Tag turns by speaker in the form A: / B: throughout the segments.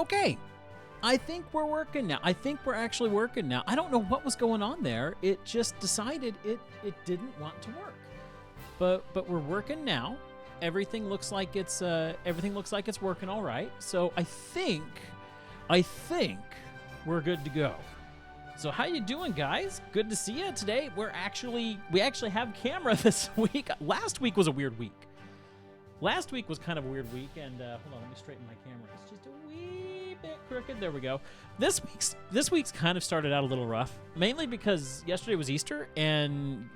A: Okay. I think we're working now. I think we're actually working now. I don't know what was going on there. It just decided it didn't want to work. But we're working now. Everything looks like it's working all right. So I think we're good to go. So how you doing, guys? Good to see you today. We actually have camera this week. Last week was a weird week. Last week was kind of a weird week, and hold on, let me straighten my camera. It's just a wee bit crooked. There we go. This week's kind of started out a little rough, mainly because yesterday was Easter, and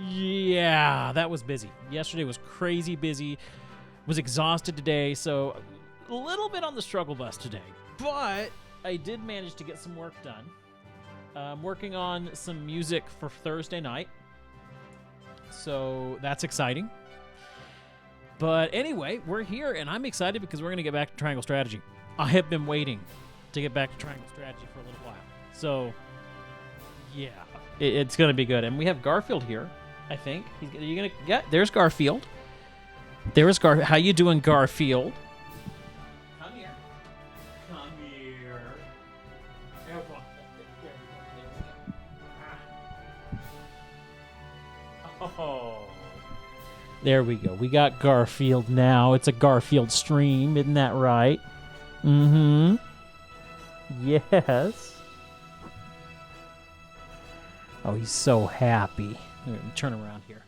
A: yeah, that was busy. Yesterday was crazy busy. Was exhausted today, so a little bit on the struggle bus today. But I did manage to get some work done. I'm working on some music for Thursday night, so that's exciting. But anyway, we're here, and I'm excited because we're going to get back to Triangle Strategy. I have been waiting to get back to Triangle Strategy for a little while. So, yeah, it's going to be good. And we have Garfield here, I think. Yeah, there's Garfield. There's Garfield. How you doing, Garfield? Come here. Come here. There we go. Oh. There we go. We got Garfield now. It's a Garfield stream. Isn't that right? Mm-hmm. Yes. Oh, he's so happy. Let me turn around here.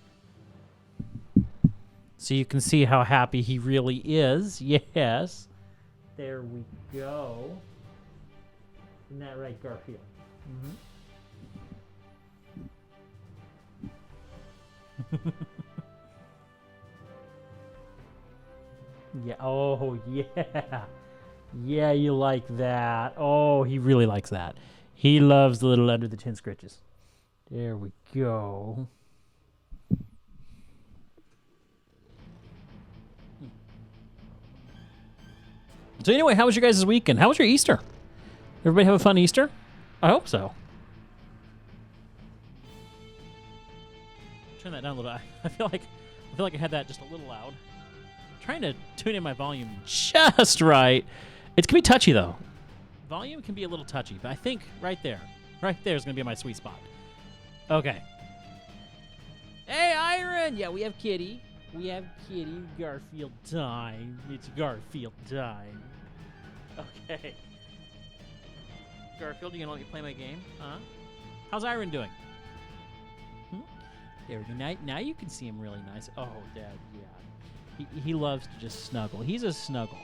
A: So you can see how happy he really is. Yes. There we go. Isn't that right, Garfield? Mm-hmm. Yeah. Oh, yeah. Yeah, you like that. Oh, he really likes that. He loves the little under the chin scritches. There we go. So anyway, how was your guys' weekend? How was your Easter? Everybody have a fun Easter? I hope so. Turn that down a little. I feel like I had that just a little loud. Trying to tune in my volume just right. It's gonna be touchy though. Volume can be a little touchy, but I think right there is gonna be my sweet spot. Okay. Hey, Iron! Yeah, we have Kitty. Garfield time. It's Garfield time. Okay. Garfield, you gonna let me play my game? Huh? How's Iron doing? There we go. Now you can see him really nice. Oh, Dad, yeah. He loves to just snuggle. He's a snuggle.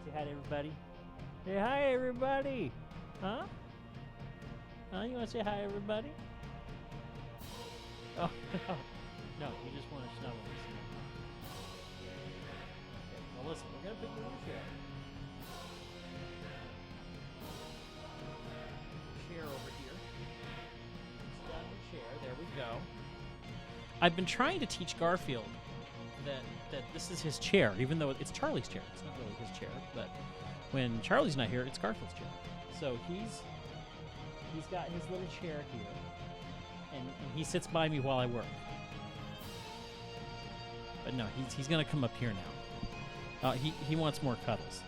A: Say hi to everybody. Say hi, everybody. Huh? You want to say hi, everybody? Oh, no, you just want to snuggle. Well, listen, we're going to put you in a chair. Chair over here. Sit down in the chair. There we go. I've been trying to teach Garfield that this is his chair, even though it's Charlie's chair. It's not really his chair, but when Charlie's not here, it's Garfield's chair. So he's got his little chair here, and he sits by me while I work. But no, he's going to come up here now. He wants more cuddles.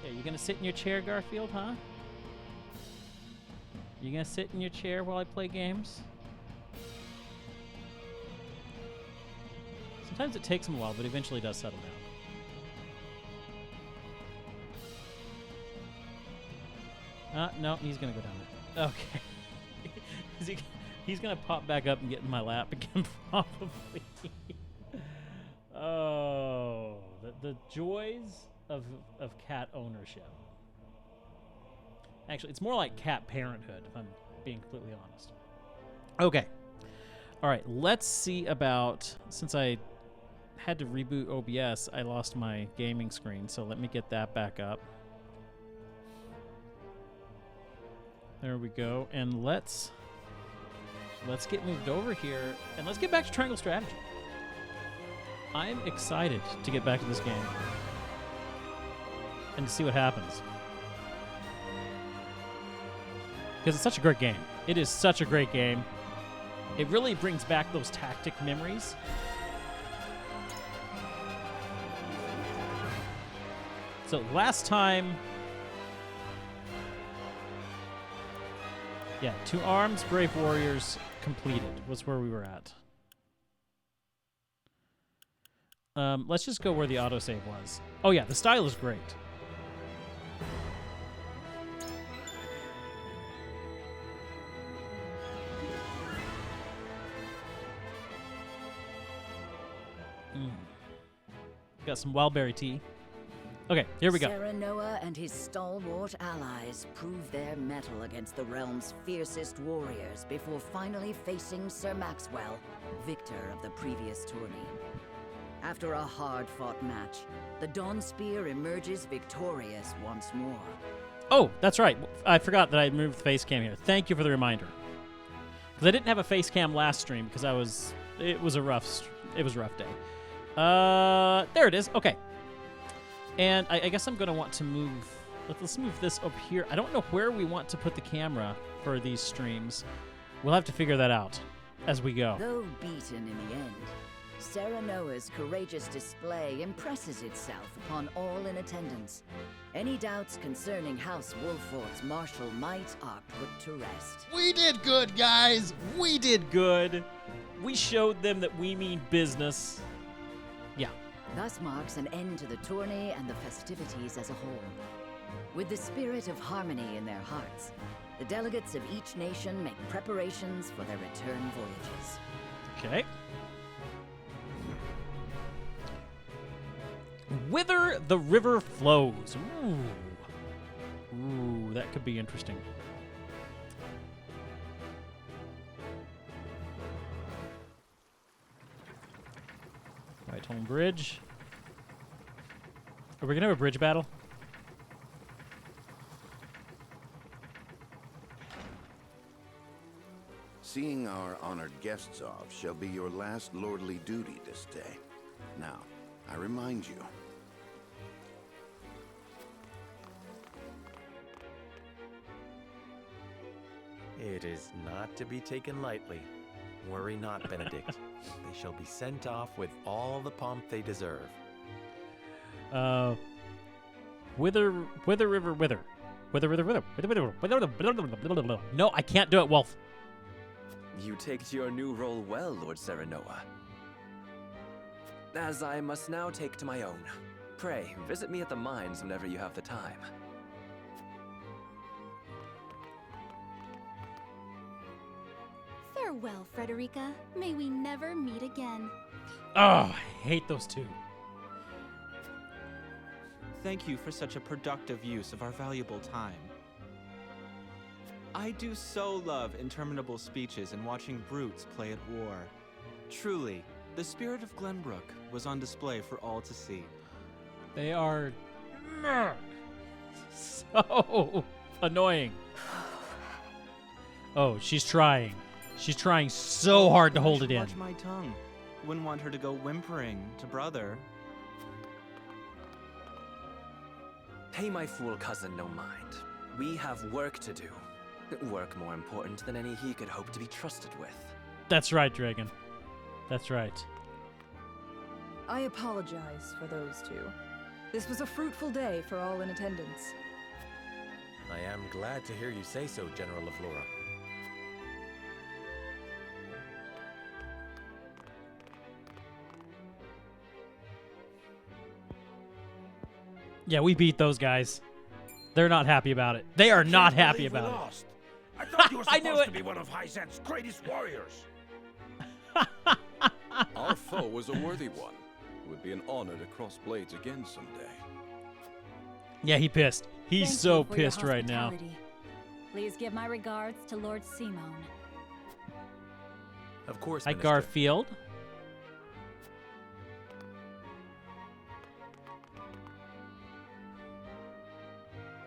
A: Yeah, you gonna sit in your chair, Garfield, huh? You gonna sit in your chair while I play games? Sometimes it takes him a while, but eventually does settle down. No, he's going to go down there. Okay. He's going to pop back up and get in my lap again, probably. Oh, the joys of cat ownership. Actually, it's more like cat parenthood, if I'm being completely honest. Okay. All right, let's see about, since I had to reboot OBS, I lost my gaming screen, so let me get that back up. There we go. And let's let's get moved over here, and let's get back to Triangle Strategy. I'm excited to get back to this game and to see what happens. Because it's such a great game. It is such a great game. It really brings back those tactic memories. So last time... Yeah, 2 arms, Brave Warriors completed was where we were at. Let's just go where the autosave was. Oh yeah, the style is great. Got some wildberry tea. Okay, here we go.
B: Serenoa and his stalwart allies prove their mettle against the realm's fiercest warriors before finally facing Sir Maxwell, victor of the previous tourney. After a hard-fought match, the Dawnspear emerges victorious once more.
A: Oh, that's right. I forgot that I moved the face cam here. Thank you for the reminder. Because I didn't have a face cam last stream because it was a rough day. There it is. Okay. And I guess I'm going to want to move... Let's move this up here. I don't know where we want to put the camera for these streams. We'll have to figure that out as we go.
B: Though beaten in the end, Serenoa's courageous display impresses itself upon all in attendance. Any doubts concerning House Wolfort's martial might are put to rest.
A: We did good, guys! We did good! We showed them that we mean business. Yeah.
B: Thus marks an end to the tourney and the festivities as a whole. With the spirit of harmony in their hearts, the delegates of each nation make preparations for their return voyages.
A: Okay. Whither the river flows. Ooh. Ooh, that could be interesting. Right home bridge. Are we gonna have a bridge battle?
C: Seeing our honored guests off shall be your last lordly duty this day. Now, I remind you.
D: It is not to be taken lightly. Worry not, Benedict. They shall be sent off with all the pomp they deserve.
A: Whither river, whither. No, I can't do it, Wolf.
E: You take to your new role well, Lord Serenoa. As I must now take to my own. Pray, visit me at the mines whenever you have the time.
F: Farewell, Frederica. May we never meet again.
A: Oh, I hate those two.
G: Thank you for such a productive use of our valuable time. I do so love interminable speeches and watching brutes play at war. Truly, the spirit of Glenbrook was on display for all to see.
A: They are so annoying. Oh, she's trying. She's trying so hard to hold it in.
G: Watch my tongue. Wouldn't want her to go whimpering to brother.
E: Pay my fool cousin no mind. We have work to do. Work more important than any he could hope to be trusted with.
A: That's right, Dragon. That's right.
H: I apologize for those two. This was a fruitful day for all in attendance.
D: I am glad to hear you say so, General LaFlora.
A: Yeah, we beat those guys. They're not happy about it. They are not happy about it.
I: Lost. I thought you were
A: I knew
I: supposed
A: it.
I: to be one of Hyzant's greatest warriors.
J: Our foe was a worthy one. It would be an honor to cross blades again someday.
A: Yeah, he pissed. He's
F: Thank
A: so
F: you for your
A: pissed right now.
F: hospitality. Please give my regards to Lord Simone.
D: Of course,
A: Hi,
D: Minister.
A: Garfield.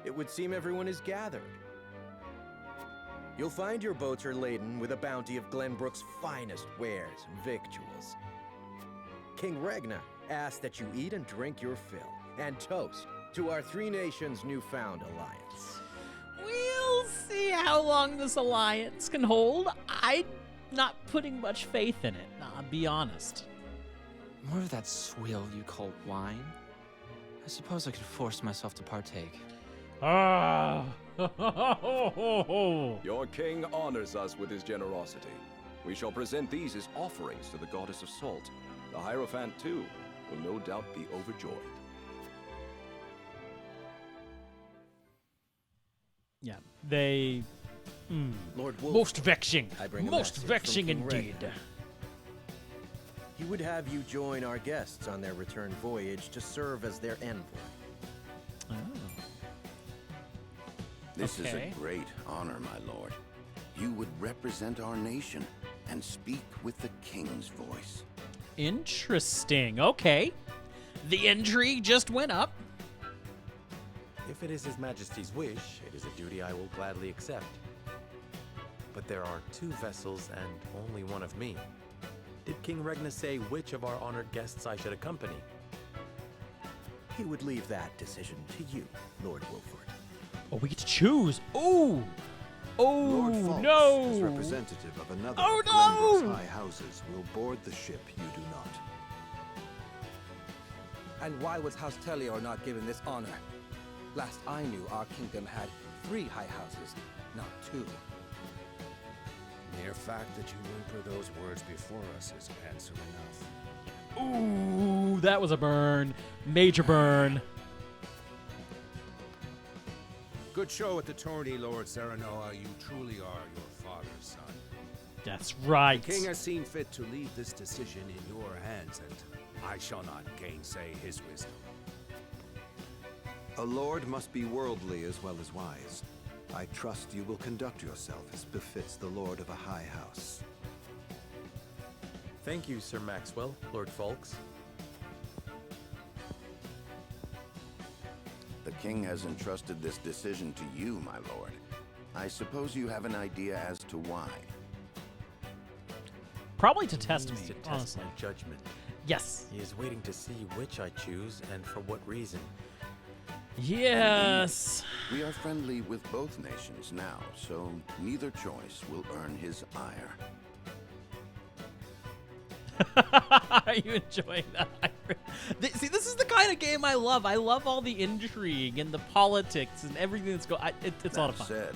K: It would seem everyone is gathered. You'll find your boats are laden with a bounty of Glenbrook's finest wares and victuals. King Regna asks that you eat and drink your fill, and toast to our three nations' newfound alliance.
A: We'll see how long this alliance can hold. I'm not putting much faith in it, I'll be honest.
E: More of that swill you call wine? I suppose I could force myself to partake.
A: Ah!
J: Your king honors us with his generosity. We shall present these as offerings to the goddess of salt. The Hierophant, too, will no doubt be overjoyed.
A: Yeah, they...
K: Lord Wolf,
A: most vexing.
K: I bring a
A: Most
K: message
A: vexing
K: from King
A: indeed.
K: Regna. He would have you join our guests on their return voyage to serve as their envoy.
A: Oh.
C: This is
A: Okay.
C: a great honor, my lord. You would represent our nation and speak with the king's voice.
A: Interesting. Okay. The intrigue just went up.
D: If it is His Majesty's wish, it is a duty I will gladly accept. But there are 2 vessels and only one of me. Did King Regna say which of our honored guests I should accompany?
K: He would leave that decision to you, Lord Wolford.
A: Oh, we get to choose. Oh.
L: Lord
A: Oh,
L: Falks,
A: no.
L: as representative of another
A: Oh,
L: of Glenbrook's
A: no.
L: high houses, will board the ship you do not.
M: And why was House Tellior not given this honor? Last I knew, our kingdom had 3 high houses, not 2.
I: Mere fact that you whimper those words before us is answer enough.
A: Ooh, that was a burn. Major burn.
I: Good show at the tourney, Lord Serenoa. You truly are your father's son.
A: That's right.
I: The king has seen fit to leave this decision in your hands, and I shall not gainsay his wisdom.
L: A lord must be worldly as well as wise. I trust you will conduct yourself as befits the lord of a high house.
D: Thank you, Sir Maxwell, Lord Falks.
C: The king has entrusted this decision to you, my lord. I suppose you have an idea as to why.
A: Probably to test
D: He
A: me,
D: needs to test
A: honestly.
D: my judgment.
A: Yes.
D: He is waiting to see which I choose and for what reason.
A: Yes.
C: We are friendly with both nations now, so neither choice will earn his ire.
A: Are you enjoying that? See, this is the kind of game I love. I love all the intrigue and the politics and everything that's going. It's a lot of fun.
C: That said,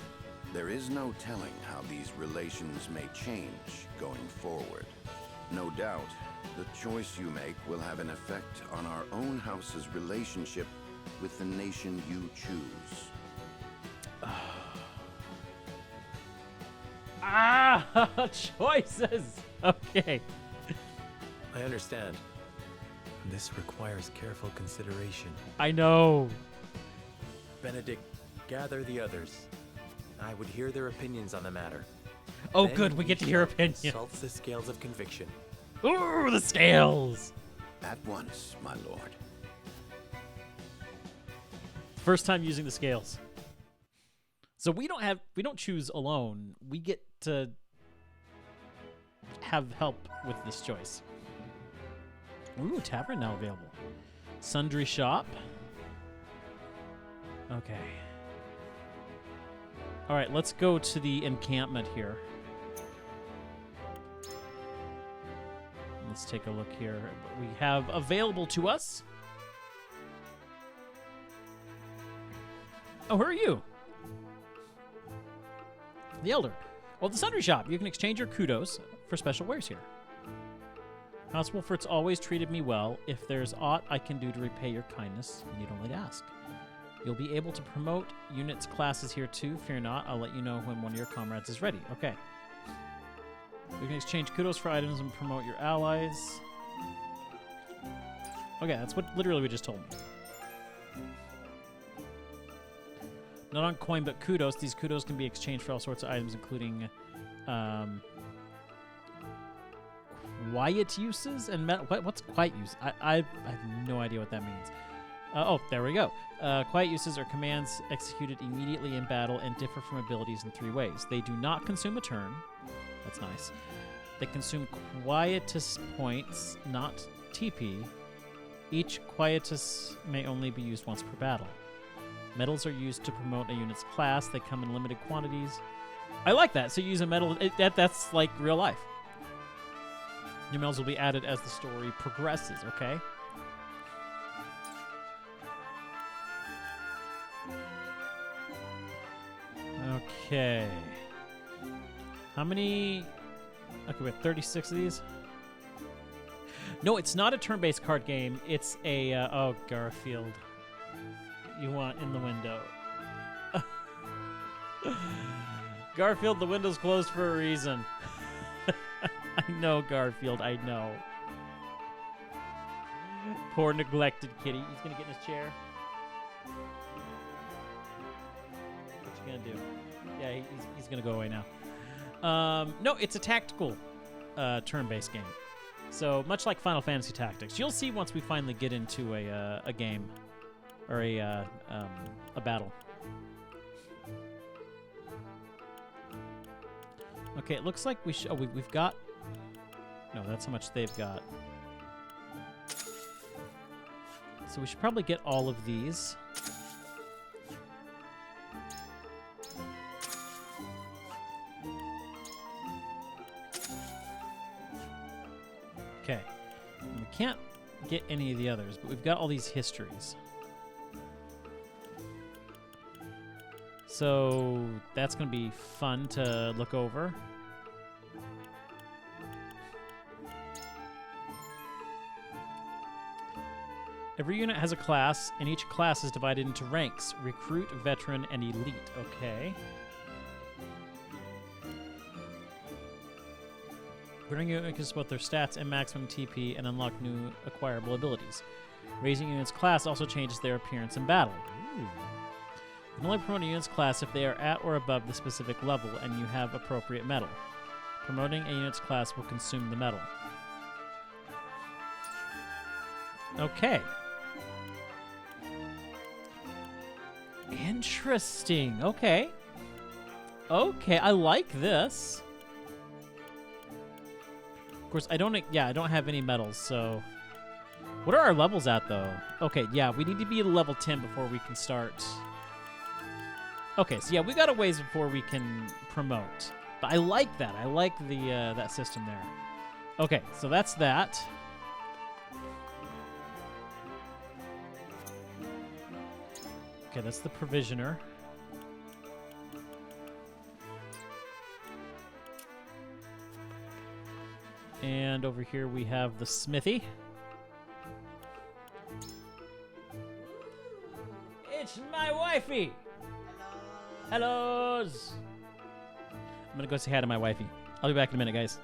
C: there is no telling how these relations may change going forward. No doubt, the choice you make will have an effect on our own house's relationship with the nation you choose.
A: Choices. Okay.
D: I understand. This requires careful consideration.
A: I know.
D: Benedict, gather the others. I would hear their opinions on the matter.
A: Oh,
D: Then
A: good. We get to hear opinions.
D: Consult the scales of conviction.
A: Ooh, the scales.
C: At once, my lord.
A: First time using the scales. So we don't choose alone. We get to have help with this choice. Ooh, tavern now available. Sundry shop. Okay. All right, let's go to the encampment here. Let's take a look here. What we have available to us. Oh, who are you? The Elder. Well, the Sundry Shop. You can exchange your kudos for special wares here. House Wolford's always treated me well. If there's aught I can do to repay your kindness, you need only to ask. You'll be able to promote units classes here too. Fear not. I'll let you know when one of your comrades is ready. Okay. You can exchange kudos for items and promote your allies. Okay, that's what literally we just told me. Not on coin, but kudos. These kudos can be exchanged for all sorts of items, including quiet uses and what's quiet use? I have no idea what that means. Oh, there we go. Quiet uses are commands executed immediately in battle and differ from abilities in 3 ways. They do not consume a turn. That's nice. They consume quietus points, not TP. Each quietus may only be used once per battle. Medals are used to promote a unit's class. They come in limited quantities. I like that. So you use a medal. That's like real life. New medals will be added as the story progresses, okay? Okay. How many? Okay, we have 36 of these. No, it's not a turn-based card game. It's a, oh, Garfield. You want in the window. Garfield, the window's closed for a reason. I know, Garfield, I know. Poor neglected kitty. He's gonna get in his chair. What you gonna do? Yeah, he's gonna go away now. No, it's a tactical turn-based game. So much like Final Fantasy Tactics, you'll see once we finally get into a game or a battle. Okay, it looks like we should. Oh, we've got. No, that's how much they've got. So we should probably get all of these. Okay. We can't get any of the others, but we've got all these histories. So that's going to be fun to look over. Every unit has a class, and each class is divided into ranks: recruit, veteran, and elite. Okay. Bringing units can split their stats and maximum TP and unlock new acquirable abilities. Raising units' class also changes their appearance in battle. Ooh. You can only promote a unit's class if they are at or above the specific level and you have appropriate metal. Promoting a unit's class will consume the metal. Okay. Interesting. Okay. Okay, I like this. Of course, I don't have any medals, so... What are our levels at, though? Okay, yeah, we need to be at level 10 before we can start... Okay, so yeah, we got a ways before we can promote. But I like that. I like the that system there. Okay, so that's that. Okay, that's the provisioner. And over here we have the smithy. It's my wifey! Hellos! I'm gonna go say hi to my wifey. I'll be back in a minute, guys.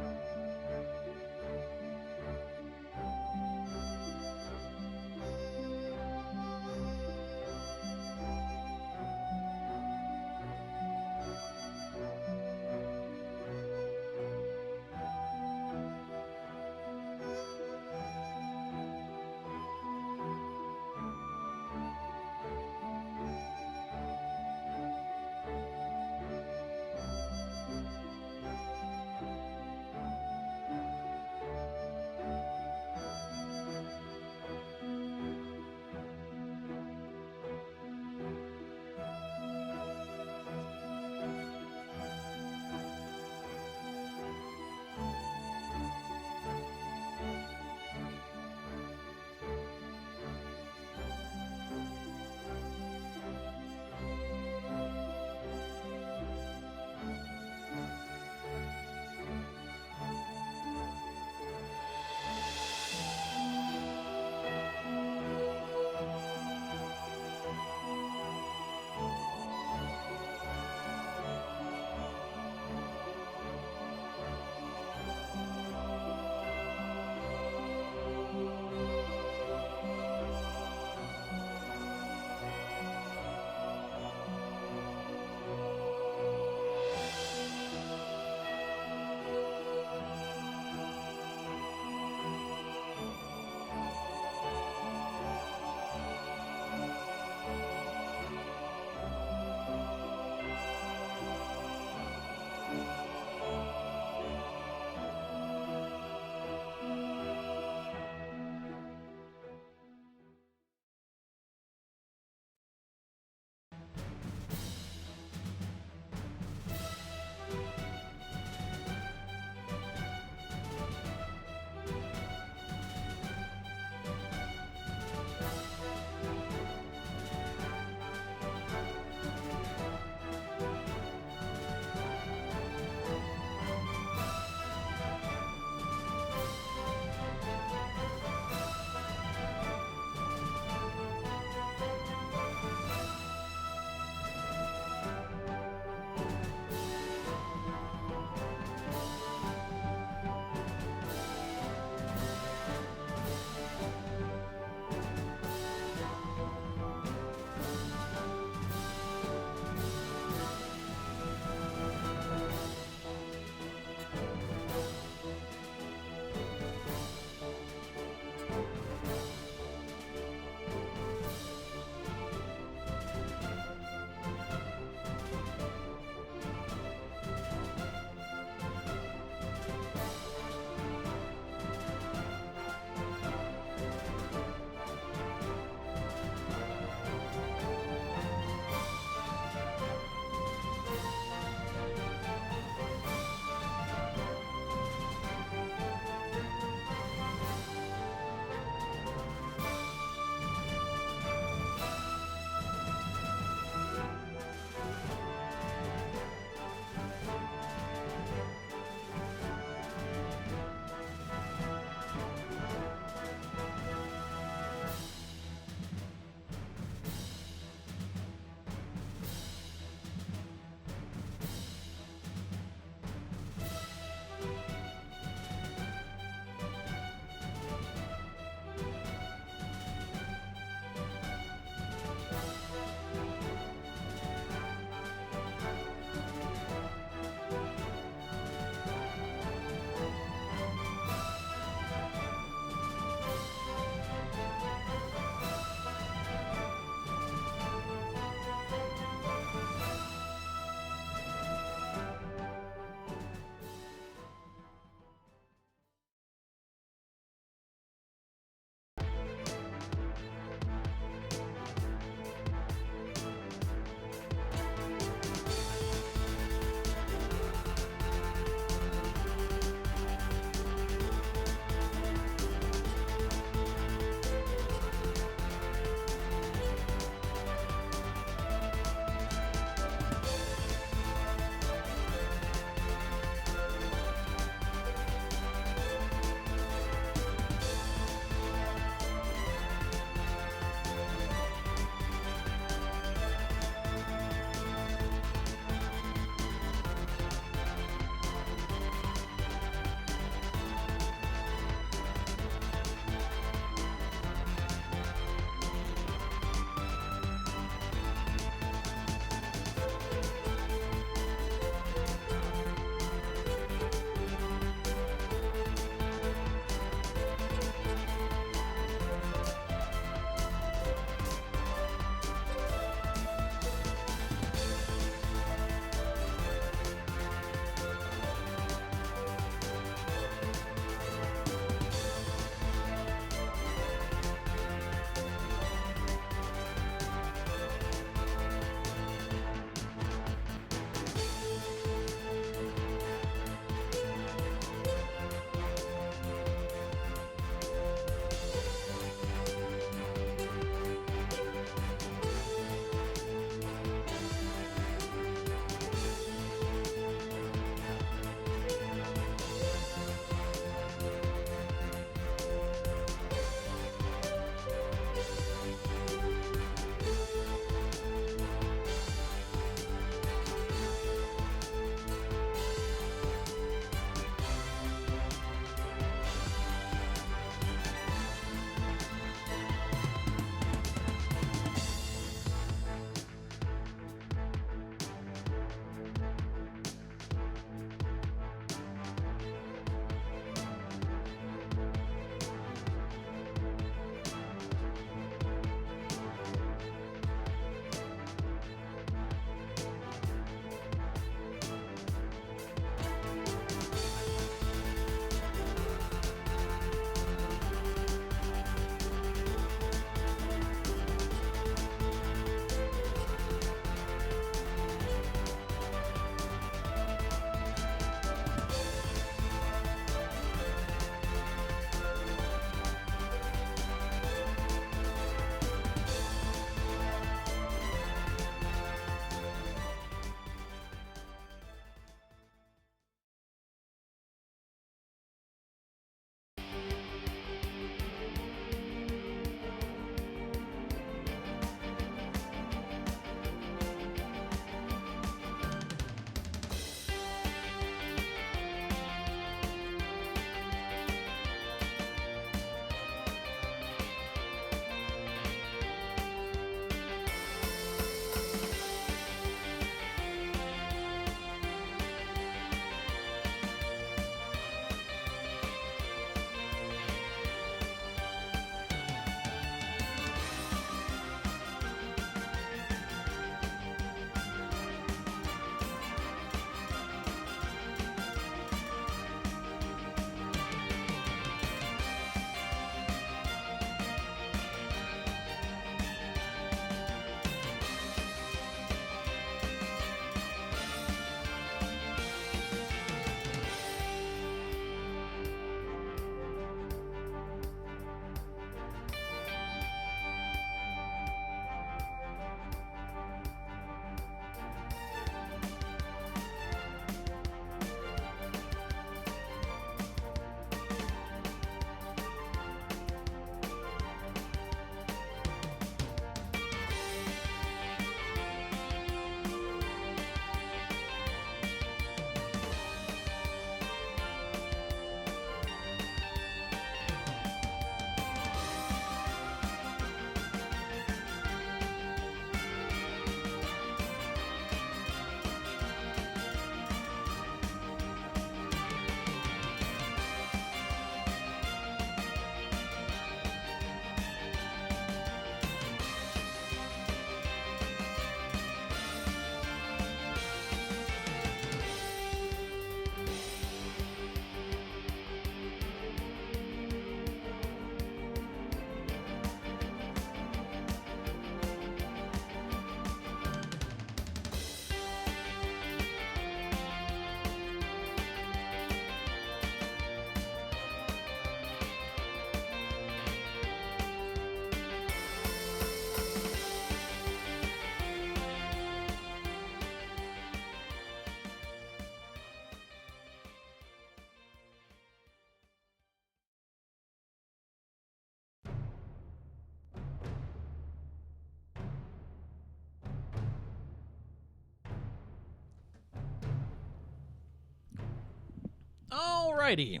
A: Alrighty.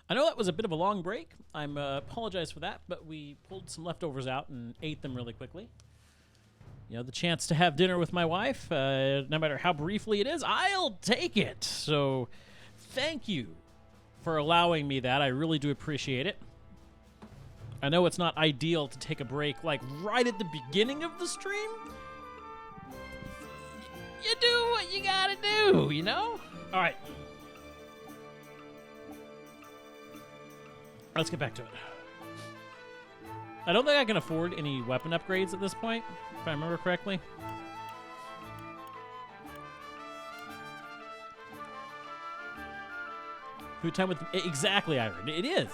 A: I know that was a bit of a long break. I apologize for that, but we pulled some leftovers out and ate them really quickly. You know, the chance to have dinner with my wife, no matter how briefly it is, I'll take it. So thank you for allowing me that. I really do appreciate it. I know it's not ideal to take a break like right at the beginning of the stream. You do what you gotta do, you know? All right. Let's get back to it. I don't think I can afford any weapon upgrades at this point, if I remember correctly. Food time with... Exactly, Iron. It is.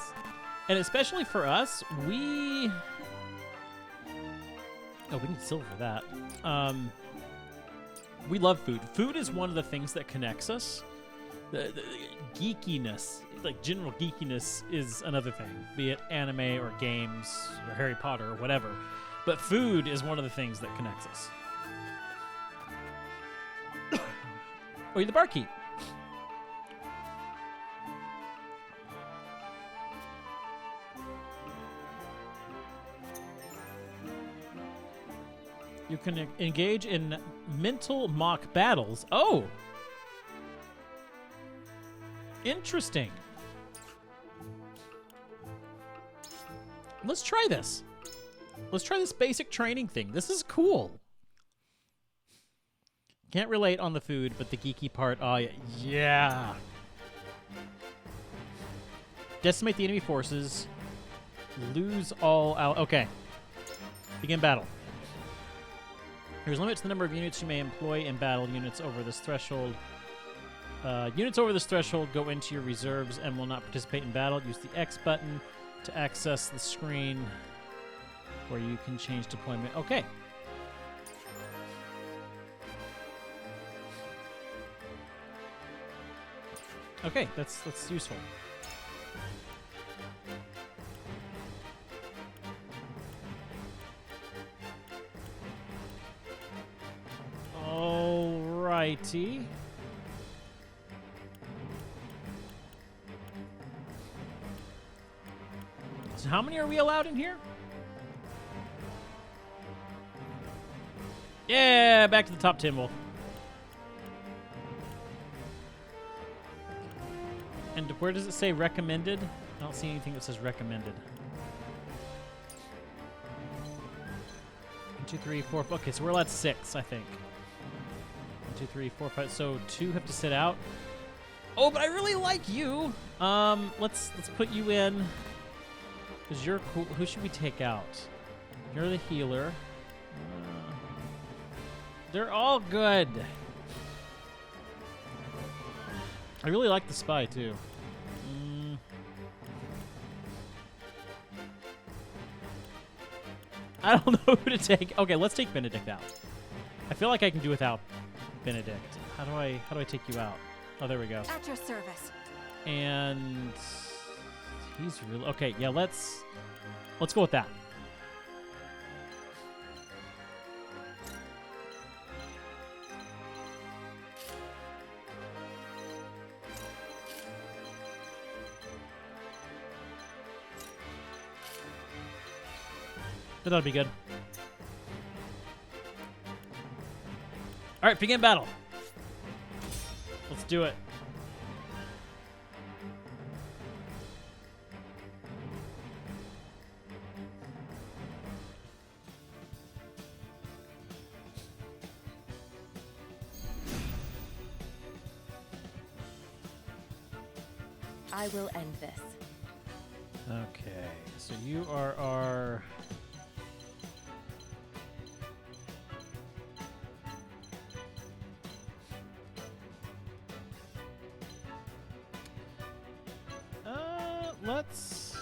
A: And especially for us, we... Oh, we need silver for that. We love food. Food is one of the things that connects us. The geekiness, like general geekiness, is another thing, be it anime or games or Harry Potter or whatever. But food is one of the things that connects us. Oh, you're the barkeep. You can engage in mental mock battles. Oh! Interesting. Let's try this. Let's try this basic training thing. This is cool. Can't relate on the food, but the geeky part, oh yeah. Yeah. Decimate the enemy forces. Lose all out. Okay. Begin battle. There's a limit to the number of units you may employ in battle. Units over this threshold. Units over this threshold go into your reserves and will not participate in battle. Use the X button to access the screen where you can change deployment. Okay. Okay, that's useful. Alrighty. So how many are we allowed in here? Yeah, back to the top 10, Wolf. And where does it say recommended? I don't see anything that says recommended. 1, 2, 3, 4. Okay, so we're allowed 6, I think. 1, 2, 3, 4, 5. So 2 have to sit out. Oh, but I really like you. Let's put you in because you're cool. Who should we take out? You're the healer. They're all good. I really like the spy too. I don't know who to take. Okay, let's take Benedict out. I feel like I can do without Benedict. How do I take you out? Oh, there we go.
F: At your service.
A: And he's really okay. Yeah, let's go with that. That'll be good. All right, begin battle. Let's do it.
N: I will end this.
A: Okay, so you are our... let's...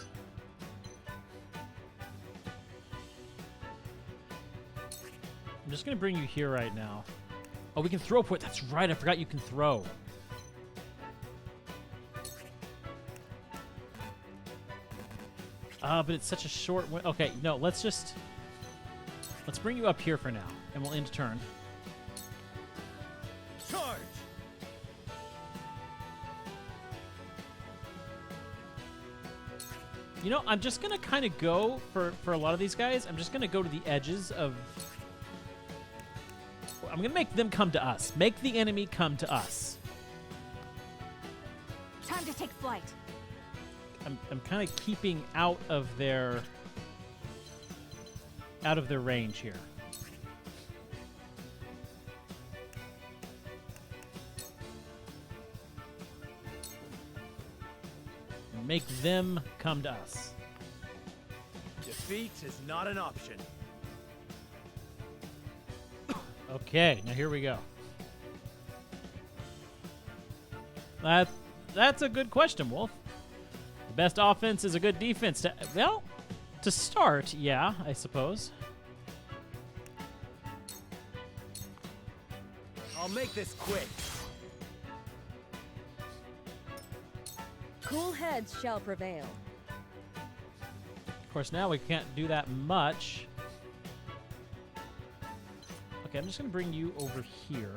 A: I'm just going to bring you here right now. Oh, we can throw point. That's right. I forgot you can throw. But it's such a short... Okay, no, let's bring you up here for now, and we'll end turn.
M: Charge!
A: You know, I'm just gonna kind of go for a lot of these guys. I'm just gonna go to the edges of. I'm gonna make them come to us. Make the enemy come to us.
F: Time to take flight.
A: I'm kind of keeping out of their range here. Make them come to us.
O: Defeat is not an option.
A: Okay, now here we go. That's a good question, Wolf. The best offense is a good defense. To start, yeah, I suppose.
O: I'll make this quick.
N: Cool heads shall prevail.
A: Of course, now we can't do that much. Okay, I'm just going to bring you over here.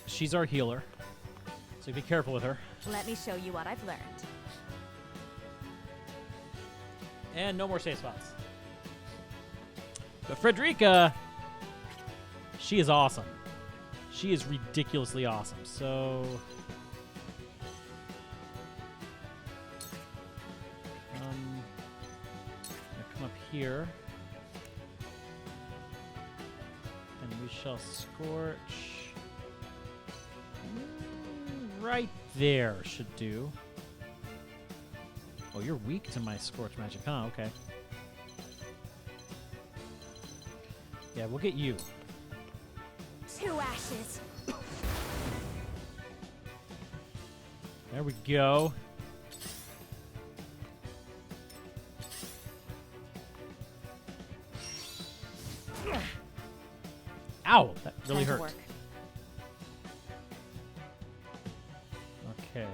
A: She's our healer, so be careful with her.
F: Let me show you what I've learned.
A: And no more safe spots. But Frederica, she is awesome. She is ridiculously awesome. So I'll come up here, and we shall scorch. Right there should do. Oh, you're weak to my scorch magic, huh? Okay. Yeah, we'll get you.
F: 2 ashes.
A: There we go. Ow! That really hurt.
F: Work.
A: Okay.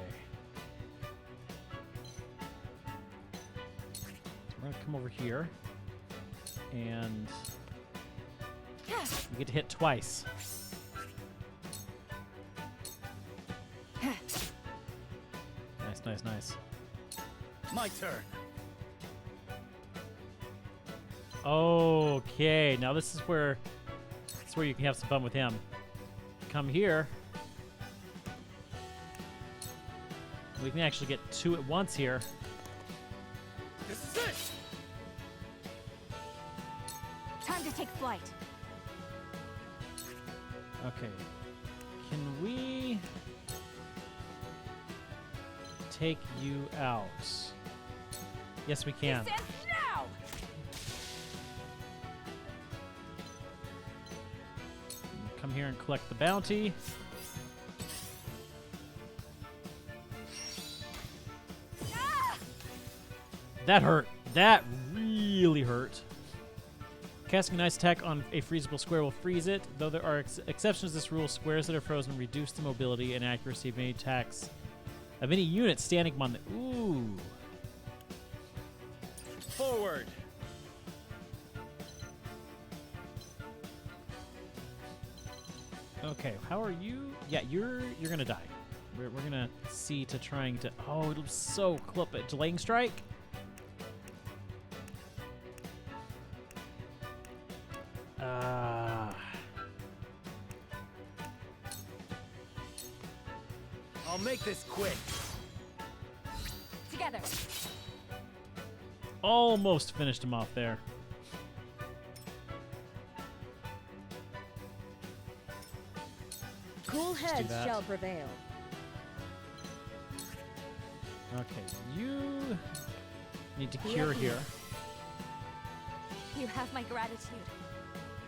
A: We're gonna come over here, and we get to hit twice. Nice, nice, nice.
O: My turn.
A: Okay, now this is where you can have some fun with him. Come here. We can actually get 2 at once here.
O: This is it.
F: Time to take flight.
A: Okay. Can we take you out? Yes, we can.
F: Descend now!
A: Come here and collect the bounty. That hurt. That really hurt. Casting an ice attack on a freezable square will freeze it. Though there are exceptions to this rule, squares that are frozen reduce the mobility and accuracy of any attacks of any unit standing on the... Ooh.
O: Forward.
A: Okay, how are you? Yeah, you're gonna die. We're gonna see to trying to... Oh, it was so close. Delaying strike?
O: I'll make this quick.
F: Together.
A: Almost finished him off there.
N: Cool heads
A: that.
N: shall prevail.
A: Okay, you need to cure here.
F: You have my gratitude.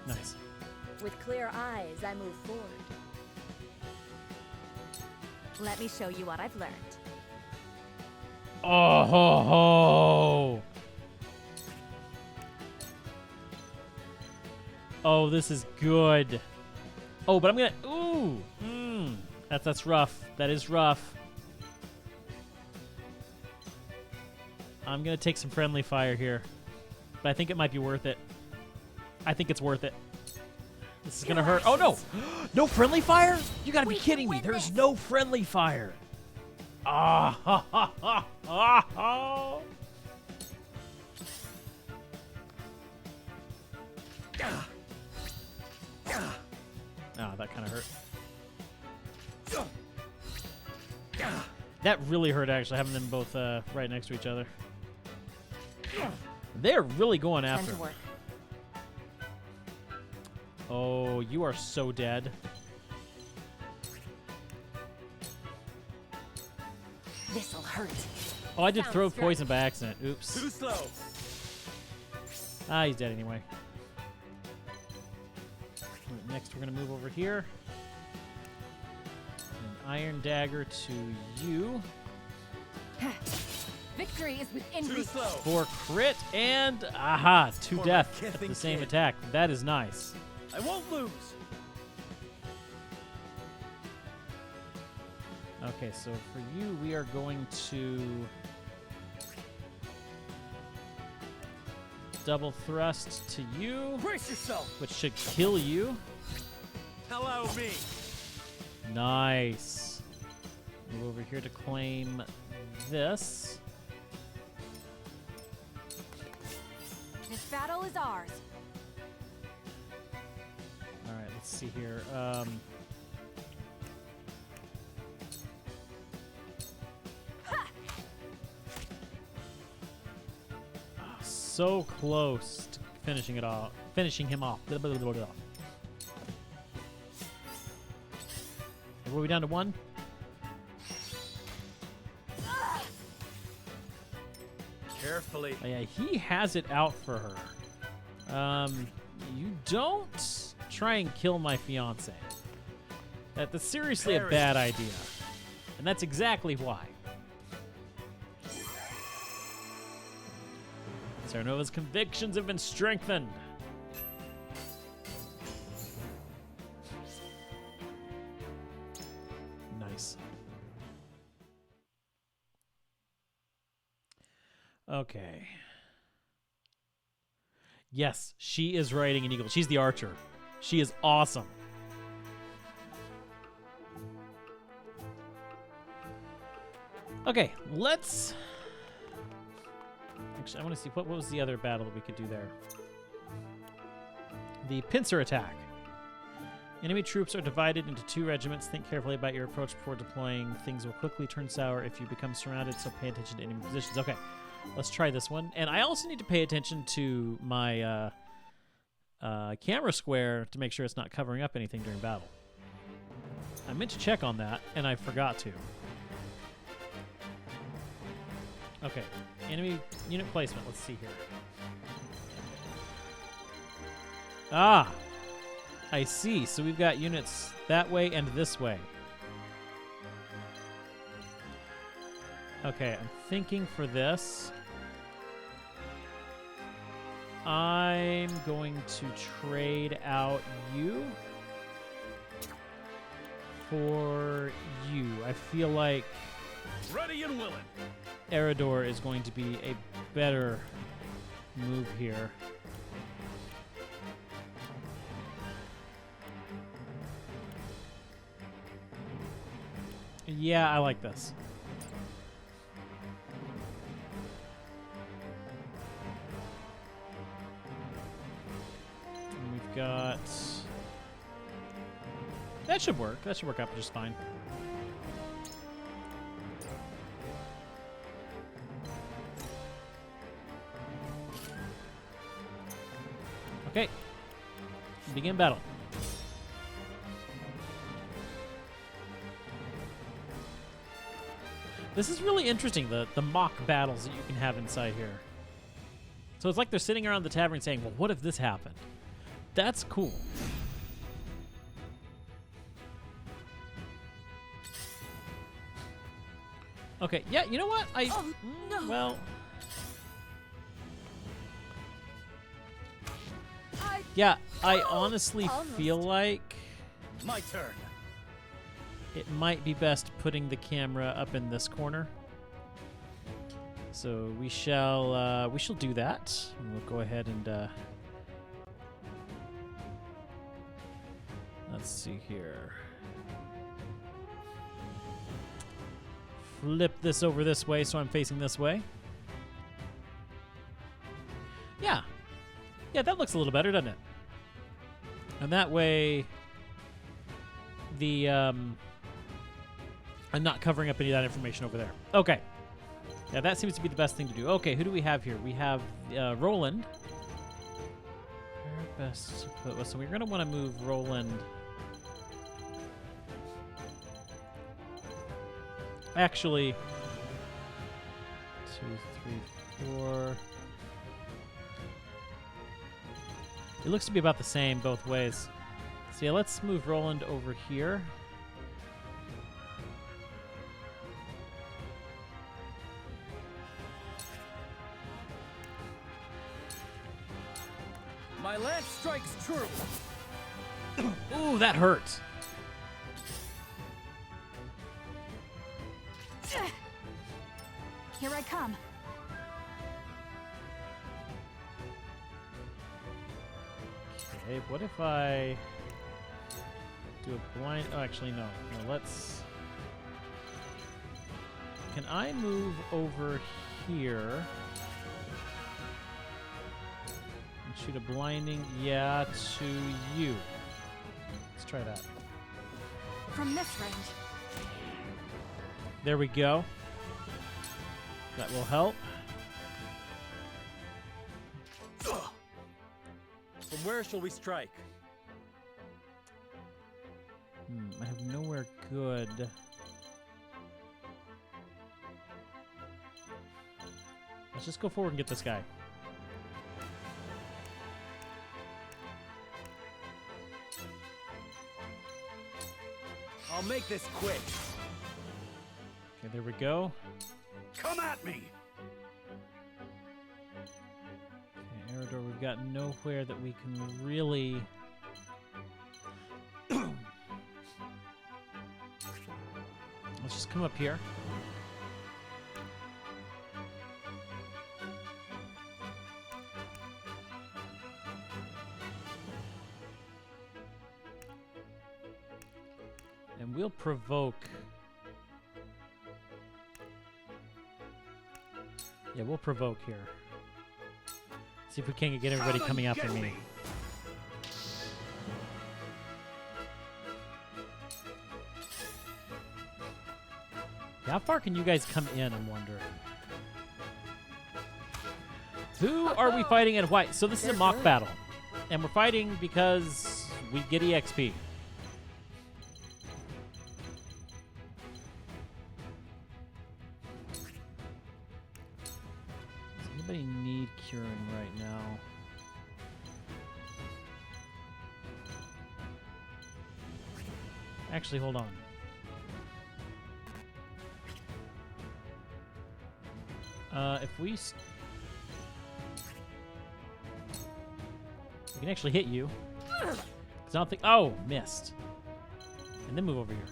A: Nice.
N: With clear eyes, I move forward.
F: Let me show you what I've learned.
A: Oh ho ho! Oh, this is good. Oh, but I'm gonna. Ooh, that's rough. That is rough. I'm gonna take some friendly fire here, but I think it might be worth it. I think it's worth it. This is gonna hurt. Oh no! No friendly fire? You gotta be kidding me. There's no friendly fire. Ah ha ha ha ha ha. Ah, that kind of hurt. That really hurt, actually, having them both right next to each other. They're really going after him. Oh, you are so dead.
N: This'll hurt.
A: Oh, I did throw poison by accident. Oops.
O: Too slow.
A: Ah, he's dead anyway. Next, we're going to move over here. An iron dagger to you.
N: Victory is within reach.
A: For crit and, aha, to death at the same attack. That is nice.
O: I won't lose.
A: Okay, so for you, we are going to double thrust to you.
O: Brace yourself.
A: Which should kill you.
O: Allow me.
A: Nice. Move over here to claim this.
N: This battle is ours.
A: All right, let's see here. So close to finishing him off. Blah, blah, blah, blah, blah. Were we down to one?
O: Carefully.
A: Oh, yeah, he has it out for her. You don't try and kill my fiance. That's seriously a bad idea. And that's exactly why. Terranova's convictions have been strengthened. Nice. Okay. Yes, she is riding an eagle. She's the archer. She is awesome. Okay, let's... Actually, I want to see what was the other battle that we could do there. The pincer attack. Enemy troops are divided into 2 regiments. Think carefully about your approach before deploying. Things will quickly turn sour if you become surrounded, so pay attention to enemy positions. Okay, let's try this one. And I also need to pay attention to my camera square to make sure it's not covering up anything during battle. I meant to check on that, and I forgot to. Okay, enemy unit placement. Let's see here. Ah, I see. So we've got units that way and this way. Okay, I'm thinking for this, I'm going to trade out you for you. I feel like
O: ready and willing.
A: Eredor is going to be a better move here. Yeah, I like this. And we've got... That should work. That should work out just fine. Okay. Begin battle. This is really interesting, the mock battles that you can have inside here. So it's like they're sitting around the tavern saying, well, what if this happened? That's cool. Okay, yeah, you know what? Well... Yeah, I honestly feel like...
O: My turn.
A: It might be best putting the camera up in this corner. So we shall do that. And we'll go ahead and Let's see here. Flip this over this way so I'm facing this way. Yeah. Yeah, that looks a little better, doesn't it? And that way, I'm not covering up any of that information over there. Okay. Yeah, that seems to be the best thing to do. Okay, who do we have here? We have Roland. Where best to put? So we're going to want to move Roland. Actually, 2, 3, 4. It looks to be about the same both ways. So yeah, let's move Roland over here.
O: My lance strikes true.
A: Ooh, that hurt.
N: Here I come.
A: Okay, what if I do a blind... Oh, actually, no. No, let's... Can I move over here and shoot a blinding? Yeah, to you. Let's try that.
N: From this range.
A: There we go. That will help.
O: From where shall we strike?
A: I have nowhere good. Let's just go forward and get this guy.
O: I'll make this quick.
A: Okay, there we go.
O: Come at me!
A: Okay, Eridor, we've got nowhere that we can really... Let's just come up here. And we'll provoke... Yeah, we'll provoke here. See if we can't get everybody coming after me. How far can you guys come in, I'm wondering? Who are we fighting and why? So this is a mock battle. And we're fighting because we get EXP. Does anybody need curing right now? Actually, hold on. If we can actually hit you. 'Cause I don't think... Oh, missed. And then move over here.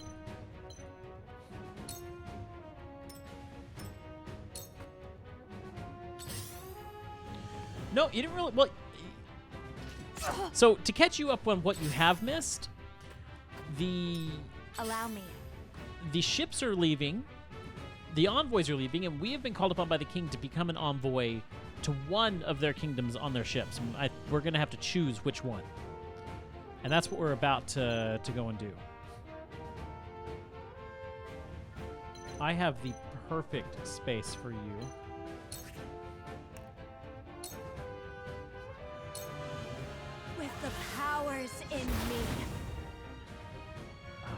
A: No, you didn't really... Well... So, to catch you up on what you have missed,
N: Allow me.
A: the ships are leaving, the envoys are leaving, and we have been called upon by the king to become an envoy to one of their kingdoms on their ships. We're going to have to choose which one. And that's what we're about to go and do. I have the perfect space for you.
N: With the powers in me.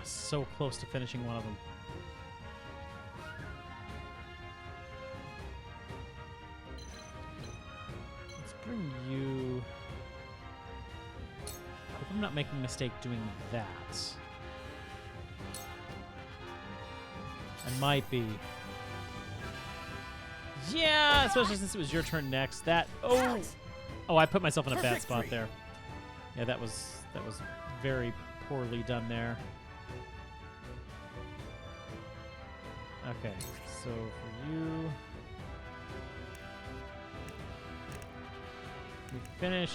A: So close to finishing one of them. Let's bring you... I hope I'm not making a mistake doing that. I might be. Yeah, especially since it was your turn next. That... Oh! Oh, I put myself in a bad spot there. Yeah, that was very poorly done there. Okay, so for you, we finish.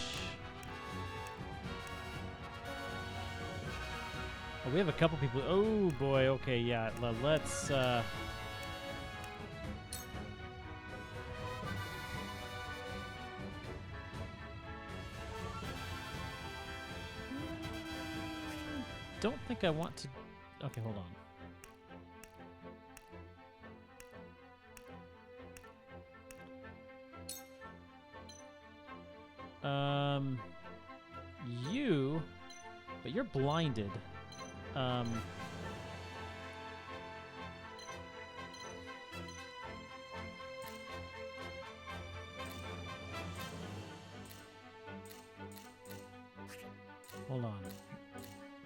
A: Oh, we have a couple people. Oh boy. Okay, yeah. Let's. Don't think I want to. Okay, hold on. You, but you're blinded. Hold on.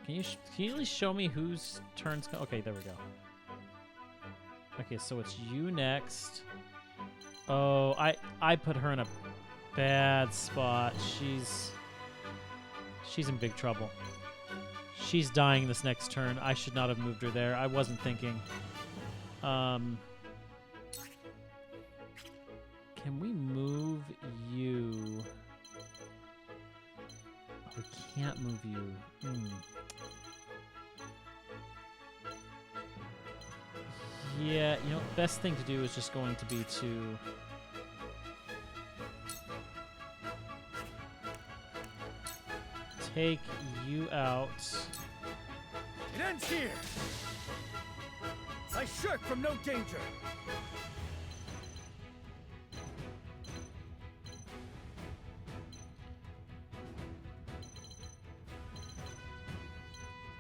A: Can you at least show me whose turns? Okay, there we go. Okay, so it's you next. Oh, I put her in a bad spot. She's in big trouble. She's dying this next turn. I should not have moved her there. I wasn't thinking. Can we move you? Oh, we can't move you. Yeah, you know, best thing to do is just going to be to take you out.
O: It ends here. I shirk from no danger.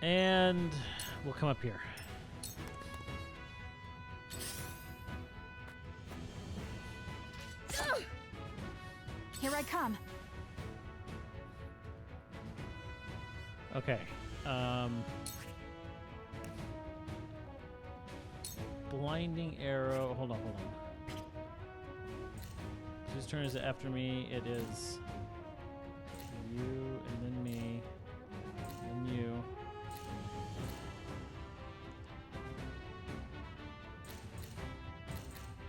A: And we'll come up here.
F: Here I come.
A: Okay. Blinding arrow. Hold on. Whose turn is it after me? It is you, and then me, and then you.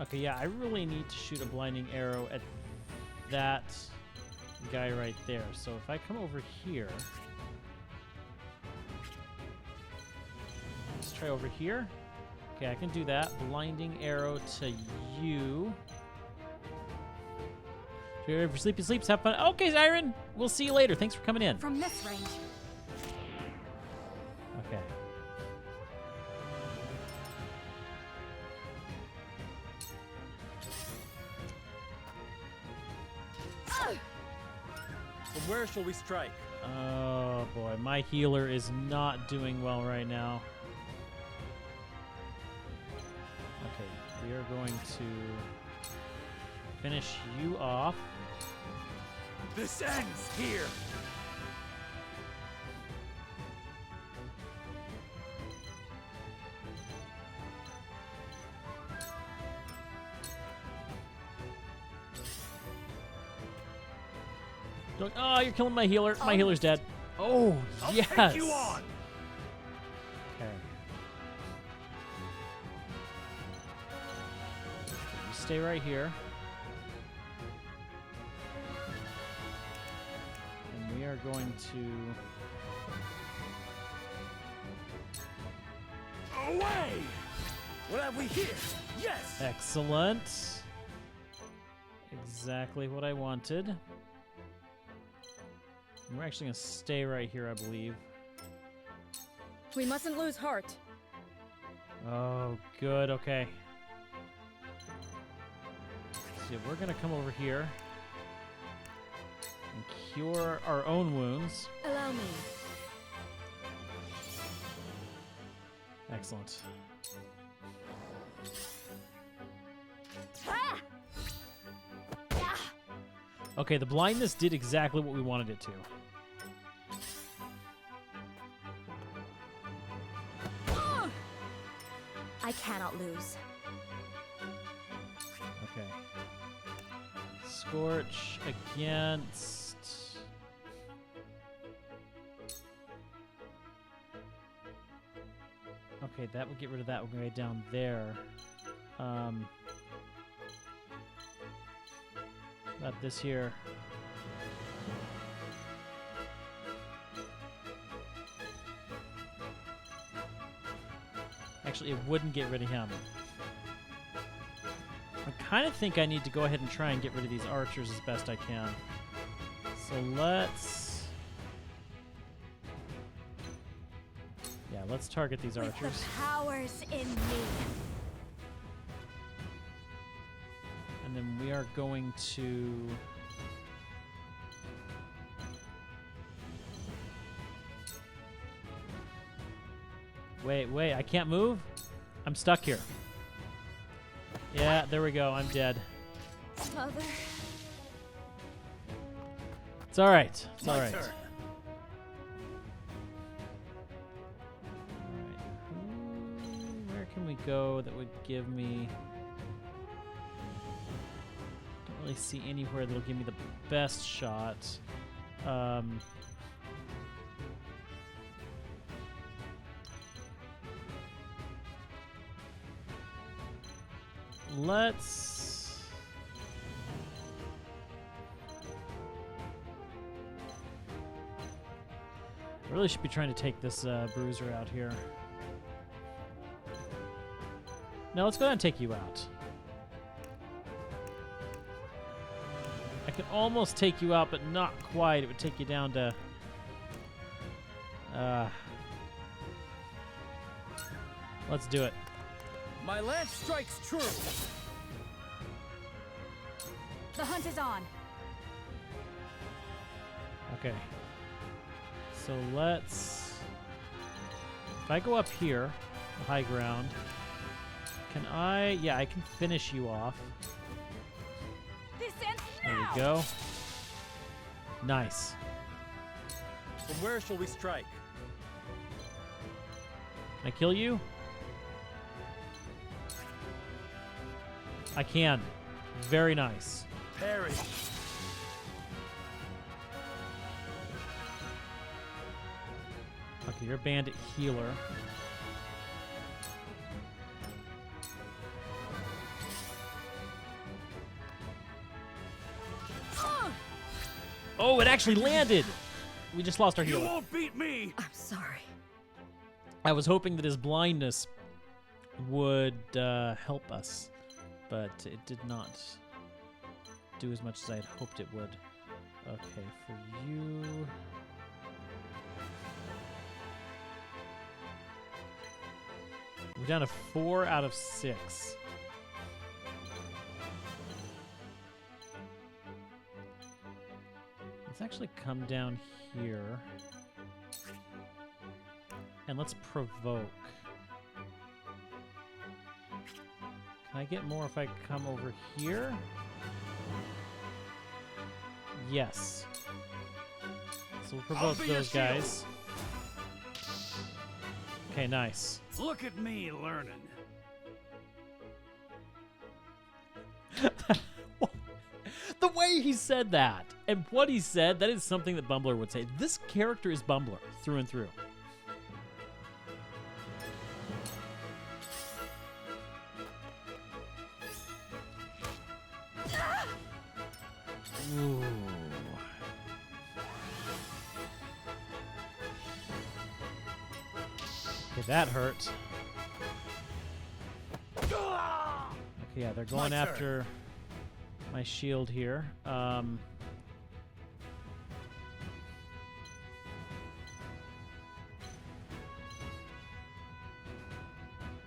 A: Okay, yeah, I really need to shoot a blinding arrow at that guy right there. So if I come over here, let's try over here. Okay, I can do that. Blinding arrow to you. If you're for sleepy sleeps, have fun. Okay, Siren, we'll see you later. Thanks for coming in.
F: From this range.
A: Okay.
O: From where shall we strike?
A: Oh boy, my healer is not doing well right now. Okay, we are going to finish you off.
O: This ends here.
A: Oh, you're killing my healer. My healer's dead. Oh, yes.
O: I'll take you on.
A: Okay. You stay right here. And we are going to...
O: Away! What have we here? Yes!
A: Excellent. Exactly what I wanted. We're actually going to stay right here, I believe.
H: We mustn't lose heart.
A: Oh, good. Okay. So we're going to come over here and cure our own wounds.
N: Allow me.
A: Excellent.
N: Ah!
A: Okay, the blindness did exactly what we wanted it to.
N: I cannot lose.
A: Okay. Scorch against... Okay, that would get rid of that guy down there. About this here. actually, it wouldn't get rid of him. I kind of think I need to go ahead and try and get rid of these archers as best I can. So let's... Yeah, let's target these archers.
N: With the powers in me.
A: And then we are going to... Wait, I can't move? I'm stuck here. Yeah, there we go. I'm dead.
N: Mother.
A: It's all right. It's all right.
O: turn.
A: Where can we go that would give me... Don't really see anywhere that'll give me the best shot. Let's... I really should be trying to take this bruiser out here. No, let's go ahead and take you out. I could almost take you out, but not quite. It would take you down to... let's do it.
O: My lance strikes true.
F: The hunt is on.
A: Okay. So let's... If I go up here, the high ground, can I... Yeah, I can finish you off.
N: This ends
A: There
N: now.
A: we go. Nice.
O: From where shall we strike?
A: Can I kill you? I can. Very nice.
O: Perish.
A: Okay, you're a bandit healer. Oh, it actually landed! We just lost our
O: You
A: healer.
O: won't beat me.
B: I'm sorry.
A: I was hoping that his blindness would help us, but it did not do as much as I had hoped it would. Okay, for you... We're down to 4 out of 6. Let's actually come down here. And let's provoke. Can I get more if I come over here? Yes. So we'll provoke those guys. Okay, nice.
O: Look at me learning.
A: The way he said that, and what he said, that is something that Bumbler would say. This character is Bumbler, through and through. Ooh. Okay, that hurt. Okay, yeah, they're going after my shield here.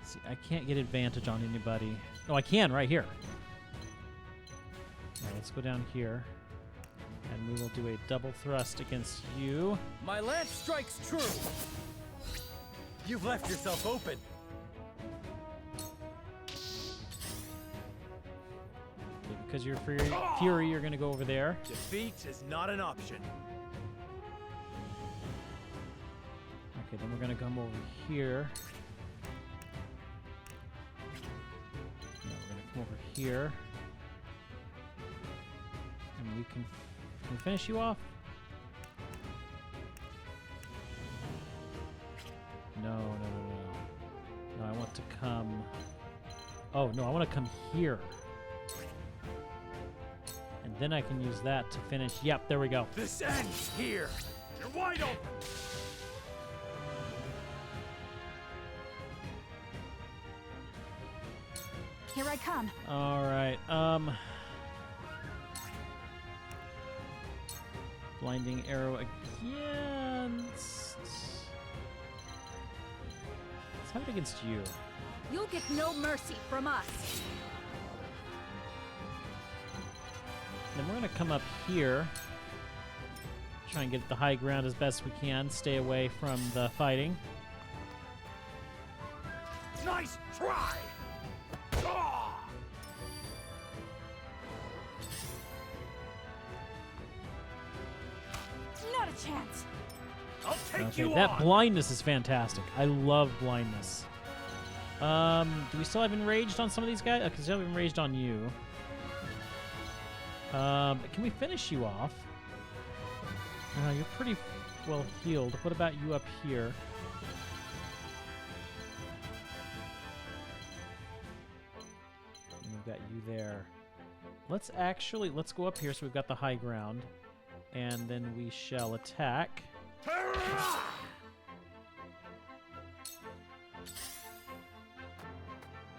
A: See, I can't get advantage on anybody. Oh, I can right here. Now let's go down here, and we will do a double thrust against you.
O: My lance strikes true. You've left yourself open.
A: Okay, because you're Fury, you're going to go over there.
O: Defeat is not an option.
A: Okay, then we're going to come over here. No, we're going to come over here. And we can we finish you off? No. No, I want to come... Oh, no, I want to come here. And then I can use that to finish... Yep, there we go.
O: This ends here. You're wide open.
F: Here I come.
A: All right. Blinding arrow against. Let's have it against you.
F: You'll get no mercy from us.
A: Then we're gonna come up here. Try and get the high ground as best we can. Stay away from the fighting.
O: Nice try! Ah!
N: Not a chance.
O: I'll take
A: Okay,
O: you
A: that
O: on.
A: blindness is fantastic. I love blindness. Do we still have enraged on some of these guys? Because we still have enraged on you. Can we finish you off? You're pretty well healed. What about you up here? And we've got you there. Let's go up here so we've got the high ground. And then we shall attack.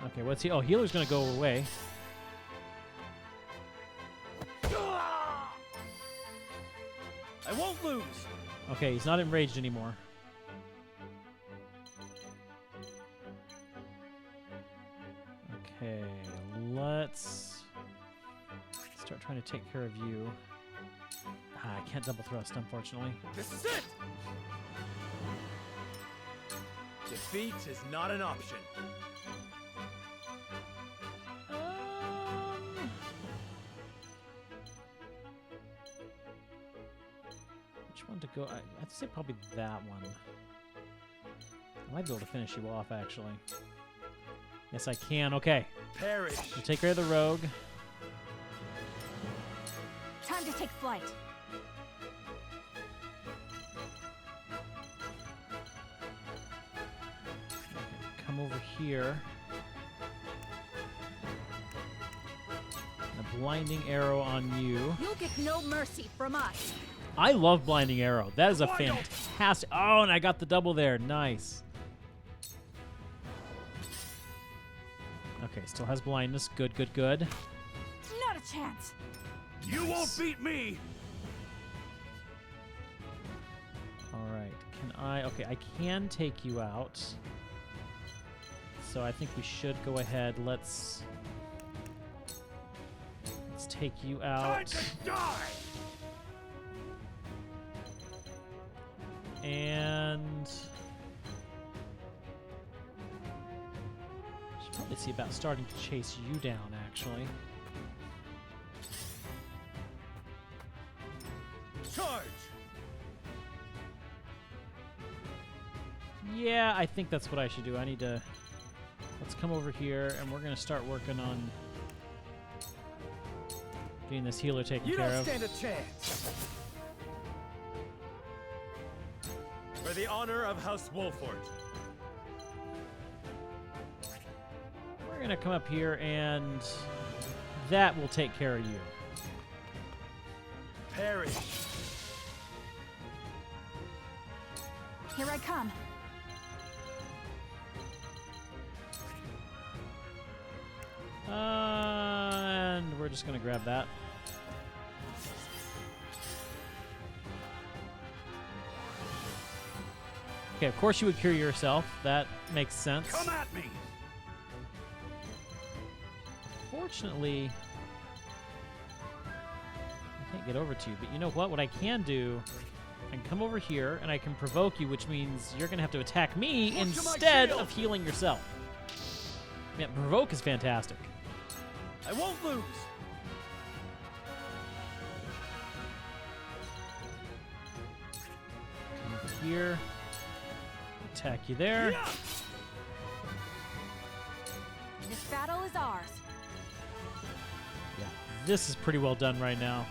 A: Okay, what's he? Oh, healer's gonna go away.
O: I won't lose.
A: Okay, he's not enraged anymore. Okay, let's start trying to take care of you. I can't double thrust, unfortunately.
O: This is it. Defeat is not an option.
A: Which one to go? I'd say probably that one. I might be able to finish you off, actually. Yes, I can. Okay.
O: Perish.
A: We'll take care of the rogue.
F: Time to take flight.
A: Come over here. A blinding arrow on you.
F: You'll get no mercy from us.
A: I love blinding arrow. That is a fantastic. Oh, and I got the double there. Nice. Okay, still has blindness. Good, good, good.
N: Not a chance.
O: You won't beat me.
A: All right. Can I? Okay, I can take you out. So I think we should go ahead. Let's take you out.
O: Time to die.
A: And should probably see about starting to chase you down, actually.
O: Charge.
A: Yeah, I think that's what I should do. I need to. Let's come over here, and we're gonna start working on getting this healer taken
O: You
A: care
O: don't
A: of.
O: stand a chance. For the honor of House Wolford.
A: We're gonna come up here, and that will take care of you.
O: Perish.
F: Here I come.
A: And we're just gonna grab that. Okay, of course you would cure yourself. That makes sense.
O: Come at me.
A: Fortunately, I can't get over to you. But you know what? What I can do, I can come over here and I can provoke you, which means you're gonna have to attack me instead of healing yourself. Yeah, provoke is fantastic.
O: I won't lose.
A: Come over here. Attack you there.
O: Yeah.
F: This battle is ours.
A: Yeah, this is pretty well done right now.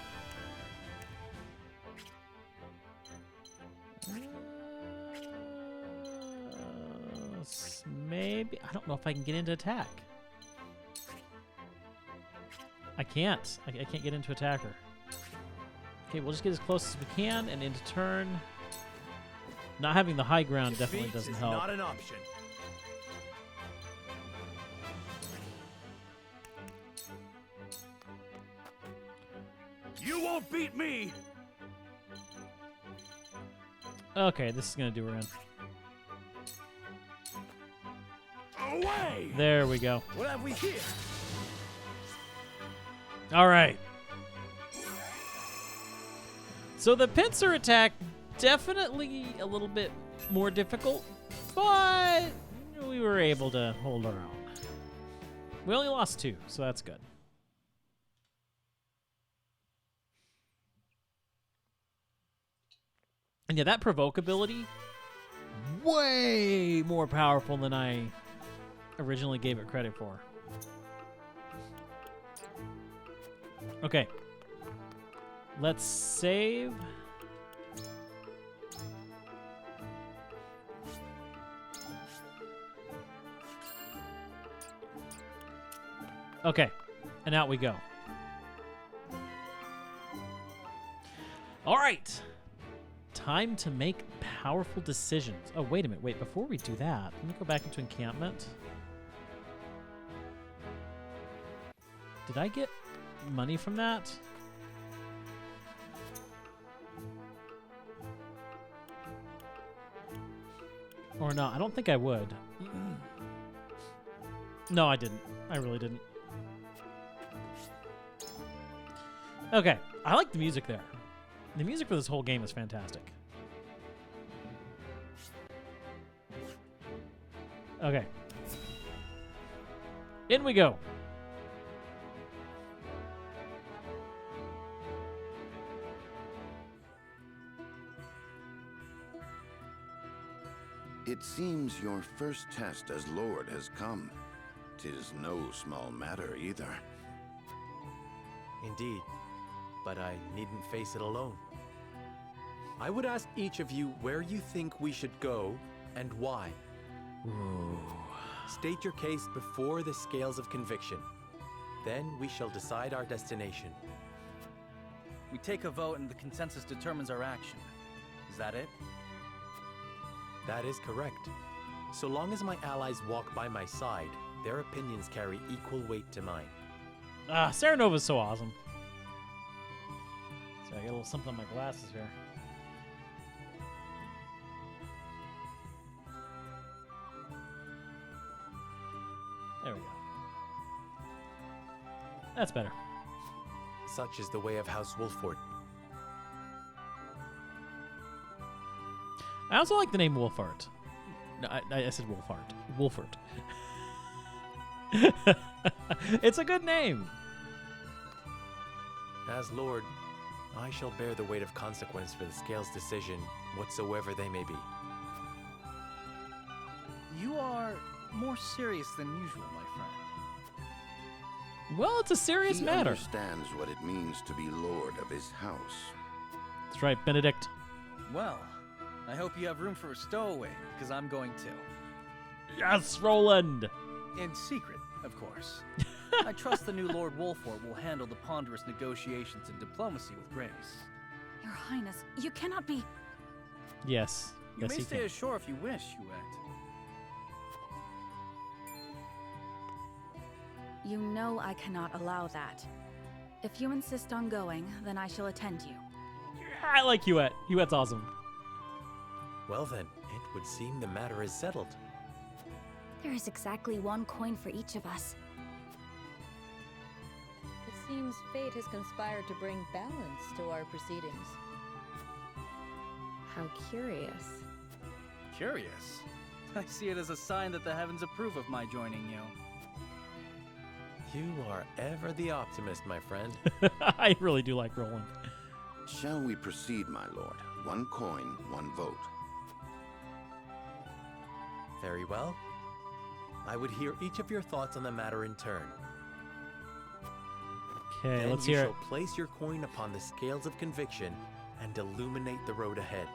A: Maybe I don't know if I can get into attack. I can't. I can't get into attacker. Okay, we'll just get as close as we can and into turn. Not having the high ground definitely
O: Defeat
A: doesn't
O: is
A: help.
O: not an option.
I: You won't beat me!
A: Okay, this is gonna do her in.
I: Away!
A: There we go.
I: What have we here?
A: All right. So the pincer attack, definitely a little bit more difficult, but we were able to hold our own. We only lost 2, so that's good. And yeah, that provoke ability, way more powerful than I originally gave it credit for. Okay. Let's save. Okay. And out we go. All right. Time to make powerful decisions. Oh, wait a minute. Wait, before we do that, let me go back into encampment. Did I get money from that? Or not? I don't think I would. No, I didn't. I really didn't. Okay. I like the music there. The music for this whole game is fantastic. Okay. In we go.
C: It seems your first test as Lord has come. 'Tis no small matter either.
D: Indeed, but I needn't face it alone. I would ask each of you where you think we should go and why.
A: Ooh.
D: State your case before the scales of conviction. Then we shall decide our destination.
O: We take a vote and the consensus determines our action. Is that it?
D: That is correct. So long as my allies walk by my side, their opinions carry equal weight to mine.
A: Ah, Serenova's so awesome. So I got a little something on my glasses here. There we go. That's better.
D: Such is the way of House Wolford.
A: I also like the name Wolfart. No, I said Wolfart. Wolfart. It's a good name.
D: As Lord, I shall bear the weight of consequence for the Scales' decision, whatsoever they may be.
O: You are more serious than usual, my friend.
A: Well, it's a serious
C: He
A: matter.
C: understands what it means to be Lord of his house.
A: That's right, Benedict.
O: Well, I hope you have room for a stowaway, because I'm going to.
A: Yes, Roland!
O: In secret, of course. I trust the new Lord Wolfort will handle the ponderous negotiations and diplomacy with grace.
F: Your Highness, you cannot be...
A: Yes.
O: You
A: Yes,
O: may
A: he
O: stay
A: can.
O: ashore if you wish, Huette.
F: You know I cannot allow that. If you insist on going, then I shall attend you.
A: I like Huette. Huette's awesome.
D: Well then, it would seem the matter is settled.
P: There is exactly one coin for each of us.
Q: It seems fate has conspired to bring balance to our proceedings. How curious.
O: Curious? I see it as a sign that the heavens approve of my joining you.
D: You are ever the optimist, my friend.
A: I really do like Roland.
C: Shall we proceed, my lord? One coin, one vote.
D: Very well. I would hear each of your thoughts on the matter in turn.
A: Okay,
D: Then
A: let's
D: you
A: hear
D: shall
A: it.
D: place your coin upon the scales of conviction and illuminate the road ahead.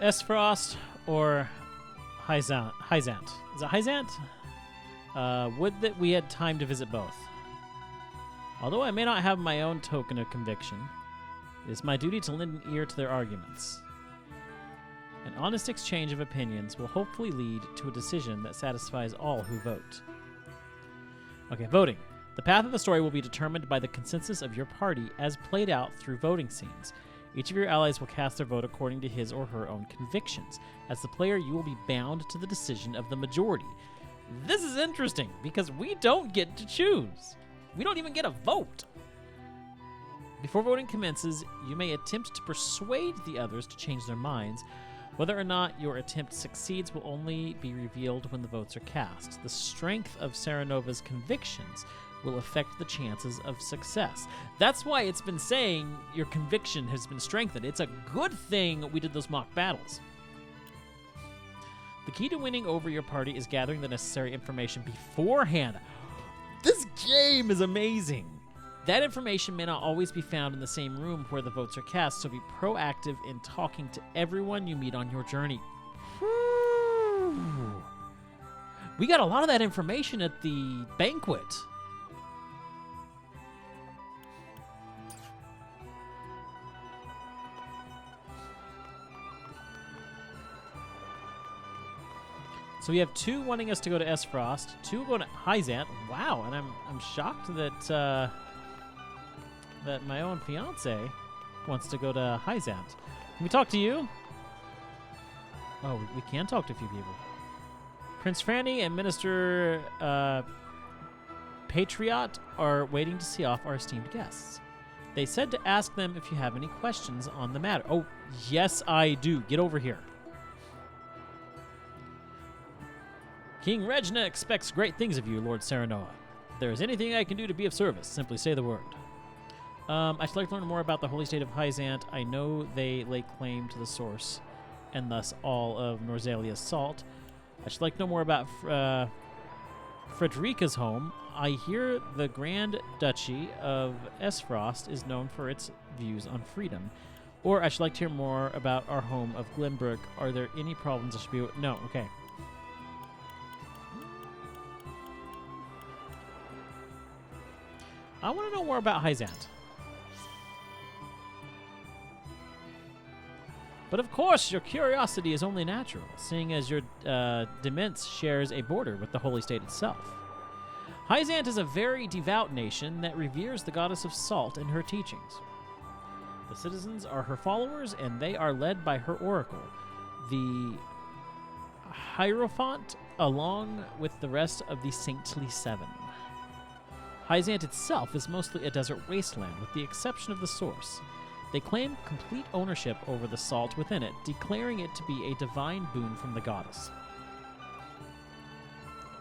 A: Esfrost or Hyzant? Hyzant. Is it Hyzant? Would that we had time to visit both. Although I may not have my own token of conviction, it is my duty to lend an ear to their arguments. An honest exchange of opinions will hopefully lead to a decision that satisfies all who vote. Okay, voting. The path of the story will be determined by the consensus of your party as played out through voting scenes. Each of your allies will cast their vote according to his or her own convictions. As the player, you will be bound to the decision of the majority. This is interesting because we don't get to choose. We don't even get a vote. Before voting commences, you may attempt to persuade the others to change their minds. Whether or not your attempt succeeds will only be revealed when the votes are cast. The strength of Serenova's convictions will affect the chances of success. That's why it's been saying your conviction has been strengthened. It's a good thing we did those mock battles. The key to winning over your party is gathering the necessary information beforehand. This game is amazing. That information may not always be found in the same room where the votes are cast, so be proactive in talking to everyone you meet on your journey. Whew. We got a lot of that information at the banquet. So we have 2 wanting us to go to Esfrost, 2 going to Hyzant. Wow, and I'm shocked that that my own fiance wants to go to Hyzant. Can we talk to you? Oh, we can talk to a few people. Prince Franny and Minister Patriot are waiting to see off our esteemed guests. They said to ask them if you have any questions on the matter. Oh, yes, I do. Get over here. King Regna expects great things of you, Lord Serenoa. If there is anything I can do to be of service, simply say the word. I should like to learn more about the holy state of Hyzant. I know they lay claim to the source, and thus all of Norzalia's salt. I should like to know more about Frederica's home. I hear the Grand Duchy of Esfrost is known for its views on freedom. Or I should like to hear more about our home of Glenbrook. Are there any problems I should be... No, okay. I want to know more about Hyzant. But of course, your curiosity is only natural, seeing as your Demence shares a border with the holy state itself. Hyzant is a very devout nation that reveres the goddess of salt and her teachings. The citizens are her followers, and they are led by her oracle, the Hierophant, along with the rest of the Saintly Seven. Hyzant itself is mostly a desert wasteland, with the exception of the source. They claim complete ownership over the salt within it, declaring it to be a divine boon from the goddess,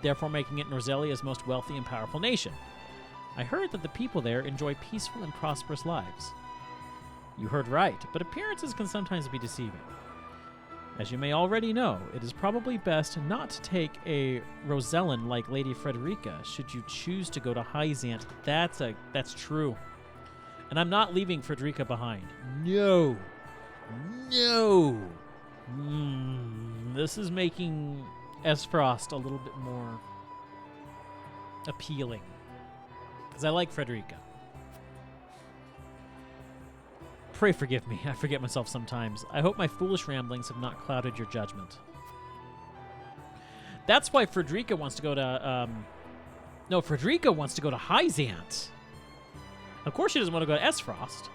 A: therefore making it Norzalia's most wealthy and powerful nation. I heard that the people there enjoy peaceful and prosperous lives. You heard right, but appearances can sometimes be deceiving. As you may already know, it is probably best not to take a Rosellan like Lady Frederica should you choose to go to Hyzant. That's true. And I'm not leaving Frederica behind. No. No. This is making Esfrost a little bit more appealing. Because I like Frederica. Pray forgive me. I forget myself sometimes. I hope my foolish ramblings have not clouded your judgment. That's why Frederica wants to go to... No, Frederica wants to go to Hyzant. Of course she doesn't want to go to Esfrost.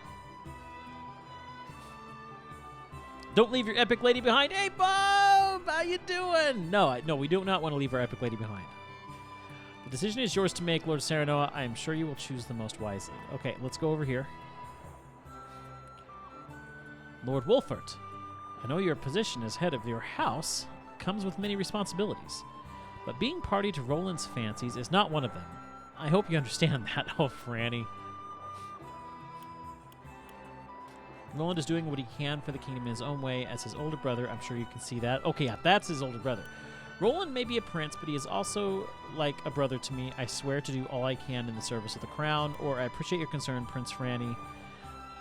A: Don't leave your epic lady behind. Hey, Bob! How you doing? No, we do not want to leave our epic lady behind. The decision is yours to make, Lord Serenoa. I am sure you will choose the most wisely. Okay, let's go over here. Lord Wolfert, I know your position as head of your house comes with many responsibilities, but being party to Roland's fancies is not one of them. I hope you understand that. Oh, Franny. Roland is doing what he can for the kingdom in his own way as his older brother. I'm sure you can see that. Okay, yeah, that's his older brother. Roland may be a prince, but he is also like a brother to me. I swear to do all I can in the service of the crown, or I appreciate your concern, Prince Franny.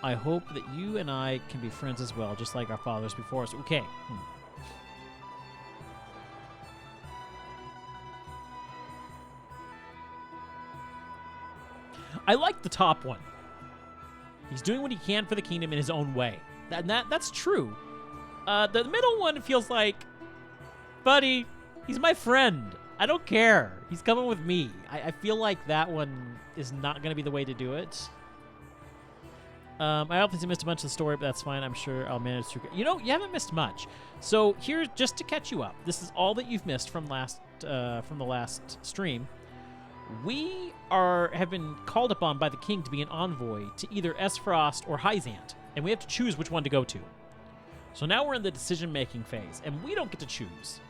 A: I hope that you and I can be friends as well, just like our fathers before us. Okay. I like the top one. He's doing what he can for the kingdom in his own way. That's true. The middle one feels like, buddy, he's my friend. I don't care. He's coming with me. I feel like that one is not going to be the way to do it. I obviously missed a bunch of the story, but that's fine. I'm sure I'll manage to. You know, you haven't missed much. So here, just to catch you up, this is all that you've missed from the last stream. We have been called upon by the king to be an envoy to either Esfrost or Hyzant, and we have to choose which one to go to. So now we're in the decision-making phase, and we don't get to choose.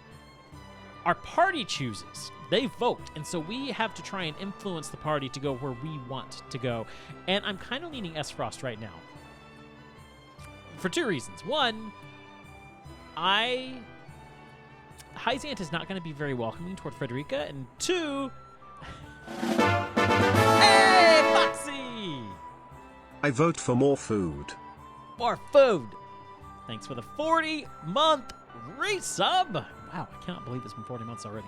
A: Our party chooses. They vote, and so we have to try and influence the party to go where we want to go. And I'm kind of leaning Esfrost right now. For two reasons. One, Hyzant is not going to be very welcoming toward Frederica, and two... Hey, Foxy!
R: I vote for more food.
A: More food! Thanks for the 40-month resub! Wow, I cannot believe it's been 40 months already.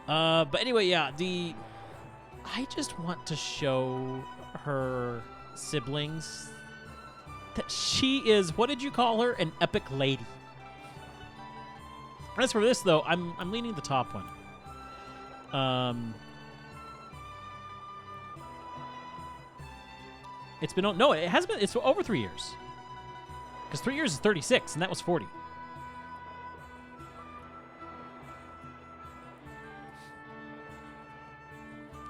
A: But anyway, yeah, I just want to show her siblings that she is, what did you call her? An epic lady. As for this, though, I'm leaning the top one. It's been, no, it has been, it's over 3 years. Because 3 years is 36, and that was 40.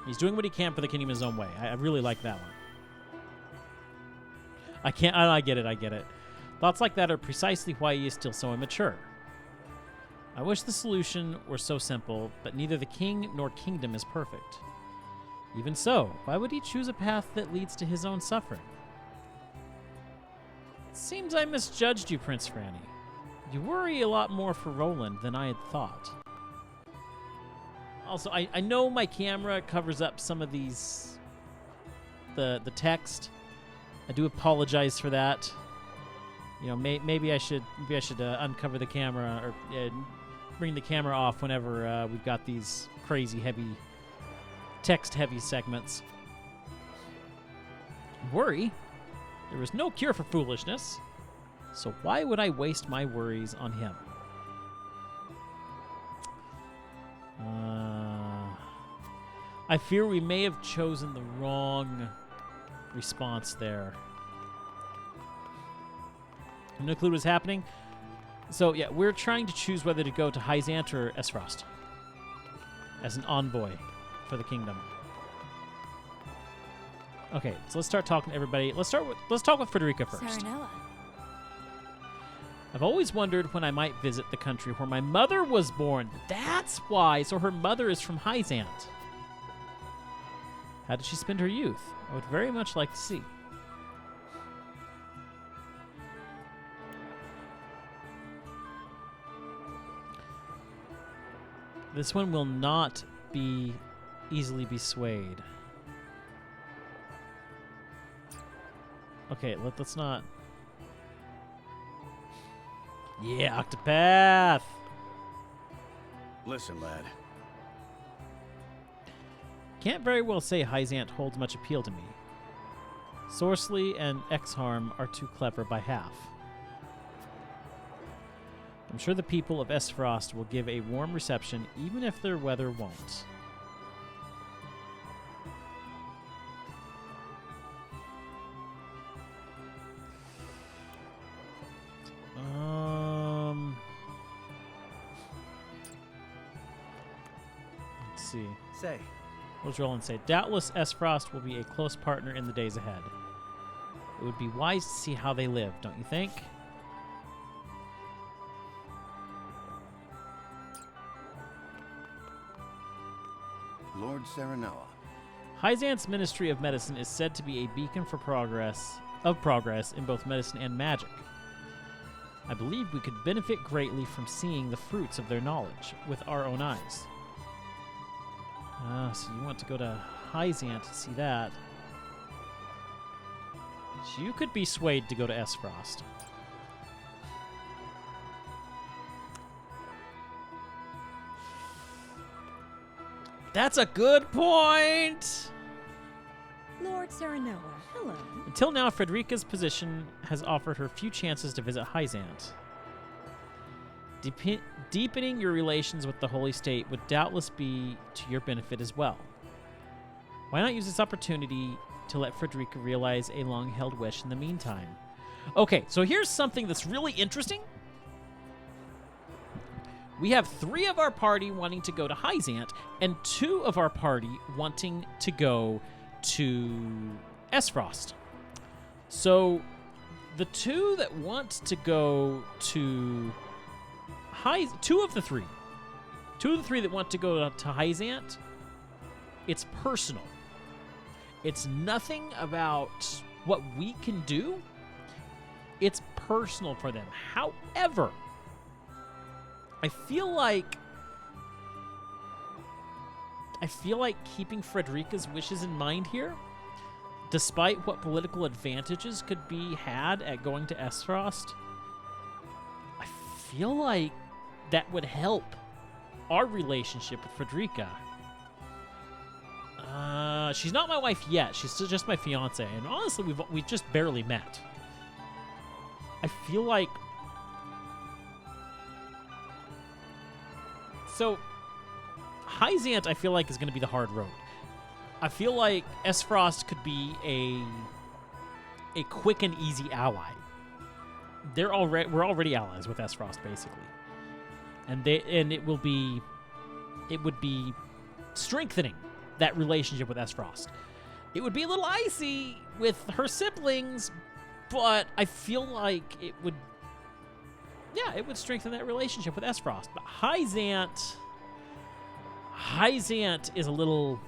A: He's doing what he can for the kingdom in his own way. I really like that one. I get it. Thoughts like that are precisely why he is still so immature. I wish the solution were so simple, but neither the king nor kingdom is perfect. Even so, why would he choose a path that leads to his own suffering? It seems I misjudged you, Prince Franny. You worry a lot more for Roland than I had thought. Also, I know my camera covers up some of these, the text. I do apologize for that. You know, maybe I should uncover the camera or bring the camera off whenever we've got these crazy heavy, text-heavy segments. Worry? There is no cure for foolishness, so why would I waste my worries on him? I fear we may have chosen the wrong response there. No clue what's happening. So yeah, we're trying to choose whether to go to Hyzant or Esfrost as an envoy for the kingdom. Okay, so let's start talking to everybody. Let's talk with Frederica first.
F: Serenella.
A: I've always wondered when I might visit the country where my mother was born. That's why. So her mother is from Hyzant. How did she spend her youth? I would very much like to see. This one will not be easily be swayed. Okay, let's not. Yeah, Octopath!
I: Listen, lad.
A: Can't very well say Hyzant holds much appeal to me. Sorceley and Exharm are too clever by half. I'm sure the people of Esfrost will give a warm reception even if their weather won't. Let's see.
O: Say.
A: What does Roland say? Doubtless Esfrost will be a close partner in the days ahead. It would be wise to see how they live, don't you think?
C: Lord Serenella.
A: Hyzant's Ministry of Medicine is said to be a beacon for progress in both medicine and magic. I believe we could benefit greatly from seeing the fruits of their knowledge with our own eyes. So you want to go to Hyzant to see that. So you could be swayed to go to Esfrost. That's a good point!
N: Lord Serenella, hello.
A: Until now, Frederica's position has offered her few chances to visit Hyzant. Deepening your relations with the Holy State would doubtless be to your benefit as well. Why not use this opportunity to let Frederica realize a long-held wish in the meantime? Okay, so here's something that's really interesting. We have 3 of our party wanting to go to Hyzant, and 2 of our party wanting to go to Esfrost. So the 2 that want to go to 2 of the 3 that want to go to Hyzant, it's personal. It's nothing about what we can do. It's personal for them. However, I feel like keeping Frederica's wishes in mind here, despite what political advantages could be had at going to Esfrost, I feel like that would help our relationship with Frederica. She's not my wife yet. She's still just my fiance, and honestly, we've just barely met. I feel like Hyzant, I feel like, is going to be the hard road. I feel like Esfrost could be a quick and easy ally. We're already allies with Esfrost, basically, and it would be strengthening that relationship with Esfrost. It would be a little icy with her siblings, but I feel like it would strengthen that relationship with Esfrost. But Hyzant is a little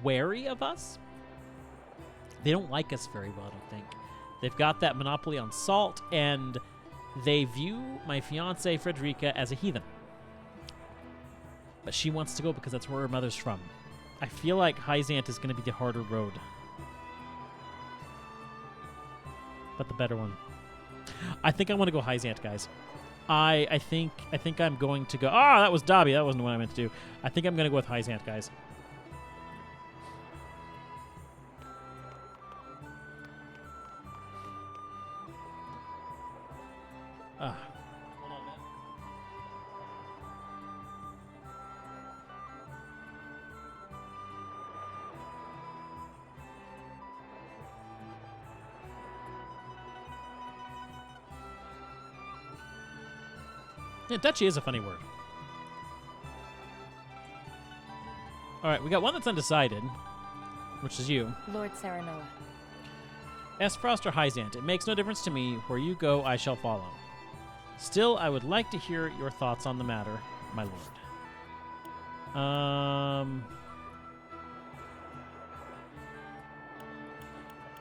A: wary of us. They don't like us very well, I don't think. They've got that monopoly on salt, and they view my fiancée, Frederica, as a heathen. But she wants to go because that's where her mother's from. I feel like Hyzant is going to be the harder road. But the better one. I think I want to go Hyzant, guys. I think I'm going to go... that was Dobby. That wasn't what I meant to do. I think I'm going to go with Hyzant, guys. Hold on a minute. Yeah, Duchy is a funny word. All right, we got one that's undecided, which is you.
Q: Lord Serenoa.
A: Esfrost or Hyzant, it makes no difference to me. Where you go, I shall follow. Still, I would like to hear your thoughts on the matter, my lord.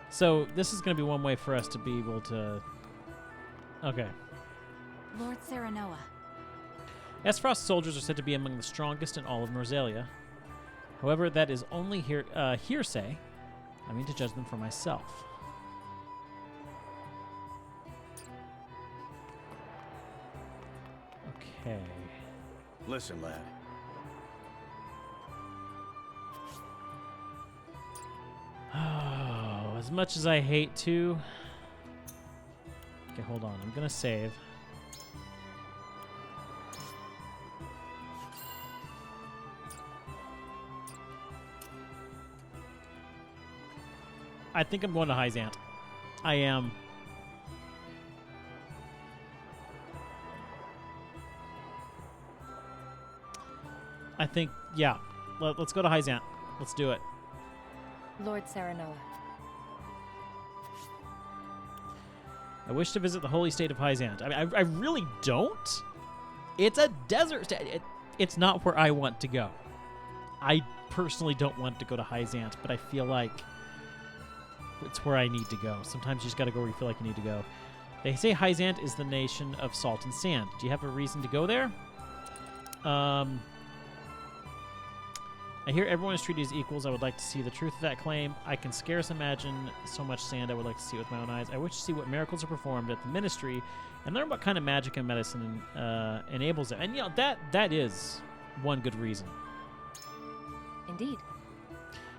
A: So this is going to be one way for us to be able to... Okay.
F: Lord Serenoa.
A: Esfrost's soldiers are said to be among the strongest in all of Norzalia. However, that is only hearsay. I mean to judge them for myself. Okay.
I: Listen, lad.
A: Oh, as much as I hate to... Okay, hold on. I'm going to save. I think I'm going to Hyzant. I am. I think, yeah. Let's go to Hyzant. Let's do it.
Q: Lord Serenoa.
A: I wish to visit the holy state of Hyzant. I mean, I really don't. It's a desert state. It's not where I want to go. I personally don't want to go to Hyzant, but I feel like it's where I need to go. Sometimes you just got to go where you feel like you need to go. They say Hyzant is the nation of salt and sand. Do you have a reason to go there? I hear everyone is treated as equals. I would like to see the truth of that claim. I can scarce imagine so much sand I would like to see with my own eyes. I wish to see what miracles are performed at the ministry and learn what kind of magic and medicine enables it. And, you know, that is one good reason.
Q: Indeed.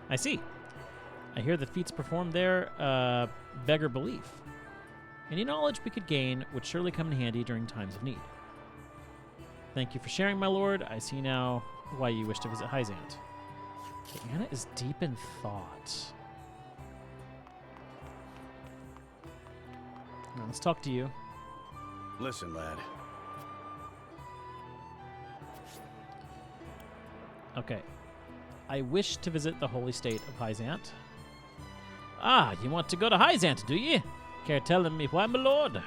A: I see. I hear the feats performed there beggar belief. Any knowledge we could gain would surely come in handy during times of need. Thank you for sharing, my lord. I see now why you wish to visit Hyzant. Okay, Anna is deep in thought. Now, let's talk to you.
I: Listen, lad.
A: Okay. I wish to visit the holy state of Hyzant. Ah, you want to go to Hyzant, do ye? Care telling me why, my lord?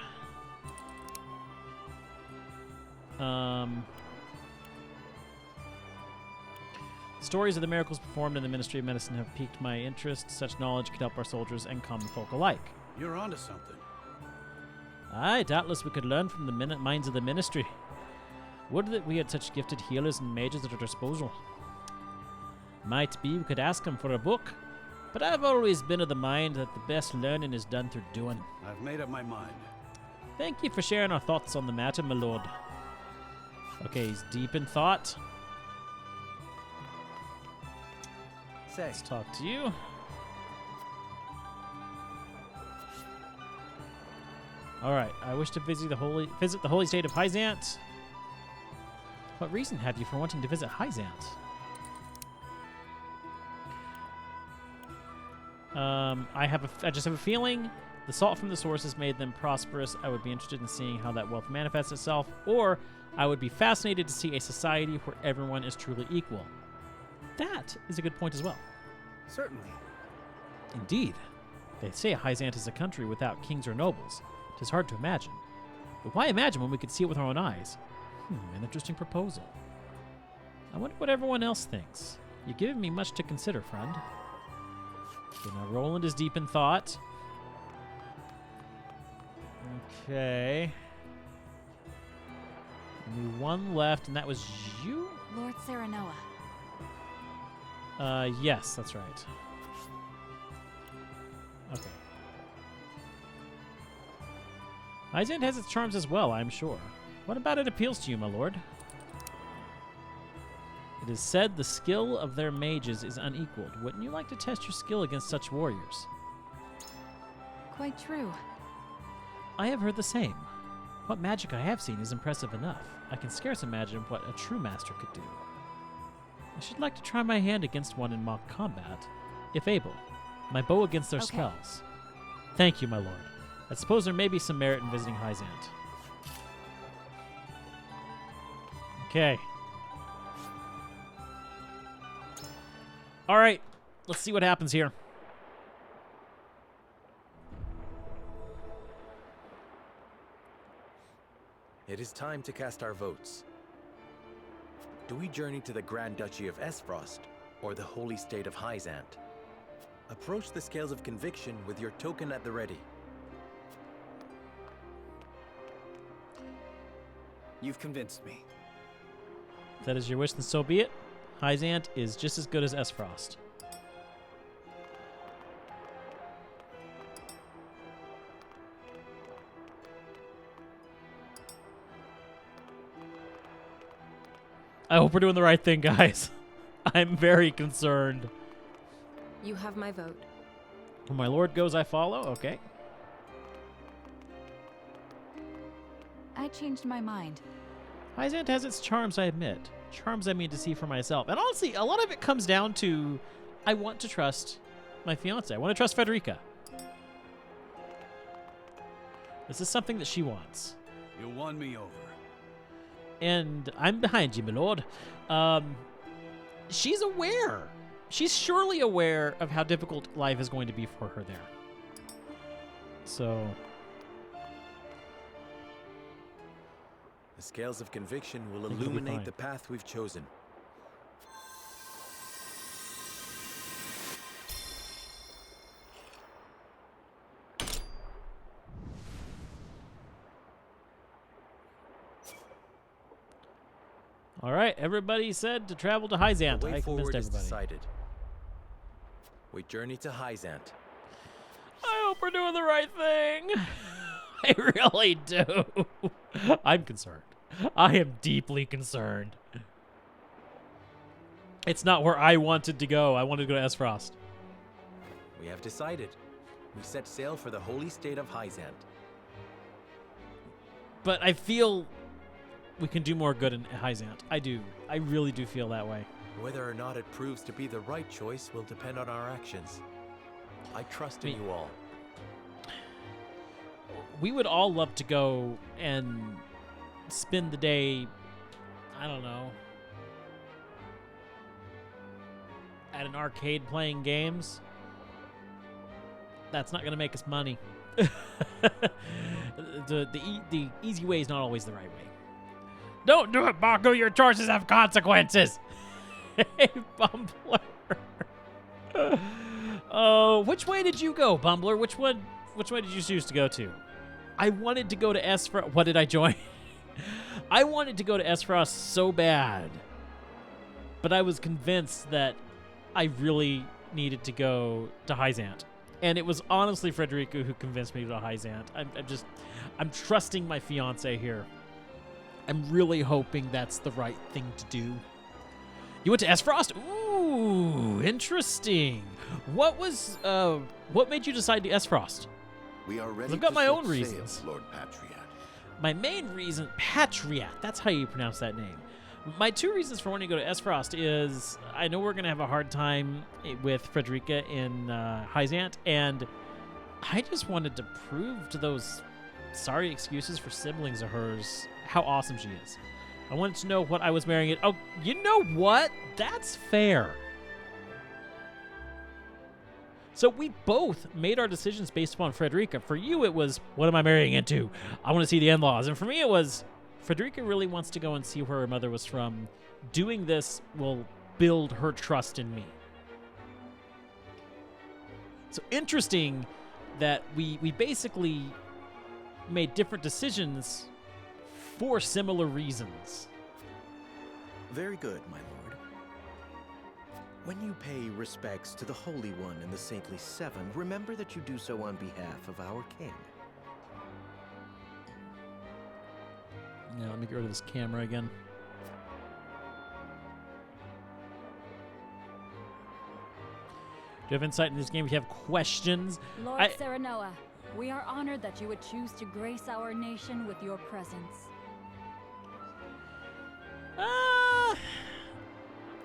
A: Stories of the miracles performed in the Ministry of Medicine have piqued my interest. Such knowledge could help our soldiers and common folk alike.
I: You're onto something.
A: Aye, doubtless we could learn from the minds of the Ministry. Would that we had such gifted healers and mages at our disposal. Might be we could ask them for a book, but I've always been of the mind that the best learning is done through doing.
I: I've made up my mind.
A: Thank you for sharing our thoughts on the matter, my lord. Okay, he's deep in thought. Let's talk to you. All right, I wish to visit the holy state of Hyzant. What reason have you for wanting to visit Hyzant? I just have a feeling the salt from the source has made them prosperous. I would be interested in seeing how that wealth manifests itself, or I would be fascinated to see a society where everyone is truly equal. That is a good point as well.
O: Certainly.
A: Indeed. They say Hyzant is a country without kings or nobles. It is hard to imagine. But why imagine when we could see it with our own eyes? An interesting proposal. I wonder what everyone else thinks. You've given me much to consider, friend. Okay, now Roland is deep in thought. Okay. Only one left, and that was you?
F: Lord Serenoa.
A: Yes, that's right. Okay. Hyzant has its charms as well, I'm sure. What about it appeals to you, my lord? It is said the skill of their mages is unequaled. Wouldn't you like to test your skill against such warriors?
F: Quite true.
A: I have heard the same. What magic I have seen is impressive enough. I can scarce imagine what a true master could do. I should like to try my hand against one in mock combat, if able. My bow against their spells. Thank you, my lord. I suppose there may be some merit in visiting Hyzant. Okay. All right, let's see what happens here.
D: It is time to cast our votes. Do we journey to the Grand Duchy of Esfrost, or the holy state of Hyzant? Approach the scales of conviction with your token at the ready.
O: You've convinced me.
A: If that is your wish, then so be it. Hyzant is just as good as Esfrost. I hope we're doing the right thing, guys. I'm very concerned.
N: You have my vote.
A: When my lord goes, I follow? Okay.
F: I changed my mind.
A: Hyzant has its charms, I admit. Charms I mean to see for myself. And honestly, a lot of it comes down to I want to trust my fiance. I want to trust Frederica. This is something that she wants.
I: You won me over.
A: And I'm behind you, my lord. She's aware. She's surely aware of how difficult life is going to be for her there. So...
D: The scales of conviction will illuminate the path we've chosen.
A: All right, everybody said to travel to Hyzant.
D: The way
A: I convinced
D: forward is
A: everybody.
D: decided. We journey to Hyzant.
A: I hope we're doing the right thing. I really do. I'm concerned. I am deeply concerned. It's not where I wanted to go. I wanted to go to Esfrost.
D: We have decided. We set sail for the holy state of Hyzant.
A: But I feel we can do more good in Hyzant. I do. I really do feel that way.
D: Whether or not it proves to be the right choice will depend on our actions. I trust in you all.
A: We would all love to go and spend the day, I don't know, at an arcade playing games. That's not going to make us money. The easy way is not always the right way. Don't do it, Baku. Your choices have consequences. Hey, Bumbler. Oh, which way did you go, Bumbler? Which way did you choose to go to? I wanted to go to Esfrost. What did I join? I wanted to go to Esfrost so bad, but I was convinced that I really needed to go to Hyzant. And it was honestly Frederica who convinced me to go to Hyzant. I'm trusting my fiance here. I'm really hoping that's the right thing to do. You went to Esfrost? Ooh, interesting. What made you decide to Esfrost?
C: We are ready.
A: I've got
C: to
A: my
C: set
A: own reasons.
C: sail, Lord Patriot.
A: My main reason, Patriat, that's how you pronounce that name. My two reasons for wanting to go to Esfrost is I know we're going to have a hard time with Frederica in Hyzant, and I just wanted to prove to those sorry excuses for siblings of hers how awesome she is. I wanted to know what I was marrying. Oh, you know what? That's fair. So we both made our decisions based upon Frederica. For you, it was, what am I marrying into? I want to see the in-laws. And for me, it was, Frederica really wants to go and see where her mother was from. Doing this will build her trust in me. So interesting that we basically made different decisions for similar reasons.
K: Very good, my lord. When you pay respects to the Holy One and the Saintly Seven, remember that you do so on behalf of our king.
A: Now, let me get rid of this camera again. Do you have insight in this game? If you have questions?
F: Lord Serenoa, we are honored that you would choose to grace our nation with your presence.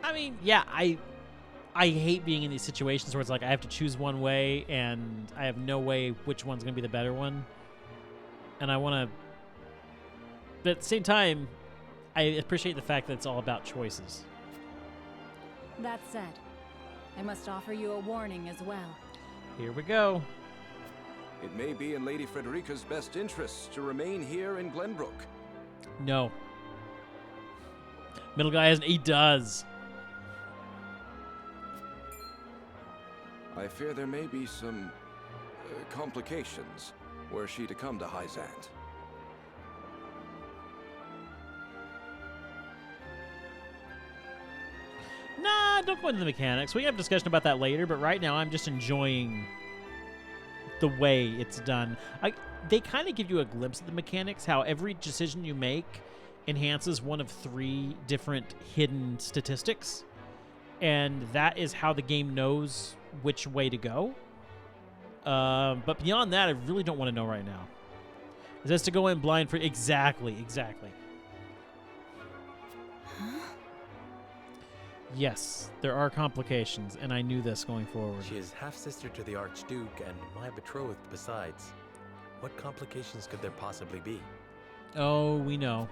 A: I mean, yeah, I hate being in these situations where it's like I have to choose one way and I have no way which one's going to be the better one. And I want to... But at the same time, I appreciate the fact that it's all about choices.
F: That said, I must offer you a warning as well.
A: Here we go.
J: It may be in Lady Frederica's best interests to remain here in Glenbrook.
A: No. Middle guy hasn't. He does.
J: I fear there may be some complications were she to come to Hyzant.
A: Nah, don't go into the mechanics. We can have a discussion about that later, but right now I'm just enjoying the way it's done. They kind of give you a glimpse of the mechanics, how every decision you make enhances one of 3 different hidden statistics, and that is how the game knows which way to go. But beyond that, I really don't want to know right now. Is this to go in blind for... Exactly. Yes, there are complications, and I knew this going forward.
D: She is half-sister to the Archduke and my betrothed besides. What complications could there possibly be?
A: Oh, we know.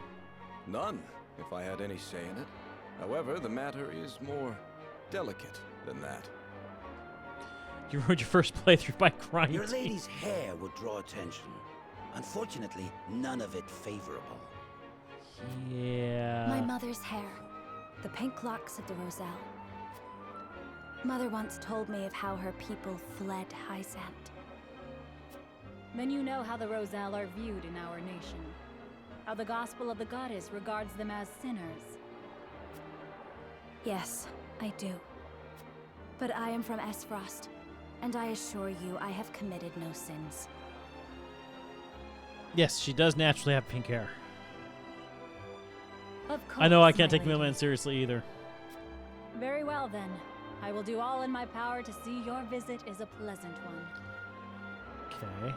J: None, if I had any say in it. However, the matter is more delicate than that.
A: You ruined your first playthrough by crying.
S: Your lady's hair would draw attention. Unfortunately, none of it favorable.
A: Yeah.
P: My mother's hair. The pink locks of the Roselle. Mother once told me of how her people fled Hyzant.
F: Then you know how the Roselle are viewed in our nation. How the Gospel of the Goddess regards them as sinners.
P: Yes, I do. But I am from Esfrost, and I assure you I have committed no sins.
A: Yes, she does naturally have pink hair.
F: Of course,
A: I know I can't
F: my
A: take the middleman seriously either.
F: Very well then. I will do all in my power to see your visit is a pleasant one.
A: Okay.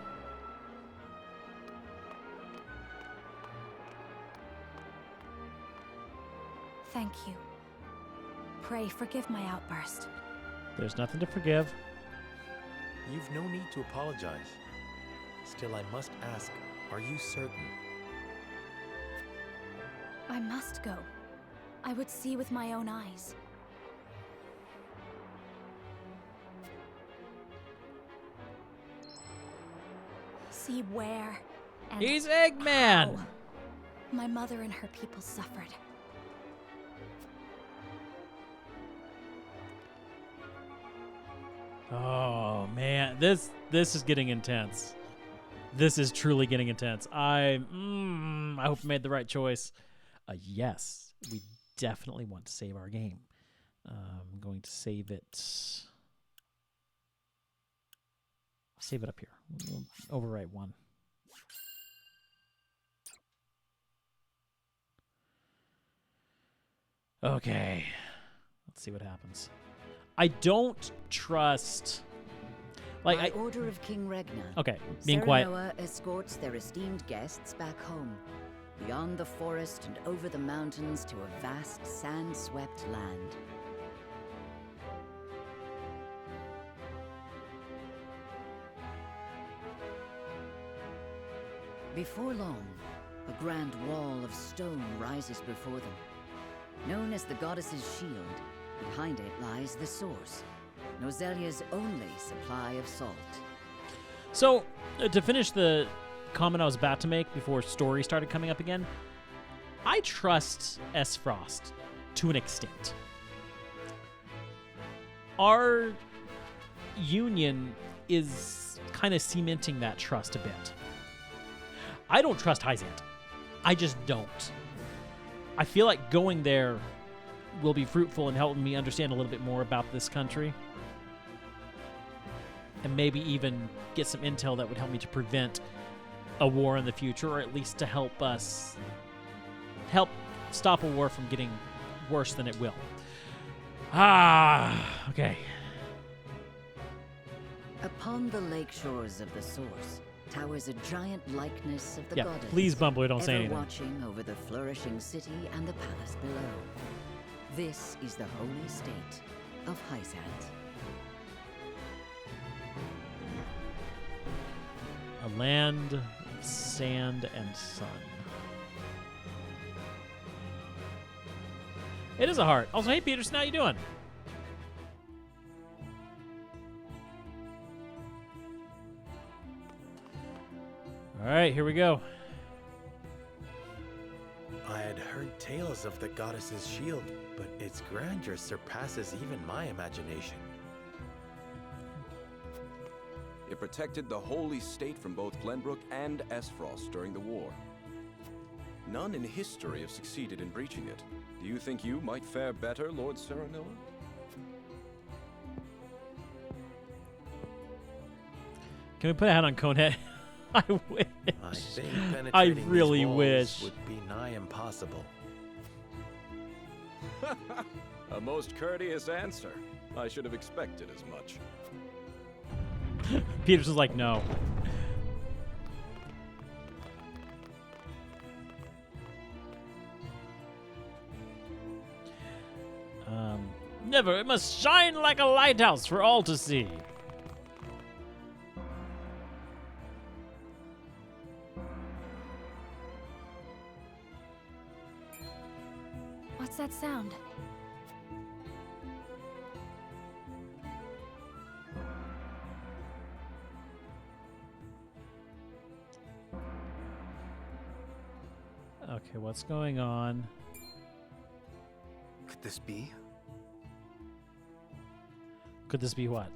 P: Thank you. Pray forgive my outburst.
A: There's nothing to forgive.
D: You've no need to apologize. Still, I must ask, are you certain?
P: I must go. I would see with my own eyes. See where and
A: He's Eggman!
P: how my mother and her people suffered.
A: Oh man, this is getting intense. This is truly getting intense. I hope I made the right choice. Yes, we definitely want to save our game. I'm going to save it. Save it up here. We'll overwrite one. Okay. Let's see what happens. I don't trust. Like
B: By order of King Regna.
A: Okay, being quiet.
B: Serenoa escorts their esteemed guests back home, beyond the forest and over the mountains to a vast sand-swept land. Before long, a grand wall of stone rises before them. Known as the Goddess's Shield, behind it lies the source, Nozelia's only supply of salt.
A: So, to finish the comment I was about to make before story started coming up again, I trust Esfrost to an extent. Our union is kind of cementing that trust a bit. I don't trust Hyzant. I just don't. I feel like going there will be fruitful in helping me understand a little bit more about this country. And maybe even get some intel that would help me to prevent a war in the future, or at least to help stop a war from getting worse than it will. Okay.
B: Upon the lake shores of the source towers a giant likeness of the
A: Yeah,
B: goddess.
A: please, Bumbler, don't say
B: ever
A: anything.
B: watching over the flourishing city and the palace below. This is the holy state of Hyzant.
A: A land of sand and sun. It is a heart. Also, hey, Peterson, how you doing? All right, here we go.
D: I had heard tales of the goddess's shield, but its grandeur surpasses even my imagination.
J: It protected the holy state from both Glenbrook and Esfrost during the war. None in history have succeeded in breaching it. Do you think you might fare better, Lord Serenoa?
A: Can we put a hat on Conehead? I wish.
D: I think
A: I
D: penetrating
A: really
D: these walls
A: wish.
D: would be nigh impossible.
J: A most courteous answer. I should have expected as much.
A: Peterson's like, no. Never. It must shine like a lighthouse for all to see.
P: What's that sound?
A: Okay, what's going on?
E: Could this be?
A: Could this be what?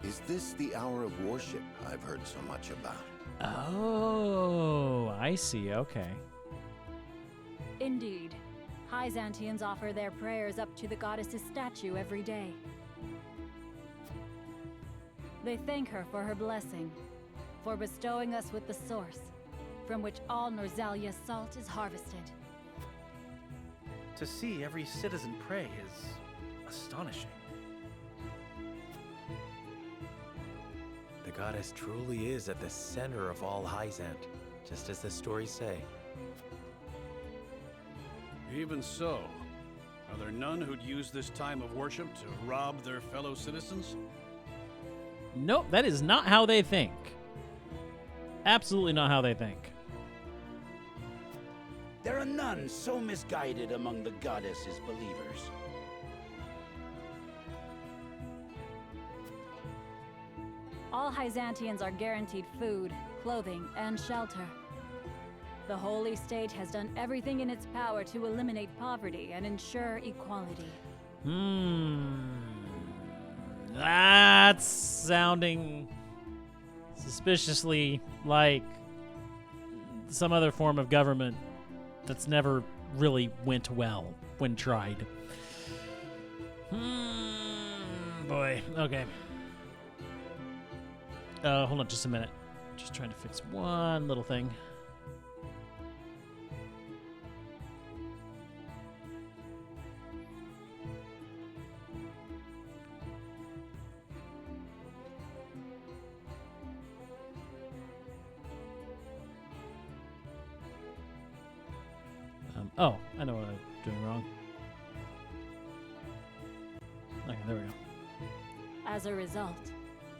C: Is this the hour of worship I've heard so much about?
A: Oh, I see. Okay.
F: Indeed. Hyzantians offer their prayers up to the goddess's statue every day. They thank her for her blessing, for bestowing us with the source, from which all Norzalia's salt is harvested.
O: To see every citizen pray is astonishing.
D: goddess truly is at the center of all Hyzant, just as the stories say.
I: Even so, are there none who'd use this time of worship to rob their fellow citizens?
A: Nope, that is not how they think. Absolutely not how they think.
S: There are none so misguided among the goddess's believers.
F: All Hyzantians are guaranteed food, clothing, and shelter. The Holy State has done everything in its power to eliminate poverty and ensure equality.
A: That's sounding suspiciously like some other form of government that's never really went well when tried. Boy, okay. Hold on just a minute. Just trying to fix one little thing. Oh, I know what I'm doing wrong. Okay, there we go.
F: As a result,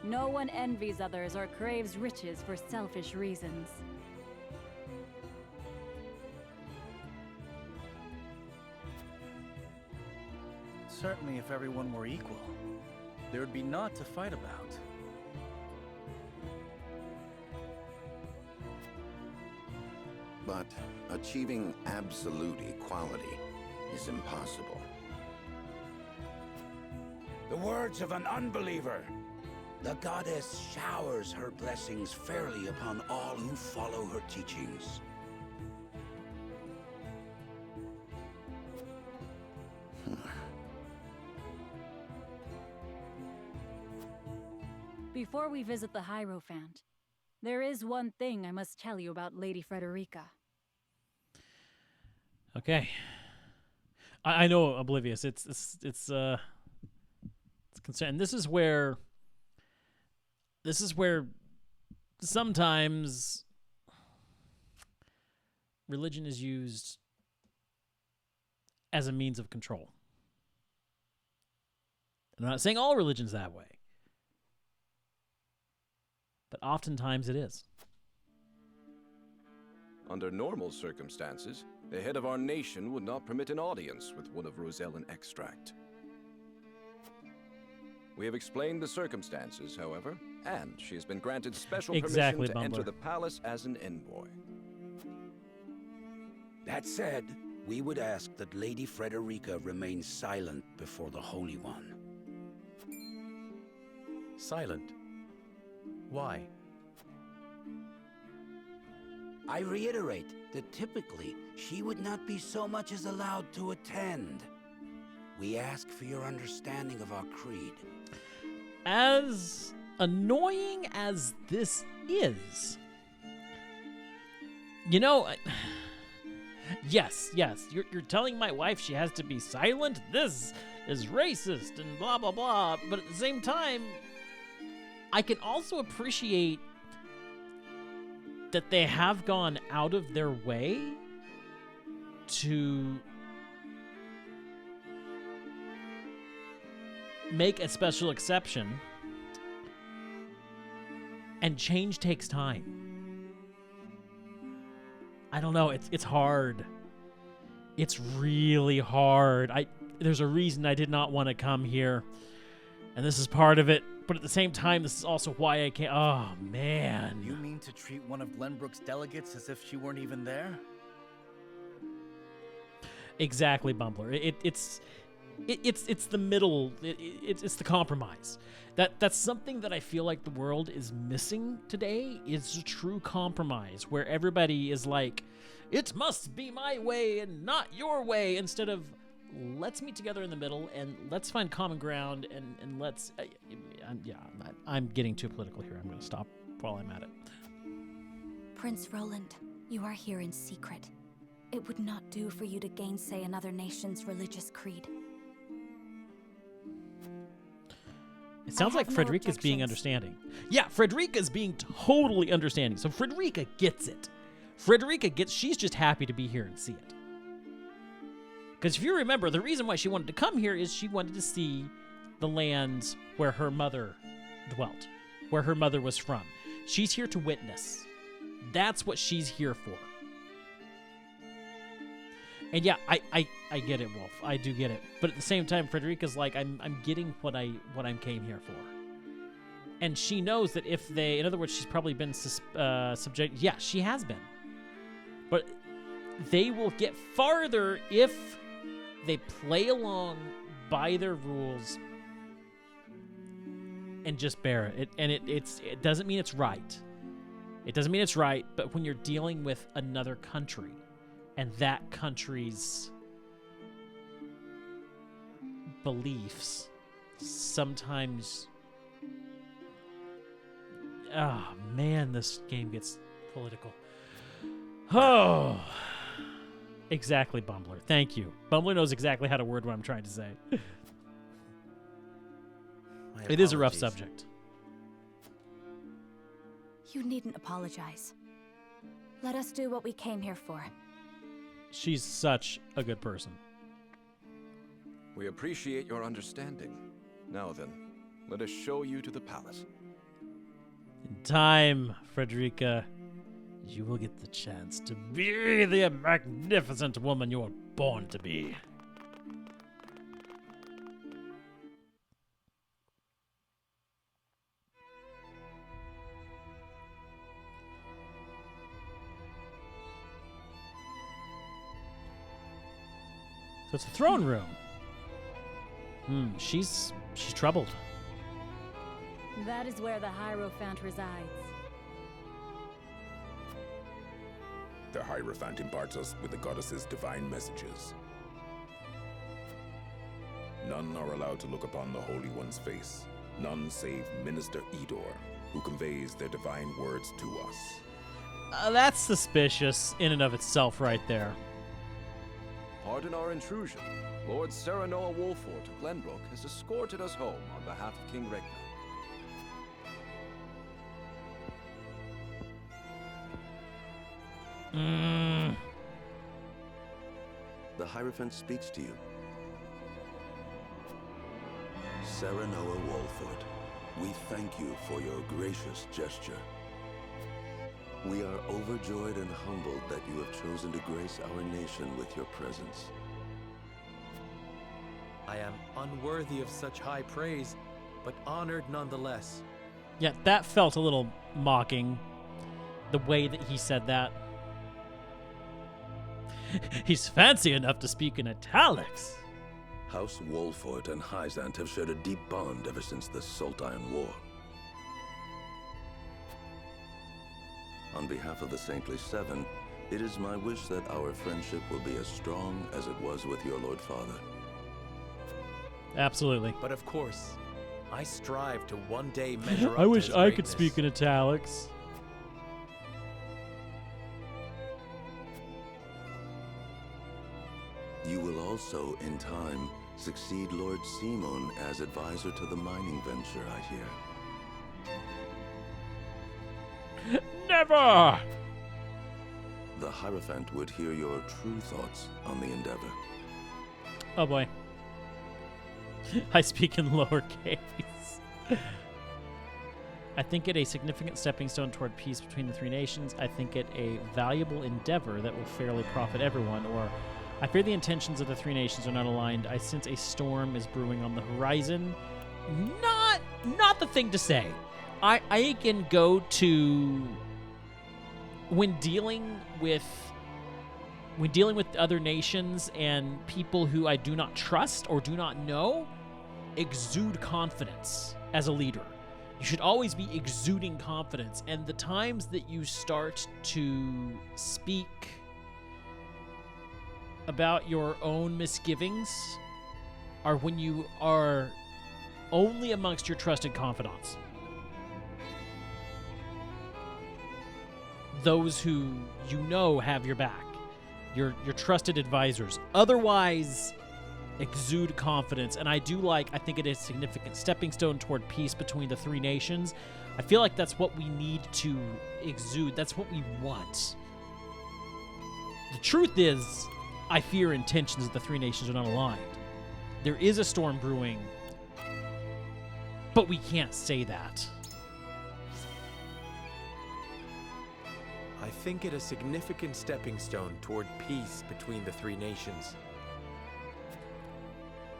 F: no one envies others or craves riches for selfish reasons.
O: Certainly, if everyone were equal, there would be naught to fight about.
C: But achieving absolute equality is impossible.
S: The words of an unbeliever. The goddess showers her blessings fairly upon all who follow her teachings.
F: Before we visit the Hierophant, there is one thing I must tell you about Lady Frederica.
A: Okay. I know, Oblivious. It's concerned. This is where sometimes religion is used as a means of control. I'm not saying all religion's that way, but oftentimes it is.
J: Under normal circumstances, the head of our nation would not permit an audience with one of Rosellan extract. We have explained the circumstances, however, and she has been granted special permission to enter the palace as an envoy.
S: That said, we would ask that Lady Frederica remain silent before the Holy One.
D: Silent? Why?
S: I reiterate that typically she would not be so much as allowed to attend. We ask for your understanding of our creed.
A: As annoying as this is, you know, yes, you're telling my wife she has to be silent? This is racist and blah, blah, blah. But at the same time, I can also appreciate that they have gone out of their way to make a special exception, and change takes time. I don't know, it's hard. It's really hard. There's a reason I did not want to come here, and this is part of it. But at the same time, this is also why I can't. Oh, man.
O: You mean to treat one of Glenbrook's delegates as if she weren't even there?
A: Exactly, Bumbler. It's the middle. It's the compromise. That's something that I feel like the world is missing today. Is a true compromise where everybody is like, it must be my way and not your way, instead of let's meet together in the middle and let's find common ground and let's. I'm getting too political here. I'm going to stop while I'm at it.
P: Prince Roland, you are here in secret. It would not do for you to gainsay another nation's religious creed.
A: It sounds
P: I
A: like
P: have no
A: Frederica's being
P: objections.
A: understanding. Yeah, Frederica's being totally understanding. So Frederica gets it. She's just happy to be here and see it. Because if you remember, the reason why she wanted to come here is she wanted to see the lands where her mother dwelt, where her mother was from. She's here to witness. That's what she's here for. And yeah, I get it, Wolf. I do get it. But at the same time, Frederica's like, I'm getting what I came here for. And she knows that if they, in other words, she's probably been subject. Yeah, she has been. But they will get farther if they play along by their rules and just bear it. And it doesn't mean it's right. It doesn't mean it's right, but when you're dealing with another country and that country's beliefs, sometimes... Oh, man, this game gets political. Oh, exactly, Bumbler. Thank you. Bumbler knows exactly how to word what I'm trying to say. It is a rough subject.
P: You needn't apologize. Let us do what we came here for.
A: She's such a good person.
J: We appreciate your understanding. Now then, let us show you to the palace.
A: In time, Frederica, you will get the chance to be the magnificent woman you were born to be. So it's a throne room. She's troubled.
F: That is where the Hierophant resides.
T: The Hierophant imparts us with the goddess's divine messages. None are allowed to look upon the Holy One's face. None save Minister Edor, who conveys their divine words to us.
A: That's suspicious in and of itself right there.
J: Pardon our intrusion. Lord Serenoa Wolfort of Glenbrook has escorted us home on behalf of King Regna.
U: The Hierophant speaks to you. Serenoa Wolfort, we thank you for your gracious gesture. We are overjoyed and humbled that you have chosen to grace our nation with your presence.
D: I am unworthy of such high praise, but honored nonetheless.
A: Yeah, that felt a little mocking, the way that he said that. He's fancy enough to speak in italics.
U: House Wolfort and Hyzant have shared a deep bond ever since the Sultan War. On behalf of the Saintly Seven, it is my wish that our friendship will be as strong as it was with your Lord Father.
A: Absolutely.
D: But of course, I strive to one day measure up
A: I
D: to
A: wish
D: his
A: I could
D: greatness.
A: speak in italics.
U: You will also, in time, succeed Lord Simon as advisor to the mining venture, I hear.
A: Never!
U: The Hierophant would hear your true thoughts on the endeavor.
A: Oh boy. I speak in lowercase. I think it a significant stepping stone toward peace between the three nations. I think it a valuable endeavor that will fairly profit everyone, or I fear the intentions of the three nations are not aligned. I sense a storm is brewing on the horizon. Not the thing to say. I can go to when dealing with other nations and people who I do not trust or do not know, exude confidence as a leader. You should always be exuding confidence, and the times that you start to speak about your own misgivings are when you are only amongst your trusted confidants. Those who you know have your back, your trusted advisors. Otherwise, exude confidence, and I think it is a significant stepping stone toward peace between the three nations. I feel like that's what we need to exude. That's what we want. The truth is, I fear intentions of the three nations are not aligned. There is a storm brewing, but we can't say that.
D: I think it a significant stepping stone toward peace between the three nations.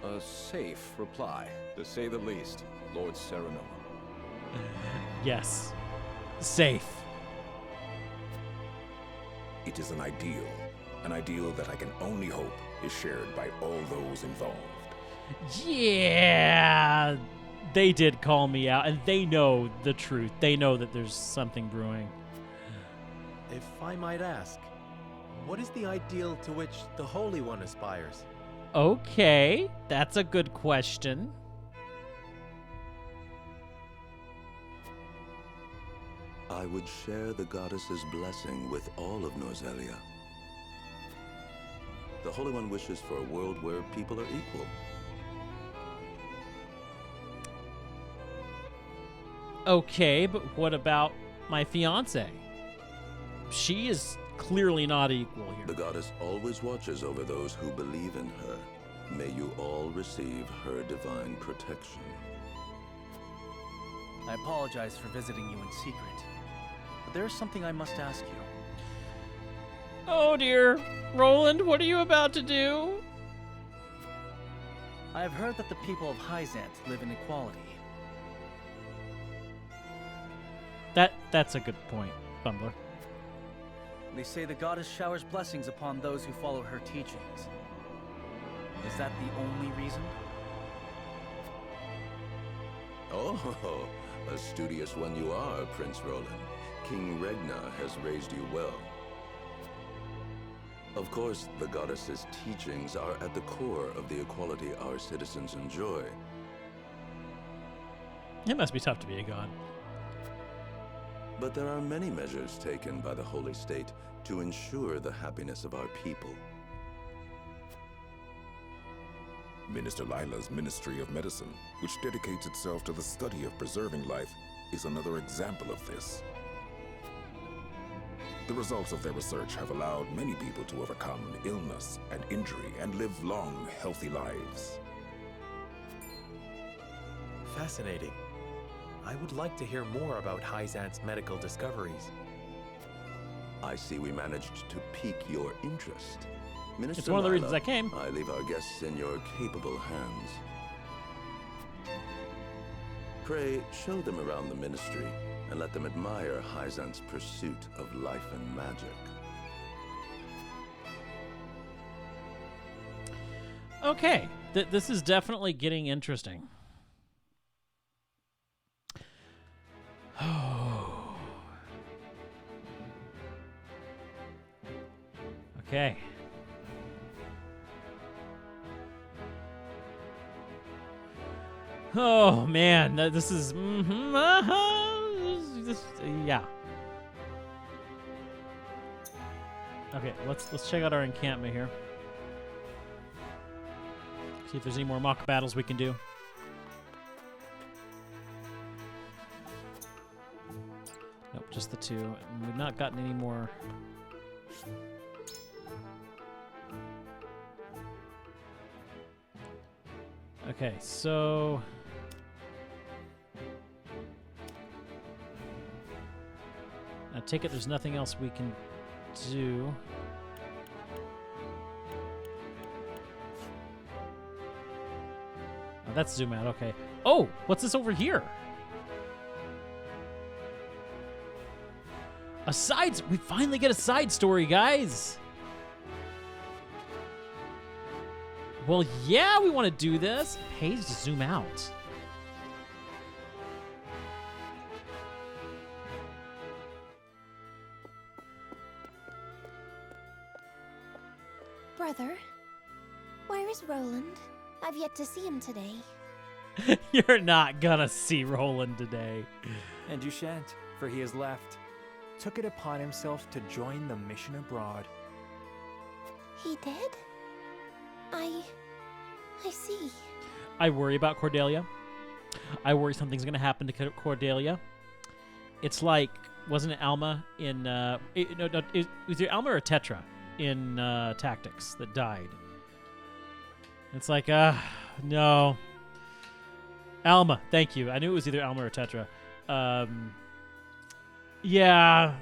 J: A safe reply, to say the least, Lord Serenoa.
A: Yes. Safe.
T: It is an ideal that I can only hope is shared by all those involved.
A: Yeah, they did call me out, and they know the truth. They know that there's something brewing.
D: If I might ask, what is the ideal to which the Holy One aspires?
A: Okay, that's a good question.
U: I would share the goddess's blessing with all of Norzelia. The Holy One wishes for a world where people are equal.
A: Okay, but what about my fiance? She is clearly not equal here.
U: The goddess always watches over those who believe in her. May you all receive her divine protection.
O: I apologize for visiting you in secret, but there's something I must ask you.
A: Oh dear. Roland, what are you about to do?
O: I have heard that the people of Hyzanth live in equality.
A: That's a good point, Bumbler.
O: They say the goddess showers blessings upon those who follow her teachings. Is that the only reason?
U: Oh, a studious one you are, Prince Roland. King Regna has raised you well. Of course, the goddess's teachings are at the core of the equality our citizens enjoy.
A: It must be tough to be a god.
U: But there are many measures taken by the Holy State to ensure the happiness of our people.
T: Minister Lila's Ministry of Medicine, which dedicates itself to the study of preserving life, is another example of this. The results of their research have allowed many people to overcome illness and injury and live long, healthy lives.
D: Fascinating. I would like to hear more about Hyzanth's medical discoveries.
U: I see we managed to pique your interest. Minister
A: It's one of the reasons
U: Lila,
A: I came.
U: I leave our guests in your capable hands. Pray, show them around the ministry and let them admire Hyzanth's pursuit of life and magic.
A: Okay, this is definitely getting interesting. Okay. Oh man, this is yeah. Okay, let's check out our encampment here. See if there's any more mock battles we can do. Nope, just the two. And we've not gotten any more. Okay, so I take it there's nothing else we can do. Oh, that's zoom out, okay. Oh, what's this over here? We finally get a side story, guys. Well, yeah, we want to do this. It pays to zoom out.
P: Brother, where is Roland? I've yet to see him today.
A: You're not gonna see Roland today.
G: And you shan't, for he has left. Took it upon himself to join the mission abroad.
P: He did?
L: I see.
A: I worry about Cordelia. I worry something's going to happen to Cordelia. It's like, wasn't it Alma in... was it Alma or Tetra in Tactics that died? It's like, no. Alma, thank you. I knew it was either Alma or Tetra. Yeah.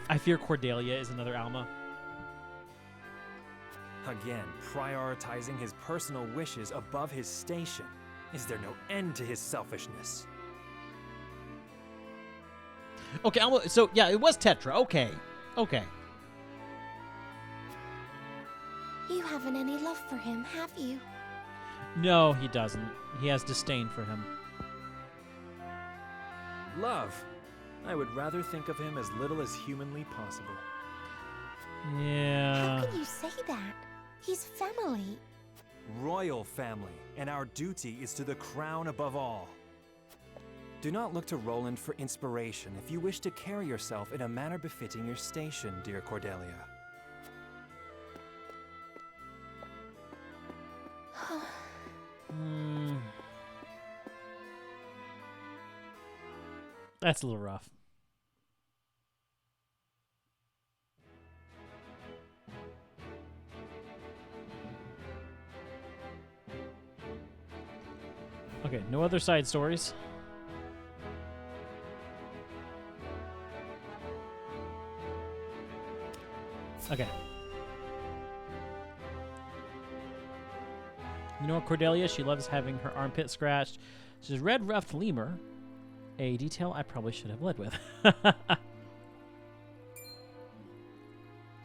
A: I fear Cordelia is another Alma.
G: Again, prioritizing his personal wishes above his station. Is there no end to his selfishness?
A: Okay, Alma, so yeah, it was Tetra. Okay.
L: You haven't any love for him, have you?
A: No, he doesn't. He has disdain for him.
G: Love. I would rather think of him as little as humanly possible.
A: Yeah.
L: How can you say that? He's family.
G: Royal family, and our duty is to the crown above all. Do not look to Roland for inspiration if you wish to carry yourself in a manner befitting your station, dear Cordelia.
A: That's a little rough. Okay, no other side stories. Okay. You know what, Cordelia? She loves having her armpit scratched. She says, red ruffed lemur. A detail I probably should have led with.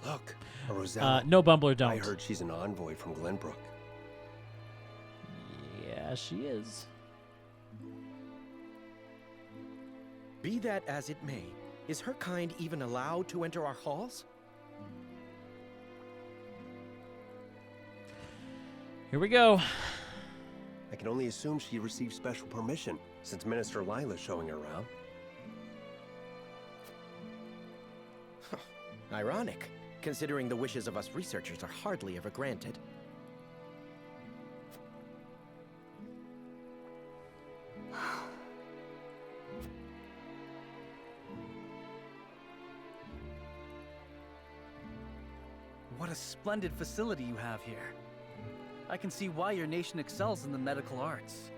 V: Look, a Rosella.
A: No Bumbler don't.
V: I heard she's an envoy from Glenbrook.
A: Yeah, she is.
K: Be that as it may, is her kind even allowed to enter our halls?
A: Here we go.
V: I can only assume she received special permission, since Minister Lila's showing her around.
K: Ironic, considering the wishes of us researchers are hardly ever granted.
O: What a splendid facility you have here. I can see why your nation excels in the medical arts.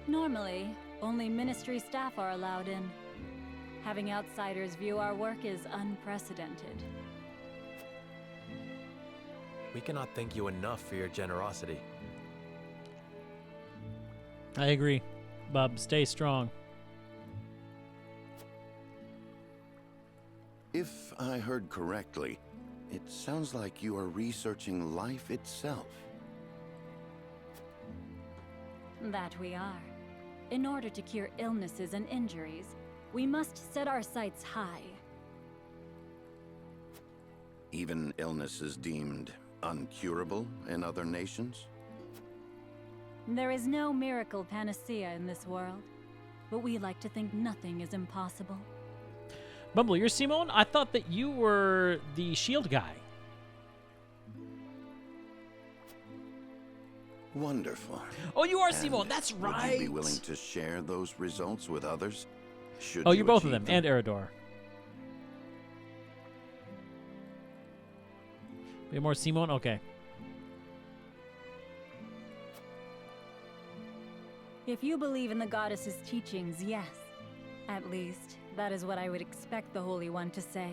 F: Normally, only ministry staff are allowed in. Having outsiders view our work is unprecedented.
D: We cannot thank you enough for your generosity.
A: I agree. Bub, stay strong.
C: If I heard correctly, it sounds like you are researching life itself.
F: That we are. In order to cure illnesses and injuries, we must set our sights high.
C: Even illnesses deemed uncurable in other nations?
F: There is no miracle panacea in this world, but we like to think nothing is impossible.
A: Bumble, you're Simone? I thought that you were the shield guy.
C: Wonderful.
A: Oh, you are
C: And
A: Simone. That's right.
C: Would you be willing to share those results with others? Should
A: Oh,
C: you
A: you're both of
C: achieve
A: them, and Eridor. We have more Simone? Okay.
F: If you believe in the goddess's teachings, yes. At least, that is what I would expect the Holy One to say.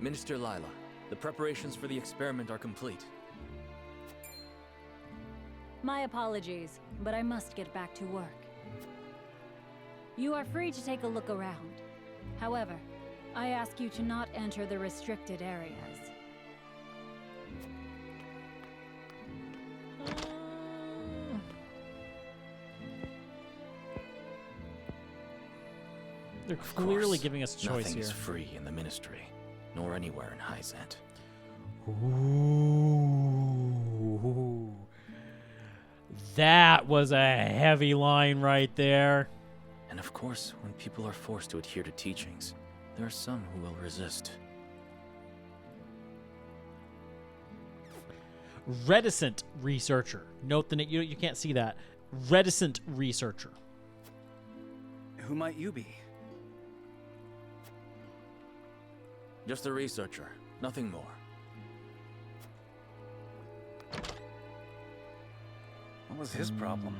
E: Minister Lila, the preparations for the experiment are complete.
F: My apologies, but I must get back to work. You are free to take a look around. However, I ask you to not enter the restricted areas.
A: They're clearly giving us a choice
E: Nothing
A: here.
E: is free in the Ministry, nor anywhere in Hyzant.
A: Ooh. That was a heavy line right there.
E: And of course, when people are forced to adhere to teachings,
O: There are some who will resist.
A: Reticent researcher. Note that you can't see that. Reticent researcher.
O: Who might you be?
H: Just a researcher, nothing more.
O: What was his problem?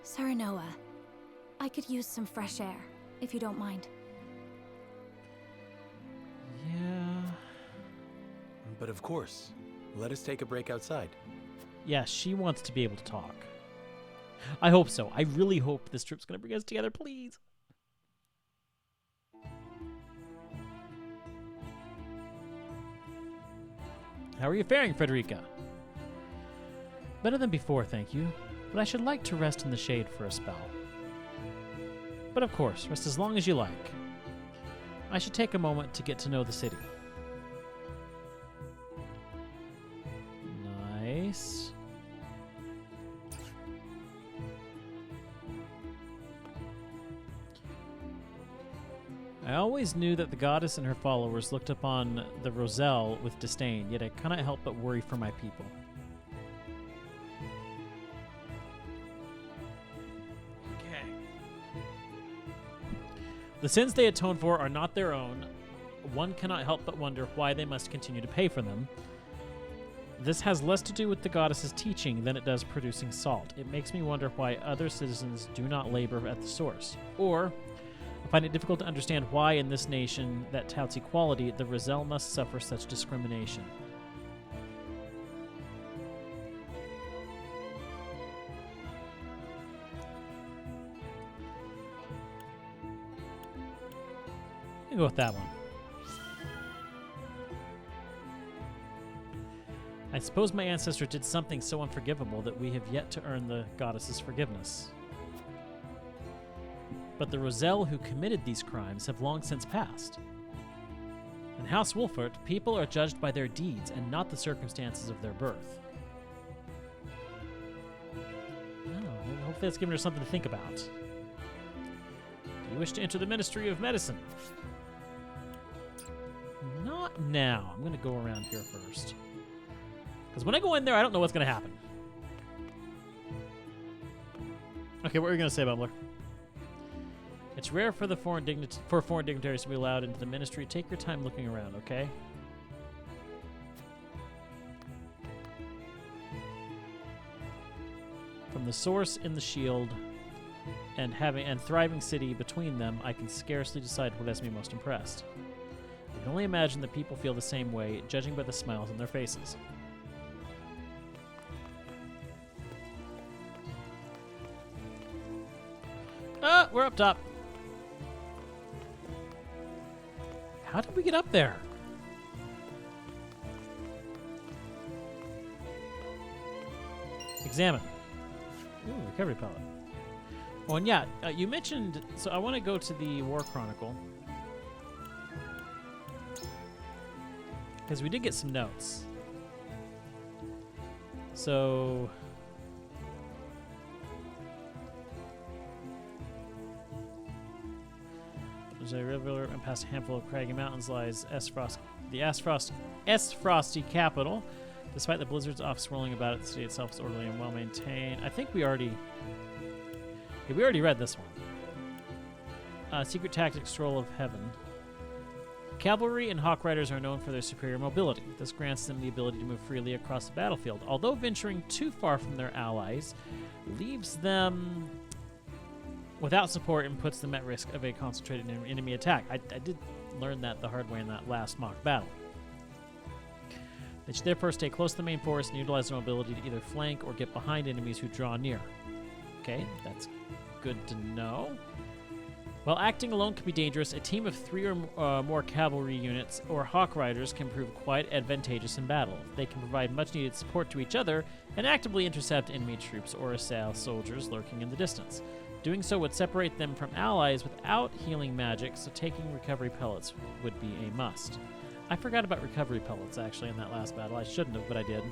P: Serenoa, I could use some fresh air, if you don't mind.
A: Yeah.
D: But of course, let us take a break outside.
A: Yeah, she wants to be able to talk. I hope so. I really hope this trip's going to bring us together, please. How are you faring, Frederica? Better than before, thank you. But I should like to rest in the shade for a spell. But of course, rest as long as you like. I should take a moment to get to know the city. Nice. I always knew that the goddess and her followers looked upon the Roselle with disdain, yet I cannot help but worry for my people. Okay. The sins they atone for are not their own. One cannot help but wonder why they must continue to pay for them. This has less to do with the goddess's teaching than it does producing salt. It makes me wonder why other citizens do not labor at the source. Or, I find it difficult to understand why in this nation that touts equality, the Roselle must suffer such discrimination. I'll go with that one. I suppose my ancestor did something so unforgivable that we have yet to earn the goddess's forgiveness. But the Roselle who committed these crimes have long since passed. In House Wolfert, people are judged by their deeds and not the circumstances of their birth. Oh, hopefully that's given her something to think about. Do you wish to enter the Ministry of Medicine? Not now. I'm going to go around here first. Because when I go in there, I don't know what's going to happen. Okay, what were you going to say, Bubbler? It's rare for foreign dignitaries to be allowed into the ministry. Take your time looking around, okay? From the source in the shield and thriving city between them, I can scarcely decide what has me most impressed. I can only imagine that people feel the same way, judging by the smiles on their faces. We're up top. How did we get up there? Examine. Ooh, recovery pellet. Oh, and yeah, you mentioned... So I want to go to the War Chronicle. Because we did get some notes. So... There's a river and past a handful of craggy mountains lies the S-Frosty capital. Despite the blizzards off swirling about it, the city itself is orderly and well maintained. I think we already read this one. Secret Tactics Scroll of Heaven. Cavalry and Hawk Riders are known for their superior mobility. This grants them the ability to move freely across the battlefield. Although venturing too far from their allies leaves them without support and puts them at risk of a concentrated enemy attack. I did learn that the hard way in that last mock battle. They should therefore stay close to the main force and utilize their mobility to either flank or get behind enemies who draw near. Okay, that's good to know. While acting alone can be dangerous, a team of 3 or more cavalry units or Hawk Riders can prove quite advantageous in battle. They can provide much-needed support to each other and actively intercept enemy troops or assail soldiers lurking in the distance. Doing so would separate them from allies without healing magic, so taking recovery pellets would be a must. I forgot about recovery pellets, actually, in that last battle. I shouldn't have, but I did.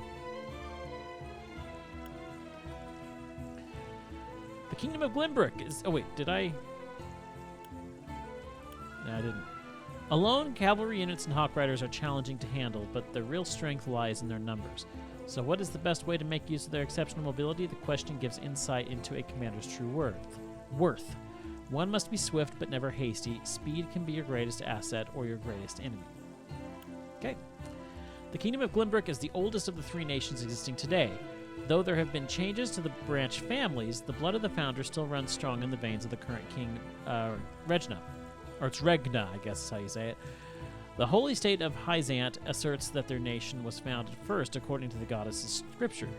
A: The Kingdom of Glenbrook is... Oh, wait, did I... No, I didn't. Alone, cavalry units and Hawk Riders are challenging to handle, but their real strength lies in their numbers. So what is the best way to make use of their exceptional mobility? The question gives insight into a commander's true worth. One must be swift but never hasty. Speed can be your greatest asset or your greatest enemy. Okay. The Kingdom of Glenbrook is the oldest of the three nations existing today. Though there have been changes to the branch families, the blood of the founder still runs strong in the veins of the current king, Regna. Or it's Regna, I guess is how you say it. The holy state of Hyzant asserts that their nation was founded first according to the goddess's scripture,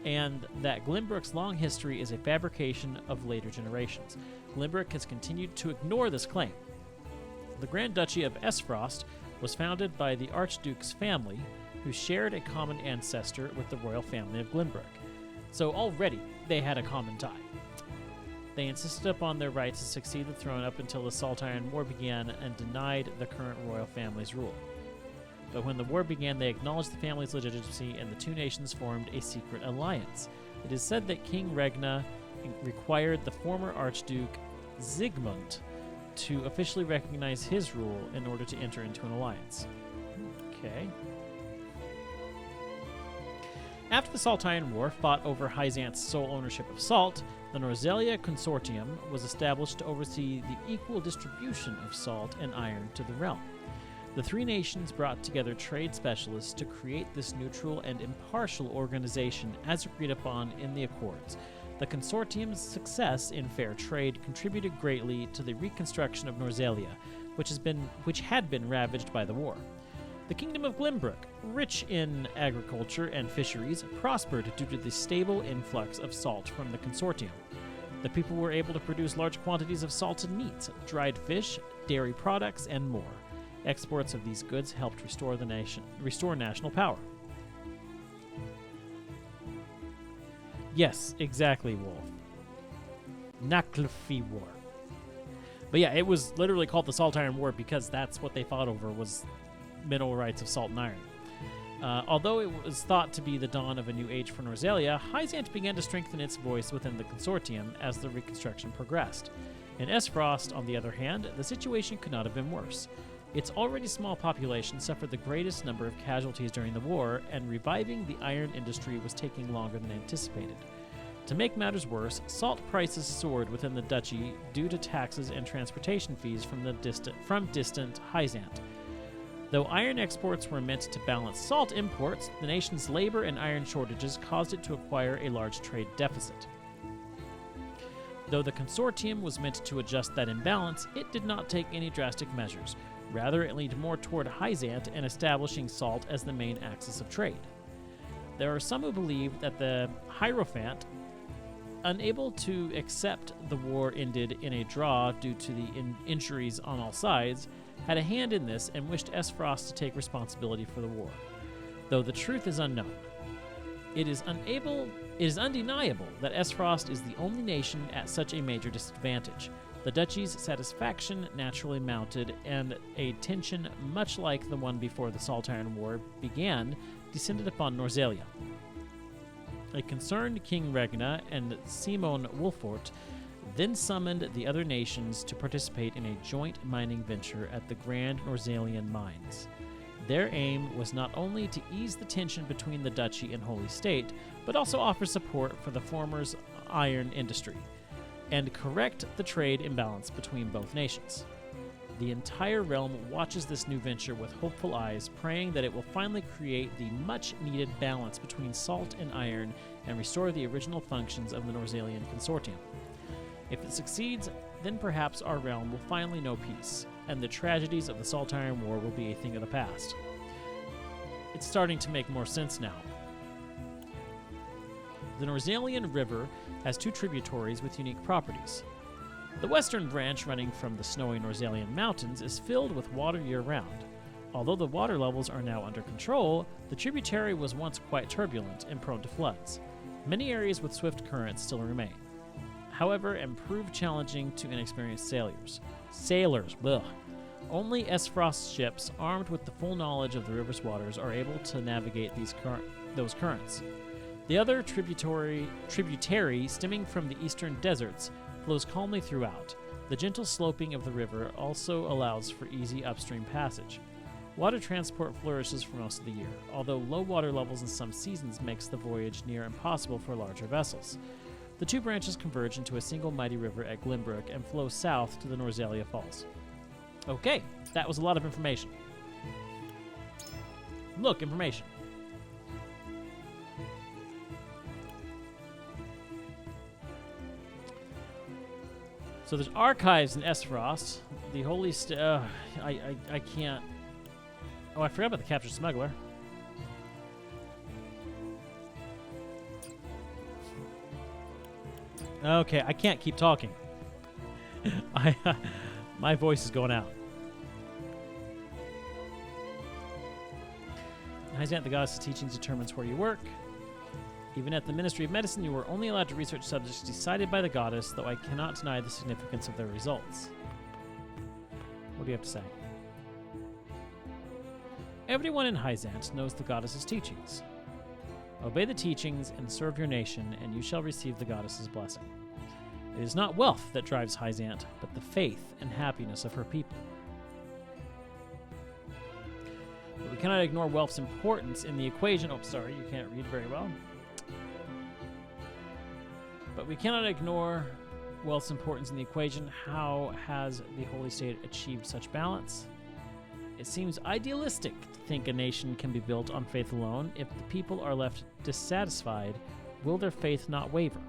A: and that Glenbrook's long history is a fabrication of later generations. Glenbrook has continued to ignore this claim. The Grand Duchy of Esfrost was founded by the Archduke's family, who shared a common ancestor with the royal family of Glenbrook. So already they had a common tie. They insisted upon their right to succeed the throne up until the Saltire War began and denied the current royal family's rule. But when the war began, they acknowledged the family's legitimacy and the two nations formed a secret alliance. It is said that King Regna required the former Archduke Zygmunt to officially recognize his rule in order to enter into an alliance. Okay. After the Saltire War fought over Hyzant's sole ownership of salt, the Norzelia Consortium was established to oversee the equal distribution of salt and iron to the realm. The three nations brought together trade specialists to create this neutral and impartial organization as agreed upon in the Accords. The consortium's success in fair trade contributed greatly to the reconstruction of Norzelia, which had been ravaged by the war. The Kingdom of Glenbrook, rich in agriculture and fisheries, prospered due to the stable influx of salt from the consortium. The people were able to produce large quantities of salted meats, dried fish, dairy products, and more. Exports of these goods helped restore national power. Yes, exactly, Wolf. Naklfi War. But yeah, it was literally called the Saltire War because that's what they fought over, was mineral rights of salt and iron. Although it was thought to be the dawn of a new age for Norzelia, Hyzant began to strengthen its voice within the consortium as the reconstruction progressed. In Esfrost, on the other hand, the situation could not have been worse. Its already small population suffered the greatest number of casualties during the war, and reviving the iron industry was taking longer than anticipated. To make matters worse, salt prices soared within the duchy due to taxes and transportation fees from distant Hyzant. Though iron exports were meant to balance salt imports, the nation's labor and iron shortages caused it to acquire a large trade deficit. Though the consortium was meant to adjust that imbalance, it did not take any drastic measures. Rather, it leaned more toward Hyzant and establishing salt as the main axis of trade. There are some who believe that the Hierophant, unable to accept the war ended in a draw due to the injuries on all sides, had a hand in this and wished Esfrost to take responsibility for the war. Though the truth is unknown. It is undeniable that Esfrost is the only nation at such a major disadvantage. The duchy's satisfaction naturally mounted, and a tension much like the one before the Saltire War began descended upon Norzelia. A concerned King Regna and Simon Wolfort then summoned the other nations to participate in a joint mining venture at the Grand Norzelian Mines. Their aim was not only to ease the tension between the duchy and Holy State, but also offer support for the former's iron industry, and correct the trade imbalance between both nations. The entire realm watches this new venture with hopeful eyes, praying that it will finally create the much-needed balance between salt and iron and restore the original functions of the Norzelian Consortium. If it succeeds, then perhaps our realm will finally know peace, and the tragedies of the Saltire War will be a thing of the past. It's starting to make more sense now. The Norzelian River has two tributaries with unique properties. The western branch, running from the snowy Norzelian Mountains, is filled with water year-round. Although the water levels are now under control, the tributary was once quite turbulent and prone to floods. Many areas with swift currents still remain, however, and prove challenging to inexperienced sailors. Ugh. Only Esfrost ships, armed with the full knowledge of the river's waters, are able to navigate those currents. The other tributary stemming from the eastern deserts flows calmly throughout. The gentle sloping of the river also allows for easy upstream passage. Water transport flourishes for most of the year, although low water levels in some seasons makes the voyage near impossible for larger vessels. The two branches converge into a single mighty river at Glenbrook and flow south to the Norzelia Falls. Okay, that was a lot of information. Look, information. So there's archives in Esfrost. The Holy I can't... Oh, I forgot about the captured smuggler. Okay, I can't keep talking. My voice is going out. Hyzant, the goddess' teachings determines where you work. Even at the Ministry of Medicine, you are only allowed to research subjects decided by the goddess, though I cannot deny the significance of their results. What do you have to say? Everyone in Hyzant knows the goddess's teachings. Obey the teachings and serve your nation, and you shall receive the goddess's blessing. It is not wealth that drives Hyzant, but the faith and happiness of her people. But we cannot ignore wealth's importance in the equation. Oh, sorry, you can't read very well. But we cannot ignore wealth's importance in the equation. How has the Holy State achieved such balance? It seems idealistic to think a nation can be built on faith alone. If the people are left dissatisfied, will their faith not waver?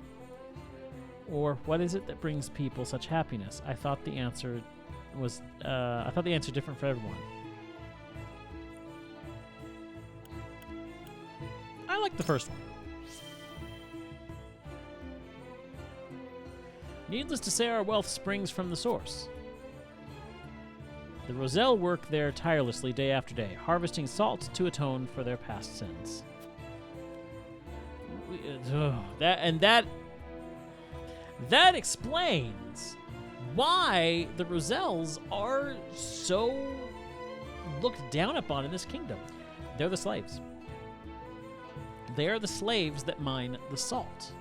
A: Or what is it that brings people such happiness? I thought the answer different for everyone. I like the first one. Needless to say, our wealth springs from the source. The Roselle work there tirelessly day after day, harvesting salt to atone for their past sins. That explains why the Roselles are so looked down upon in this kingdom. They're the slaves. They are the slaves that mine the salt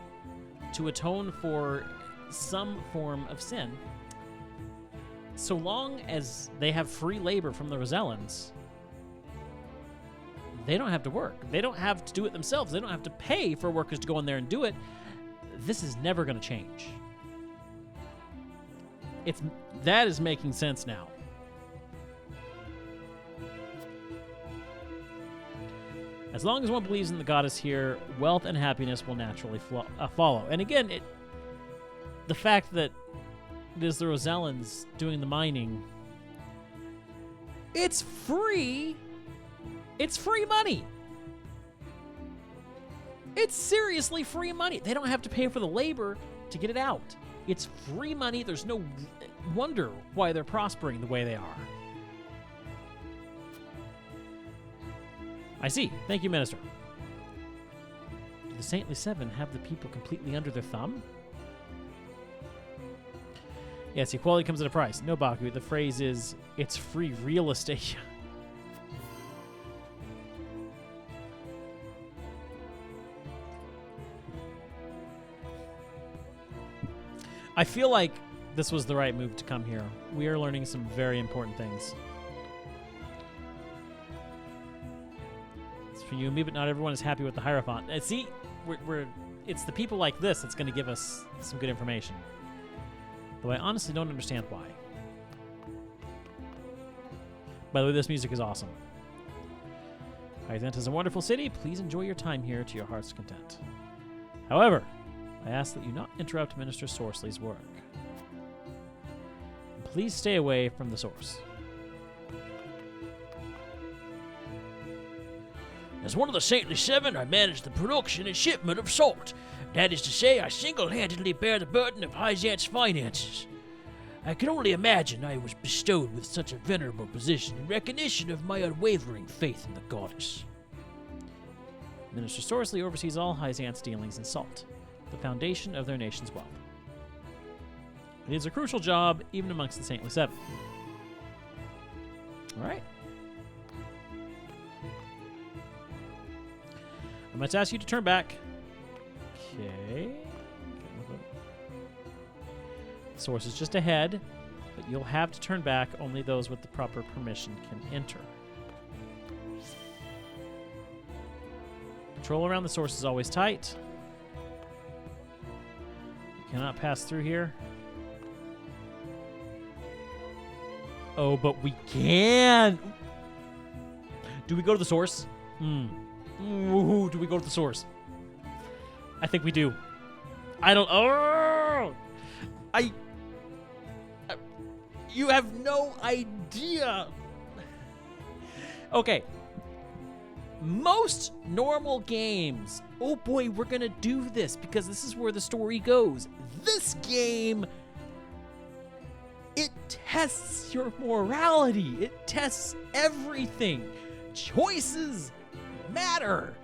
A: to atone for some form of sin. So long as they have free labor from the Rosellans, they don't have to work. They don't have to do it themselves. They don't have to pay for workers to go in there and do it. This is never going to change. That is making sense now. As long as one believes in the goddess here, wealth and happiness will naturally follow. And again, the fact that it is the Rosellans doing the mining, it's free. It's free money. It's seriously free money. They don't have to pay for the labor to get it out. It's free money. There's no wonder why they're prospering the way they are. I see. Thank you, Minister. Do the Saintly Seven have the people completely under their thumb? Yes, equality comes at a price. No, Baku. The phrase is, it's free real estate. I feel like this was the right move to come here. We are learning some very important things. It's for you and me, but not everyone is happy with the Hierophant. See, it's the people like this that's going to give us some good information. Though I honestly don't understand why. By the way, this music is awesome. Hyzant is a wonderful city. Please enjoy your time here to your heart's content. However, I ask that you not interrupt Minister Sorsley's work. And please stay away from the source.
M: As one of the Saintly Seven, I manage the production and shipment of salt. That is to say, I single-handedly bear the burden of Hyzant's finances. I can only imagine I was bestowed with such a venerable position in recognition of my unwavering faith in the goddess.
A: Minister Sorsley oversees all Hyzant's dealings in salt, the foundation of their nation's wealth. It is a crucial job, even amongst the Saintly Seven. All right. I must ask you to turn back Okay. Source is just ahead, but you'll have to turn back. Only those with the proper permission can enter. Patrol around the source is always tight. You cannot pass through here. Oh, but we can. Do we go to the source? Ooh, do we go to the source? I think we do. I don't. Oh, you have no idea. Okay. Most normal games. Oh boy, we're gonna do this because this is where the story goes. This game, it tests your morality. It tests everything. Choices matter.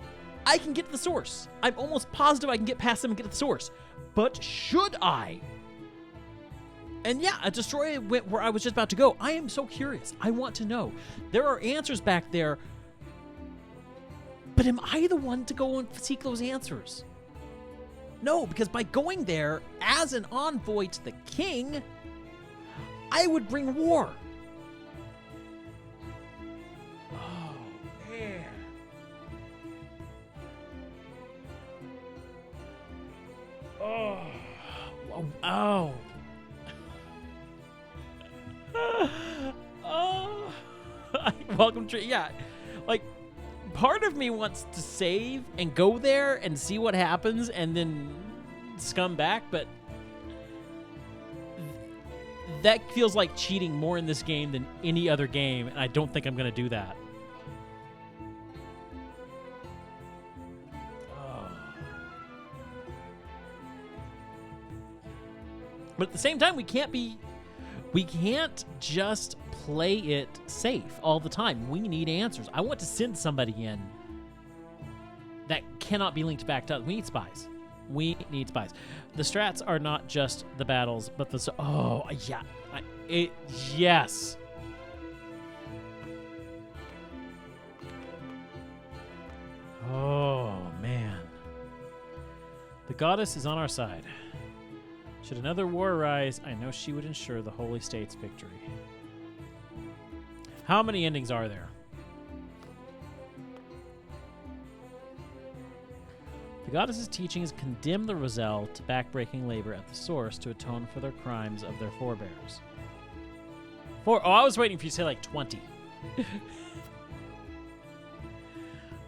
A: I can get to the source. I'm almost positive I can get past them and get to the source. But should I? And yeah, a destroyer went where I was just about to go. I am so curious. I want to know. There are answers back there. But am I the one to go and seek those answers? No, because by going there as an envoy to the king, I would bring war. Oh, man. Oh. Oh. Oh. Welcome to, yeah. Like, part of me wants to save and go there and see what happens and then scum back, but that feels like cheating more in this game than any other game, and I don't think I'm going to do that. Oh. But at the same time, we can't just play it safe all the time. We need answers. I want to send somebody in that cannot be linked back to us. We need spies. We need spies. The strats are not just the battles, but the... Oh, yeah. Yes. Oh, man. The goddess is on our side. Should another war arise, I know she would ensure the Holy State's victory. How many endings are there? The goddess's teachings condemn the Roselle to backbreaking labor at the source to atone for their crimes of their forebears. Oh, I was waiting for you to say like 20.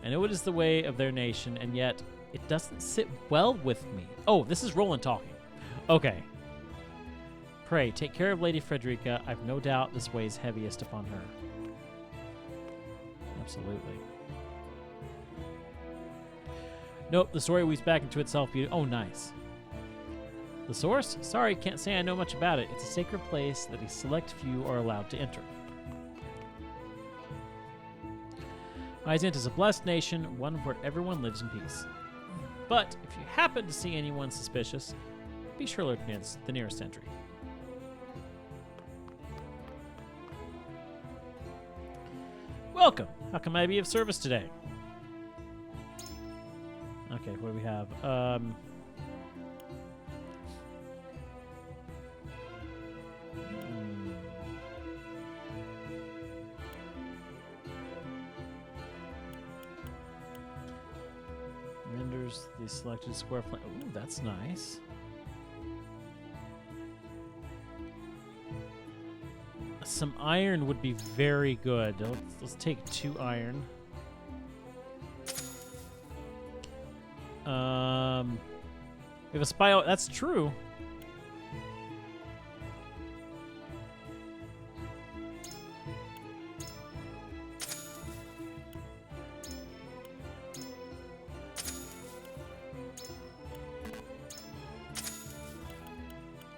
A: I know it is the way of their nation, and yet it doesn't sit well with me. Oh, this is Roland talking. Okay. Pray, take care of Lady Frederica. I've no doubt this weighs heaviest upon her. Absolutely. Nope, the story weaves back into itself. Oh, nice. The source? Sorry, can't say I know much about it. It's a sacred place that a select few are allowed to enter. Hyzant is a blessed nation, one where everyone lives in peace. But if you happen to see anyone suspicious, be sure to alert the nearest entry. Welcome. How can I be of service today? Okay, what do we have? Renders the selected square plane. Ooh, that's nice. Some iron would be very good. Let's take 2 iron. We have a spy. That's true.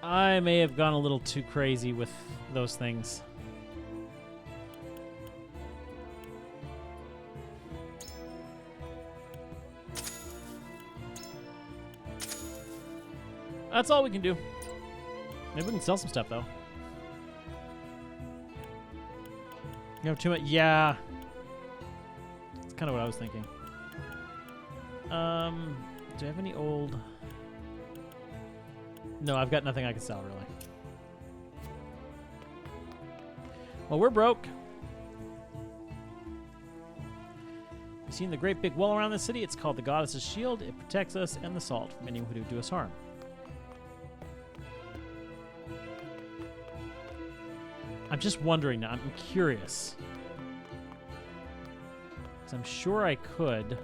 A: I may have gone a little too crazy with those things. That's all we can do. Maybe we can sell some stuff, though. You have too much? Yeah. That's kind of what I was thinking. Do I have any old... No, I've got nothing I can sell, really. Well, we're broke. You've seen the great big wall around the city? It's called the Goddess's Shield. It protects us and the salt from anyone who would do us harm. I'm just wondering now. I'm curious. Because I'm sure I could.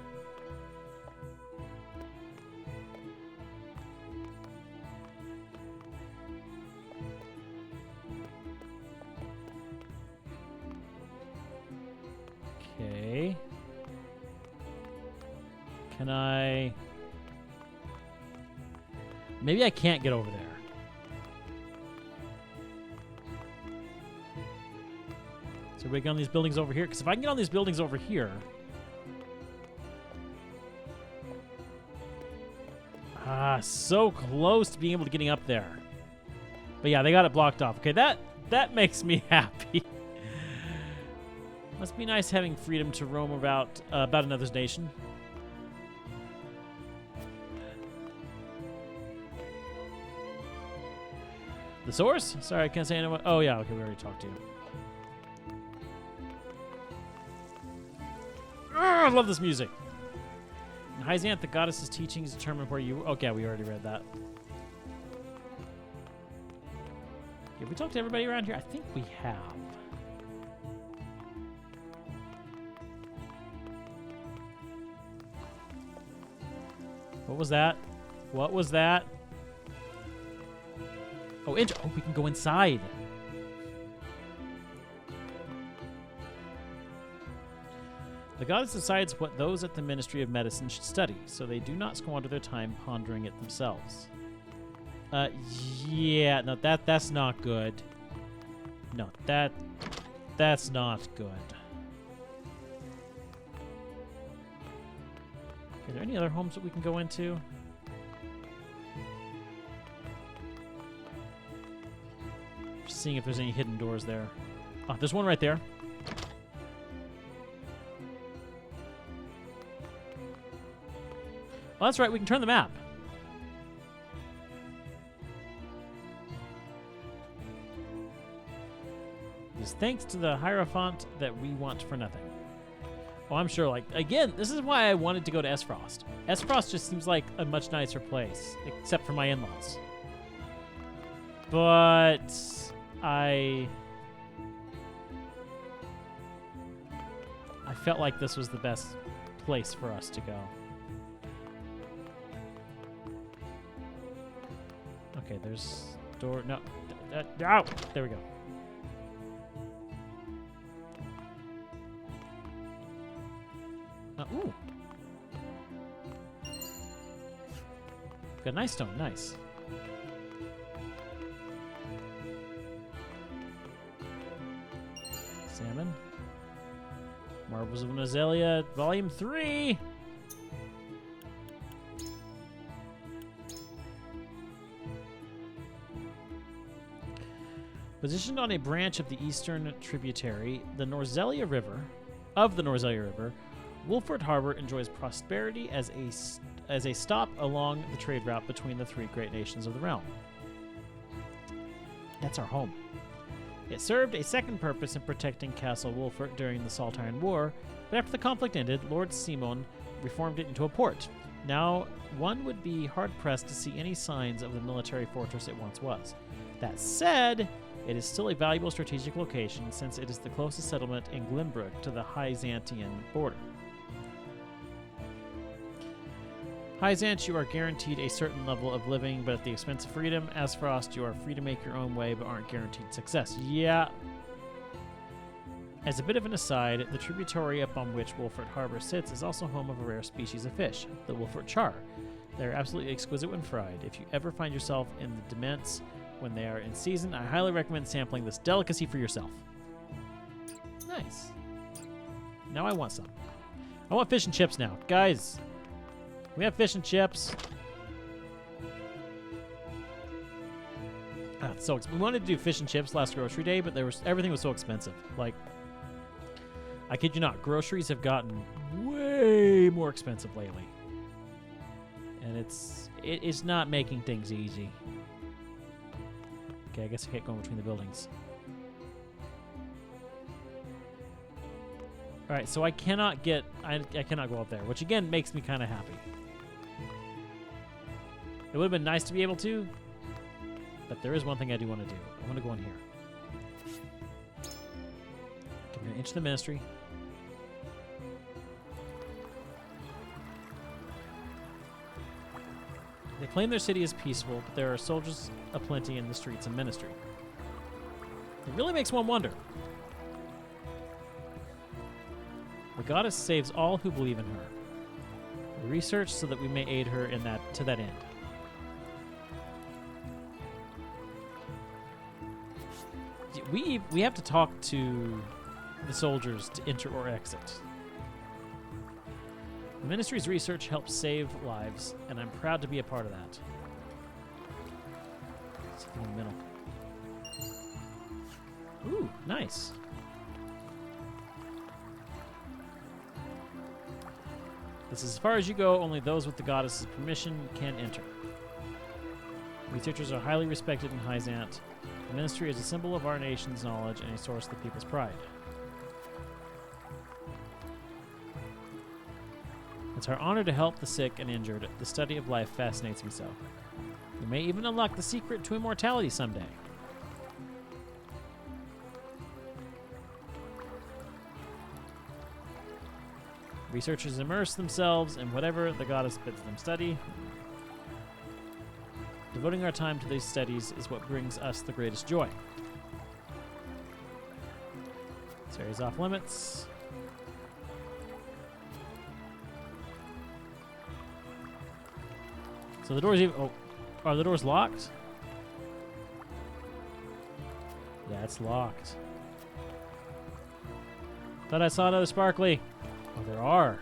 A: Okay. Can I... Maybe I can't get over there. So we get on these buildings over here? Because if I can get on these buildings over here... so close to being able to getting up there. But yeah, they got it blocked off. Okay, that makes me happy. Must be nice having freedom to roam about another nation. The source? Sorry, I can't say anyone. Oh yeah, okay, we already talked to you. I love this music. In Hyzanth, the goddess's teachings determine where you... Okay, we already read that. Have we talked to everybody around here? I think we have. What was that? What was that? Oh, we can go inside. The goddess decides what those at the Ministry of Medicine should study, so they do not squander their time pondering it themselves. Yeah, no, that's not good. No, that's not good. Are there any other homes that we can go into? Just seeing if there's any hidden doors there. Oh, there's one right there. Oh, that's right, we can turn the map. It is thanks to the Hierophant that we want for nothing. Oh, I'm sure, like, again, this is why I wanted to go to Esfrost. Esfrost just seems like a much nicer place, except for my in-laws. But I felt like this was the best place for us to go. Okay, there's door. No. Oh, there we go. Ooh. Got a nice stone. Nice. Salmon. Marvels of Nozelia, Volume 3. Positioned on a branch of the eastern tributary, the Nozelia River, Wolford Harbor enjoys prosperity as a stop along the trade route between the three great nations of the realm. That's our home. It served a second purpose in protecting Castle Wolford during the Saltire War, but after the conflict ended, Lord Simon reformed it into a port. Now, one would be hard-pressed to see any signs of the military fortress it once was. That said, it is still a valuable strategic location since it is the closest settlement in Glenbrook to the Hyzantian border. Hyzanth, you are guaranteed a certain level of living, but at the expense of freedom. Esfrost, you are free to make your own way, but aren't guaranteed success. Yeah. As a bit of an aside, the tributary upon which Wolford Harbor sits is also home of a rare species of fish, the Wolford char. They are absolutely exquisite when fried. If you ever find yourself in the Dements when they are in season, I highly recommend sampling this delicacy for yourself. Nice. Now I want some. I want fish and chips now. Guys, we have fish and chips. So we wanted to do fish and chips last grocery day, but everything was so expensive. Like, I kid you not, groceries have gotten way more expensive lately. And it is not making things easy. Okay, I guess I can't go in between the buildings. All right, so I cannot get... I cannot go up there, which again makes me kind of happy. It would have been nice to be able to, but there is one thing I do want to do. I want to go in here. I'm going to inch the ministry. They claim their city is peaceful, but there are soldiers aplenty in the streets and ministry. It really makes one wonder. The goddess saves all who believe in her. We research so that we may aid her in to that end. We have to talk to the soldiers to enter or exit. The ministry's research helps save lives, and I'm proud to be a part of that. Something in the middle. Ooh, nice. This is as far as you go. Only those with the goddess's permission can enter. Researchers are highly respected in Hyzant. The ministry is a symbol of our nation's knowledge and a source of the people's pride. It's our honor to help the sick and injured. The study of life fascinates me so. We may even unlock the secret to immortality someday. Researchers immerse themselves in whatever the goddess bids them study. Devoting our time to these studies is what brings us the greatest joy. This area's off limits. So the door's even... Oh, are the doors locked? Yeah, it's locked. Thought I saw another sparkly. Oh, there are.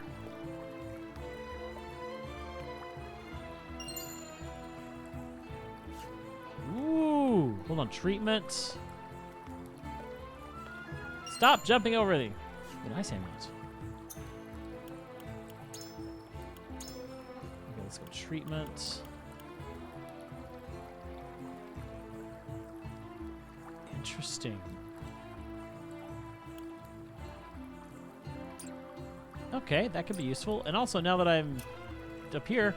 A: Ooh. Hold on. Treatment. Stop jumping over the... Did I say not? Okay, let's go treatment. Interesting. Okay, that could be useful. And also, now that I'm up here,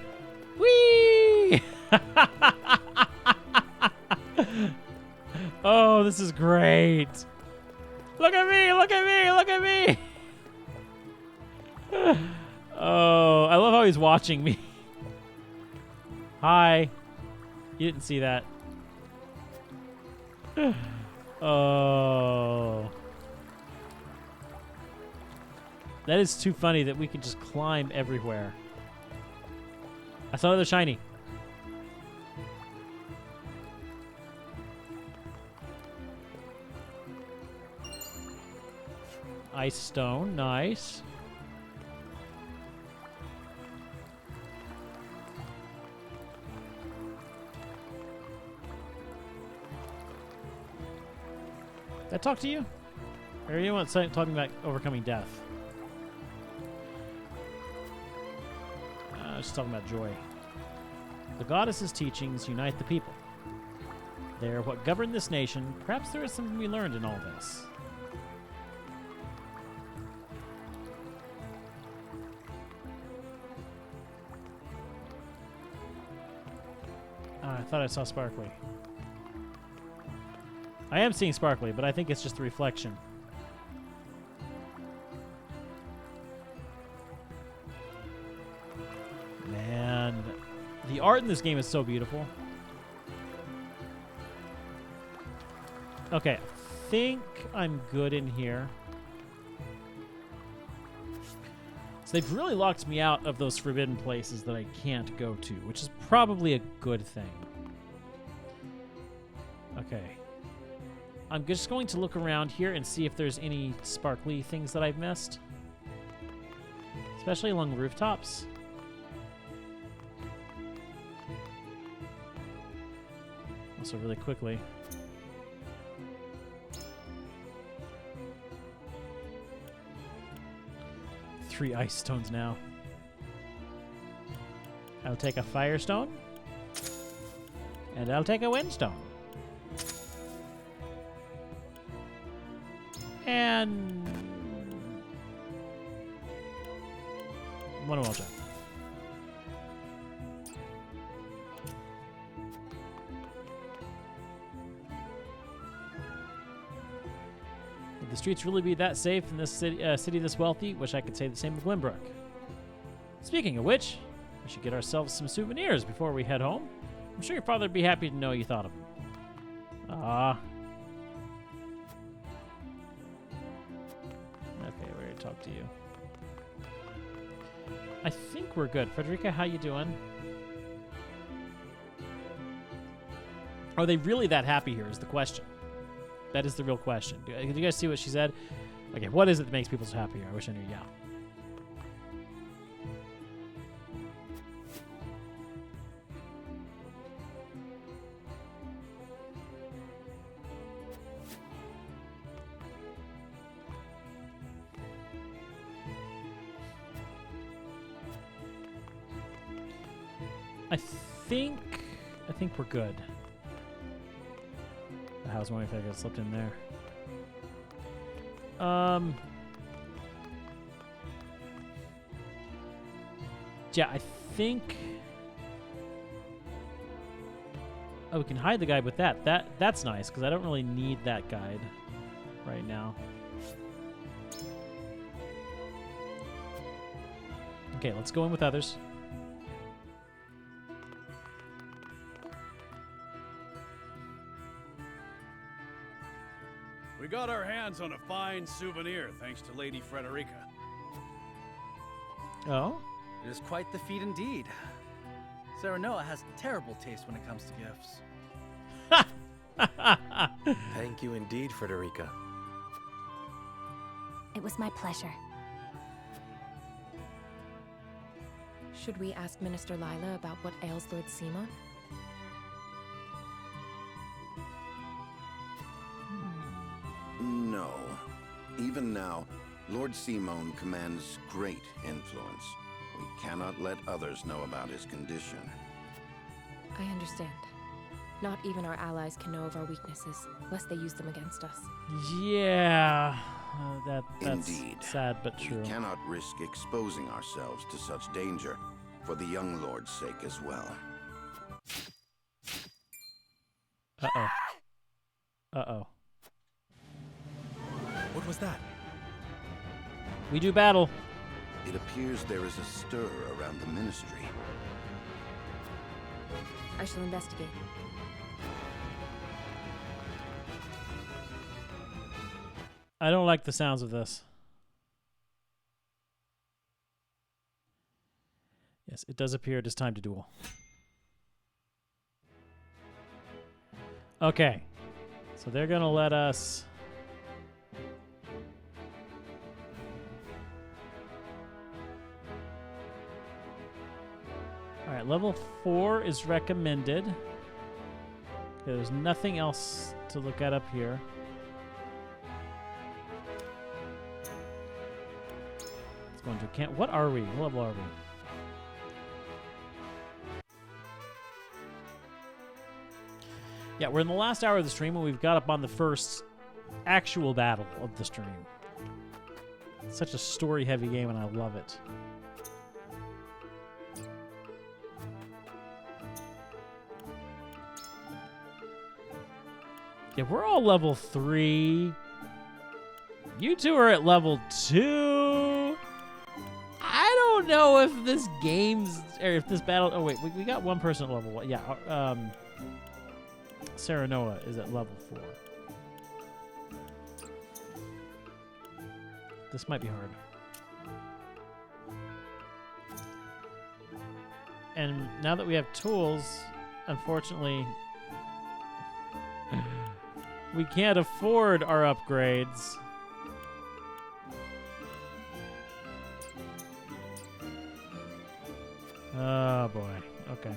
A: whee! Oh, this is great. Look at me, look at me, look at me. Oh, I love how he's watching me. Hi. You didn't see that. Oh. That is too funny that we can just climb everywhere. I saw another shiny. Ice stone, nice. Did I talk to you? Or you want to talking about overcoming death? I was just talking about joy. The goddess's teachings unite the people. They are what govern this nation. Perhaps there is something we learned in all this. I thought I saw Sparkly. I am seeing Sparkly, but I think it's just a reflection. Man, the art in this game is so beautiful. Okay, I think I'm good in here. So they've really locked me out of those forbidden places that I can't go to, which is probably a good thing. Okay. I'm just going to look around here and see if there's any sparkly things that I've missed. Especially along rooftops. Also really quickly. Three ice stones now. I'll take a fire stone. And I'll take a wind stone. And one wall check. Would the streets really be that safe in this city this wealthy? Wish I could say the same of Glenbrook. Speaking of which, we should get ourselves some souvenirs before we head home. I'm sure your father would be happy to know you thought of him. Ah. Okay, we're gonna talk to you. I think we're good. Frederica, how you doing? Are they really that happy here is the question. That is the real question. Did you guys see what she said? Okay, what is it that makes people so happy here? I wish I knew. Yeah. I think we're good. I was wondering if I could have slipped in there. Yeah, I think. Oh, we can hide the guide with that. That's nice because I don't really need that guide right now. Okay, let's go in with others.
I: We got our hands on a fine souvenir thanks to Lady Frederica.
A: Oh?
O: It is quite the feat indeed. Serenoa has terrible taste when it comes to gifts.
D: Thank you indeed, Frederica.
L: It was my pleasure.
N: Should we ask Minister Lila about what ails Lord Simon?
C: No. Even now, Lord Simon commands great influence. We cannot let others know about his condition.
N: I understand. Not even our allies can know of our weaknesses, lest they use them against us.
A: Yeah, that's
C: Indeed.
A: sad but true.
C: We cannot risk exposing ourselves to such danger, for the young lord's sake as well.
A: Uh-oh. Uh-oh.
D: What was that?
A: We do battle.
C: It appears there is a stir around the ministry.
N: I shall investigate.
A: I don't like the sounds of this. Yes, it does appear it is time to duel. Okay. So they're going to let us... Alright, level 4 is recommended. There's nothing else to look at up here. Let's go into camp. What are we? What level are we? Yeah, we're in the last hour of the stream and we've got up on the first actual battle of the stream. It's such a story-heavy game and I love it. Yeah, we're all level 3. You two are at level 2. I don't know if this game's... Or if this battle... Oh, wait. We got one person at level 1. Yeah. Serenoa is at level 4. This might be hard. And now that we have tools, unfortunately... we can't afford our upgrades. Oh boy. Okay.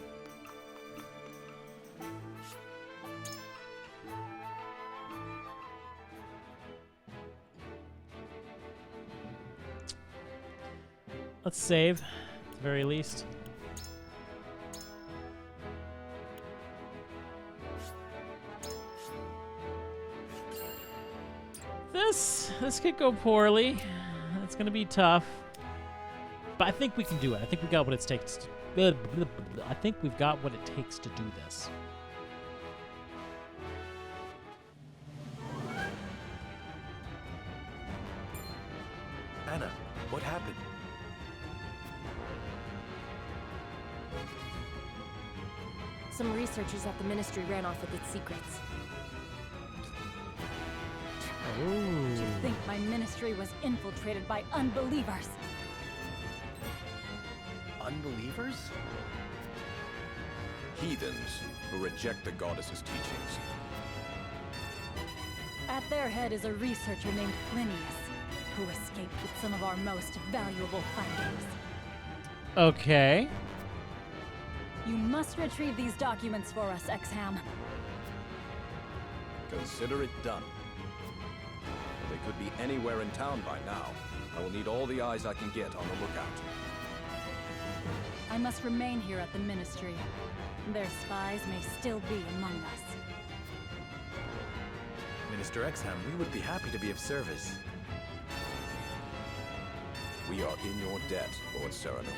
A: Let's save, at the very least. This could go poorly. It's gonna be tough. But I think we can do it. I think we got what it takes. I think we've got what it takes to do this.
D: Anna, what happened?
N: Some researchers at the Ministry ran off with its secrets.
F: To think my ministry was infiltrated by unbelievers.
O: Unbelievers?
J: Heathens who reject the goddess's teachings.
F: At their head is a researcher named Plinius, who escaped with some of our most valuable findings.
A: Okay.
F: You must retrieve these documents for us, Exham.
J: Consider it done. They could be anywhere in town by now. I will need all the eyes I can get on the lookout.
F: I must remain here at the Ministry. Their spies may still be among us.
D: Minister Exham, we would be happy to be of service.
J: We are in your debt, Lord Sereno.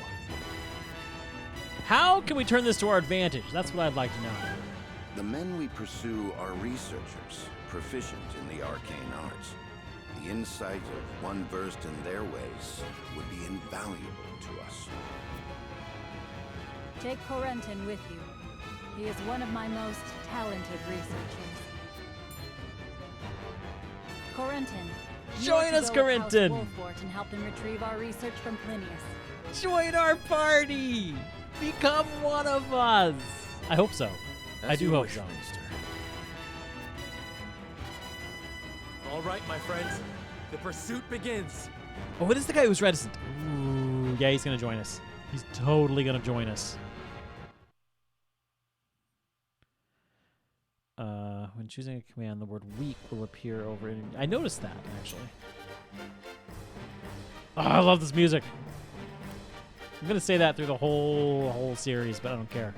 A: How can we turn this to our advantage? That's what I'd like to know.
C: The men we pursue are researchers, proficient in the arcane arts. The insight of one versed in their ways would be invaluable to us.
F: Take Corentin with you. He is one of my most talented researchers. Corentin,
A: Join us, Corentin!
F: Wolfort, and help them retrieve our research from Plinius.
A: Join our party! Become one of us! I hope so. I do hope so.
D: All right, my friends. The pursuit begins.
A: Oh, what is the guy who's reticent? Ooh, yeah, he's gonna join us. He's totally gonna join us. When choosing a command, the word weak will appear over it. I noticed that, actually. Oh, I love this music. I'm gonna say that through the whole series, but I don't care.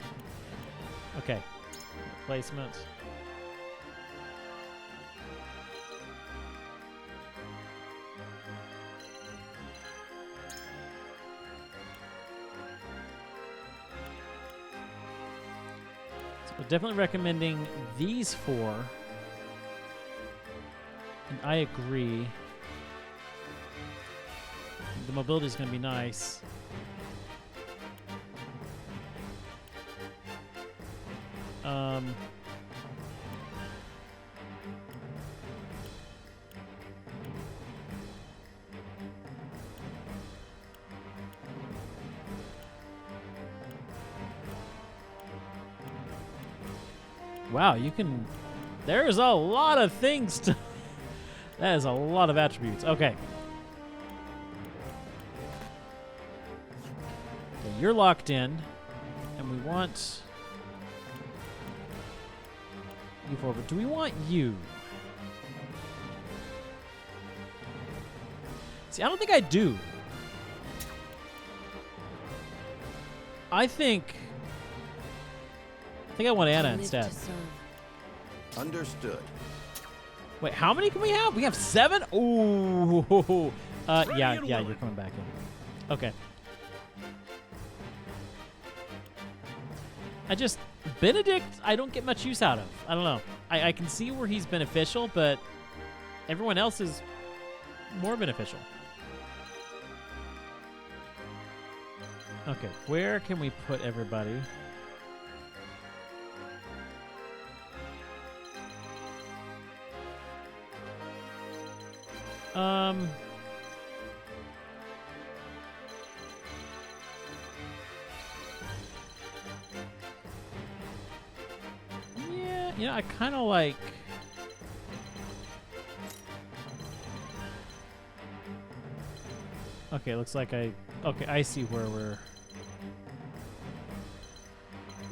A: Okay. Placement. So definitely recommending these four. And I agree. The mobility is going to be nice. Wow, you can... There's a lot of things to... That is a lot of attributes. Okay. Okay, you're locked in. And we want... you four, but do we want you? See, I don't think I do. I think I want Anna instead.
C: Understood.
A: Wait, how many can we have? We have 7? Ooh. Yeah, you're coming back in. Okay. Benedict, I don't get much use out of. I don't know. I can see where he's beneficial, but everyone else is more beneficial. Okay, where can we put everybody? Yeah, I kind of like... Okay, looks like okay, I see where we're...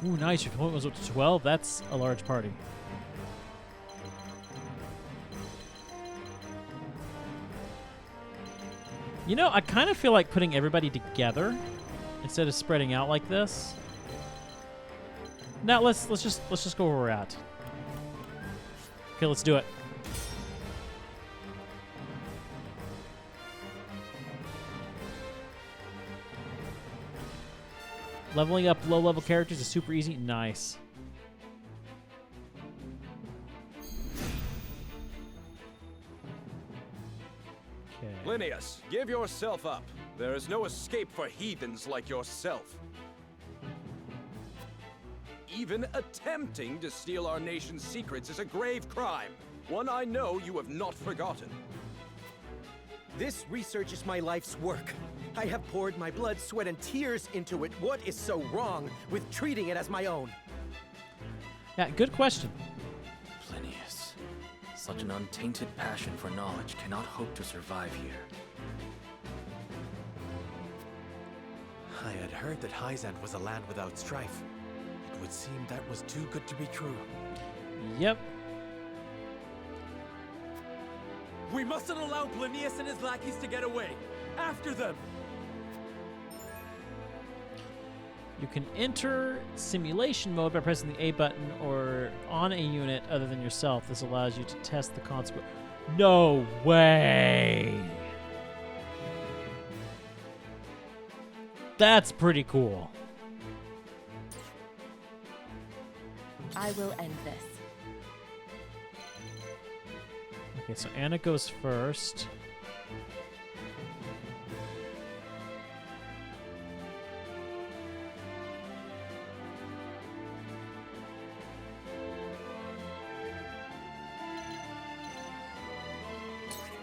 A: Ooh, nice, your point was up to 12? That's a large party. You know, I kind of feel like putting everybody together instead of spreading out like this. Now let's just go where we're at. Okay, let's do it. Leveling up low-level characters is super easy. Nice. Okay.
J: Linnaeus, give yourself up. There is no escape for heathens like yourself. Even attempting to steal our nation's secrets is a grave crime. One I know you have not forgotten.
K: This research is my life's work. I have poured my blood, sweat, and tears into it. What is so wrong with treating it as my own?
A: Yeah, good question.
H: Plinius, such an untainted passion for knowledge cannot hope to survive here.
D: I had heard that Hyzant was a land without strife. It would seem that was too good to be true.
A: Yep.
Q: We mustn't allow Plinius and his lackeys to get away. After them!
A: You can enter simulation mode by pressing the A button or on a unit other than yourself. This allows you to test the consequence. No way! That's pretty cool.
N: I will end this.
A: Okay, so Anna goes first.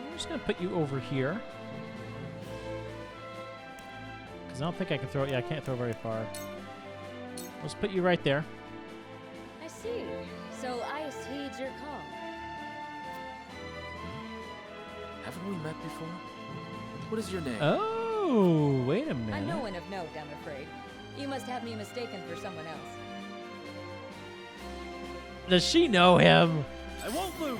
A: I'm just gonna put you over here. Because I don't think I can throw it. Yeah, I can't throw very far. Let's put you right there.
R: I see. So Ice heeds your call.
H: Haven't we met before? What is your name?
A: Oh, wait a minute.
R: I'm no one of note, I'm afraid. You must have me mistaken for someone else.
A: Does she know him?
Q: I won't lose!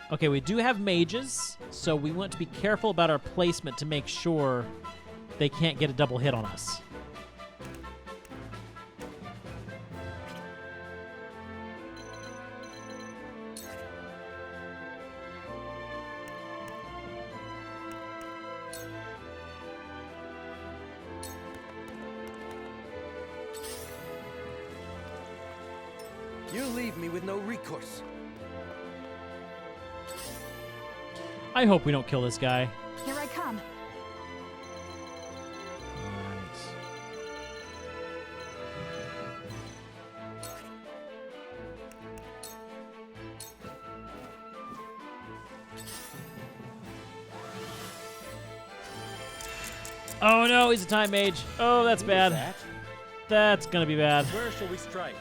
A: Okay, we do have mages, so we want to be careful about our placement to make sure they can't get a double hit on us.
K: You leave me with no recourse.
A: I hope we don't kill this guy.
P: Here I come.
A: Oh no, he's a time mage. Oh, that's bad. That's gonna be bad.
Q: Where shall we strike?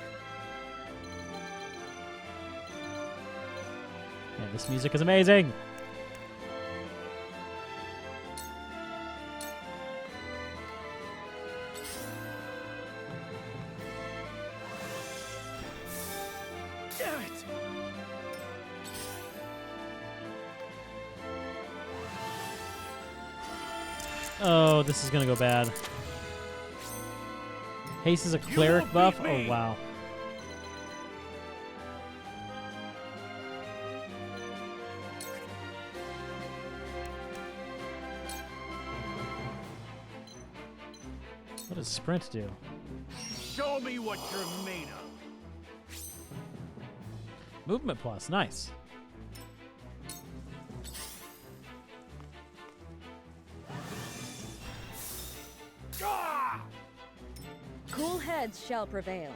A: Man, this music is amazing.
Q: Damn it!
A: Oh, this is gonna go bad. Haste is a cleric buff? Oh, wow. What does sprint do?
Q: Show me what you're made of!
A: Movement plus, nice.
R: Cool heads shall prevail.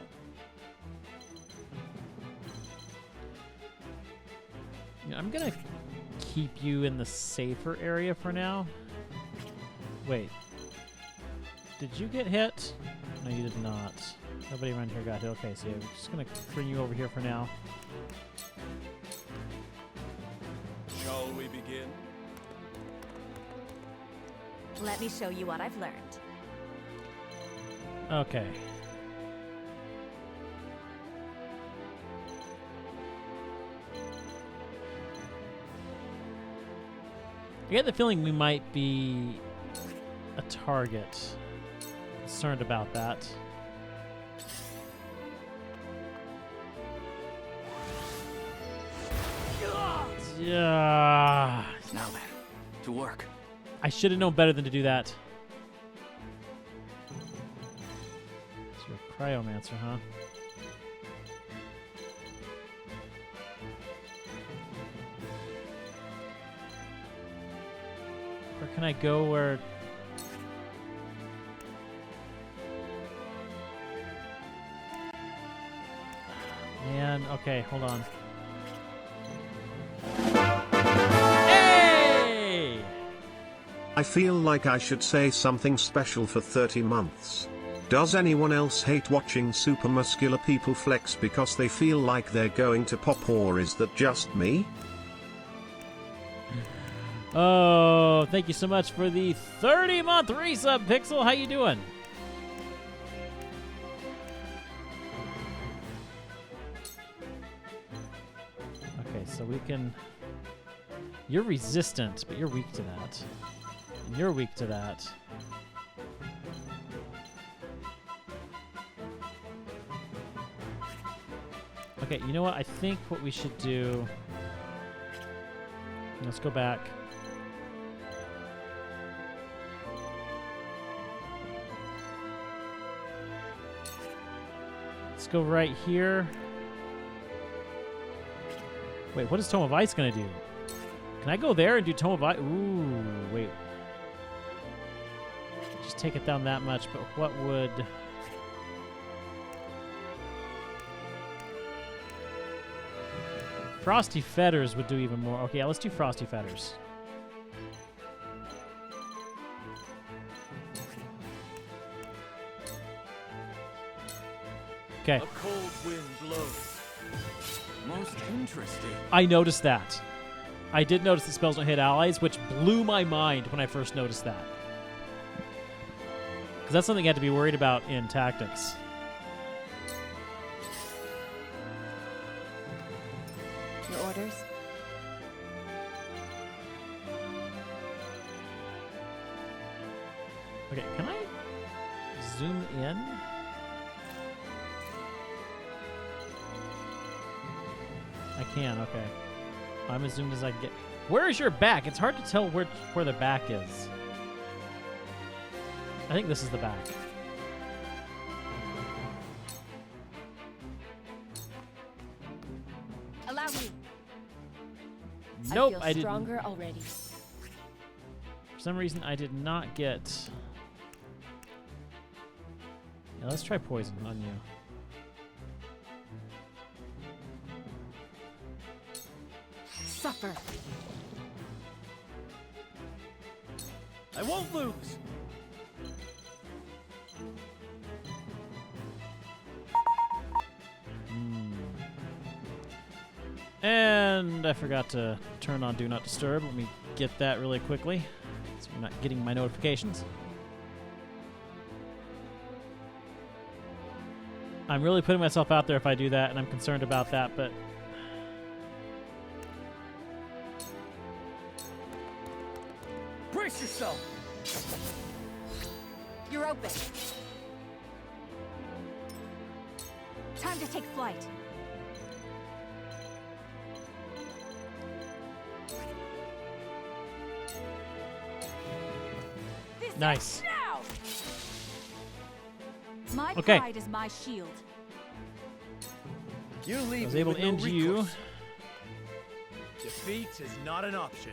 A: Yeah, I'm gonna keep you in the safer area for now. Wait. Did you get hit? No, you did not. Nobody around here got hit. Okay, so yeah, we're just gonna bring you over here for now.
Q: Shall we begin?
P: Let me show you what I've learned.
A: Okay. I get the feeling we might be a target. Concerned about that. Yeah.
E: Now then, to work.
A: I should have known better than to do that. So you're a cryomancer, huh? Where can I go where... Man, okay, hold on. Hey!
B: I feel like I should say something special for 30 months. Does anyone else hate watching super muscular people flex because they feel like they're going to pop, or is that just me?
A: Oh, thank you so much for the 30-month resub, Pixel. How you doing? Okay, so we can... You're resistant, but you're weak to that. And you're weak to that. Okay, you know what? I think what we should do... Let's go back. Let's go right here. Wait, what is Tome of Ice gonna do? Can I go there and do Tome of Ice? Ooh, wait. Just take it down that much, but what would... Frosty Fetters would do even more. Okay, yeah, let's do Frosty Fetters. Okay.
Q: A cold wind blows. Most interesting.
A: I noticed that. I did notice the spells don't hit allies, which blew my mind when I first noticed that. Because that's something you had to be worried about in tactics.
N: Your orders?
A: Okay, can I zoom in? I can, okay. I'm as zoomed as I can get. Where is your back? It's hard to tell where the back is. I think this is the back.
N: Allow me.
A: Nope,
N: I
A: I
N: feel
A: didn't.
N: stronger already.
A: For some reason, I did not get... Yeah, let's try poison on you.
N: Suffer.
Q: I won't lose.
A: And I forgot to turn on Do Not Disturb. Let me get that really quickly, so I'm not getting my notifications. I'm really putting myself out there if I do that, and I'm concerned about that, but...
Q: Brace yourself.
P: You're open. Time to take flight.
A: Nice.
P: Now! My
A: Okay.
P: pride is my shield.
K: You
A: I
K: leave
A: was
K: me
A: able
K: with
A: to
K: no
A: end you.
K: recourse.
Q: Defeat is not an option.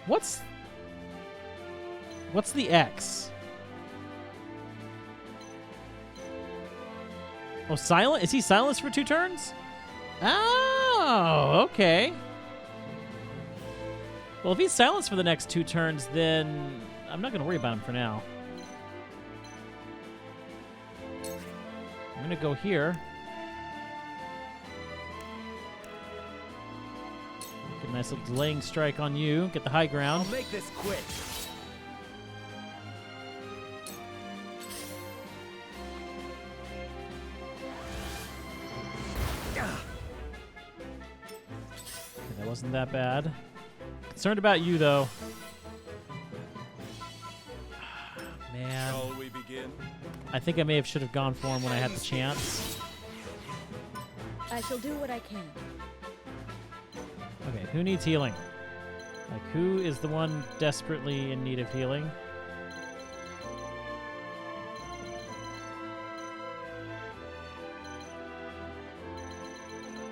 A: What's the X? Oh, silent? Is he silenced for 2 turns? Oh, okay. Well, if he's silenced for the next 2 turns, then I'm not going to worry about him for now. I'm going to go here. Get a nice little delaying strike on you. Get the high ground.
Q: I'll make this quick.
A: Okay, that wasn't that bad. Concerned about you, though. Man.
Q: Shall we begin?
A: I think I should have gone for him when I had the chance.
F: I shall do what I can.
A: Okay, who needs healing? Like, who is the one desperately in need of healing?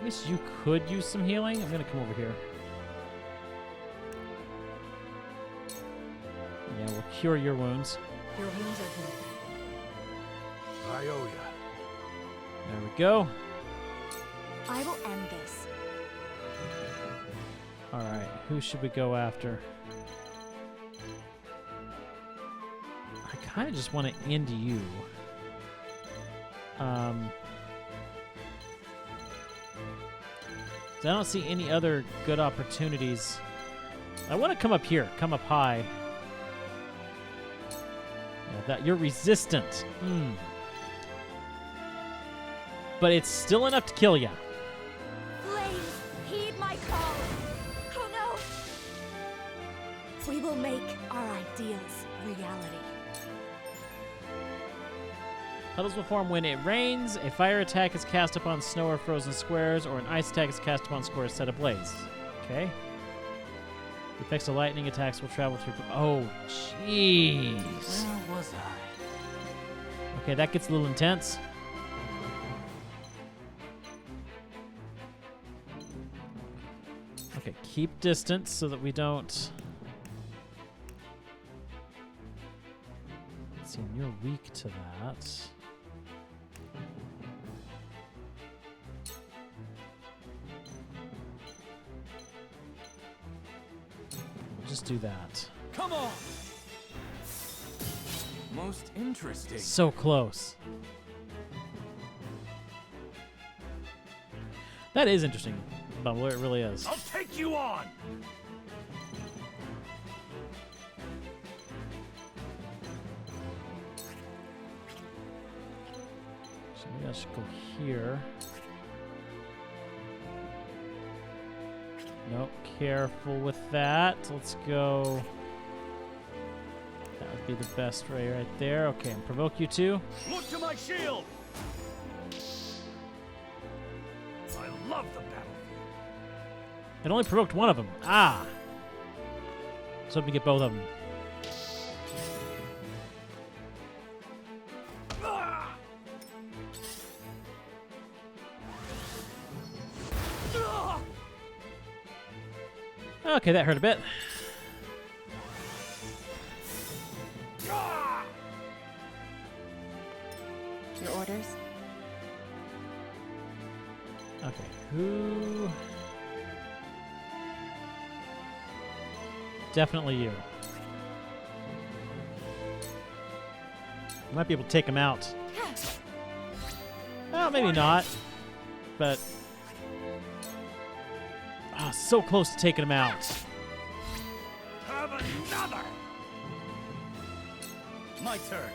A: I guess you could use some healing. I'm gonna come over here. Yeah, we'll cure your wounds.
F: Your wounds are healed.
I: I owe ya.
A: There we go.
P: I will end this.
A: Alright, who should we go after? I kind of just want to end you. So I don't see any other good opportunities. I want to come up here, come up high. Yeah, that you're resistant. But it's still enough to kill you.
P: Flames, heed my call. Oh no! We will make our ideals reality.
A: Puddles will form when it rains, a fire attack is cast upon snow or frozen squares, or an ice attack is cast upon squares set ablaze. Okay. The effects of lightning attacks will travel through... Oh, jeez.
O: Where was I?
A: Okay, that gets a little intense. Okay, keep distance so that we don't... Let's see, and you're weak to that. We'll just do that.
Q: Come on! Most interesting.
A: So close. That is interesting, Bumble. It really is.
Q: I'll take you on!
A: So maybe I should go here. Nope, careful with that. Let's go. That would be the best way right there. Okay, and provoke you too.
Q: Look to my shield! I love the battlefield.
A: It only provoked one of them. Ah! So let me get both of them. Okay, that hurt a bit.
N: Your orders?
A: Okay, who... Definitely you. Might be able to take him out. Well, maybe not. But... Oh, so close to taking him out.
Q: Have another! My turn.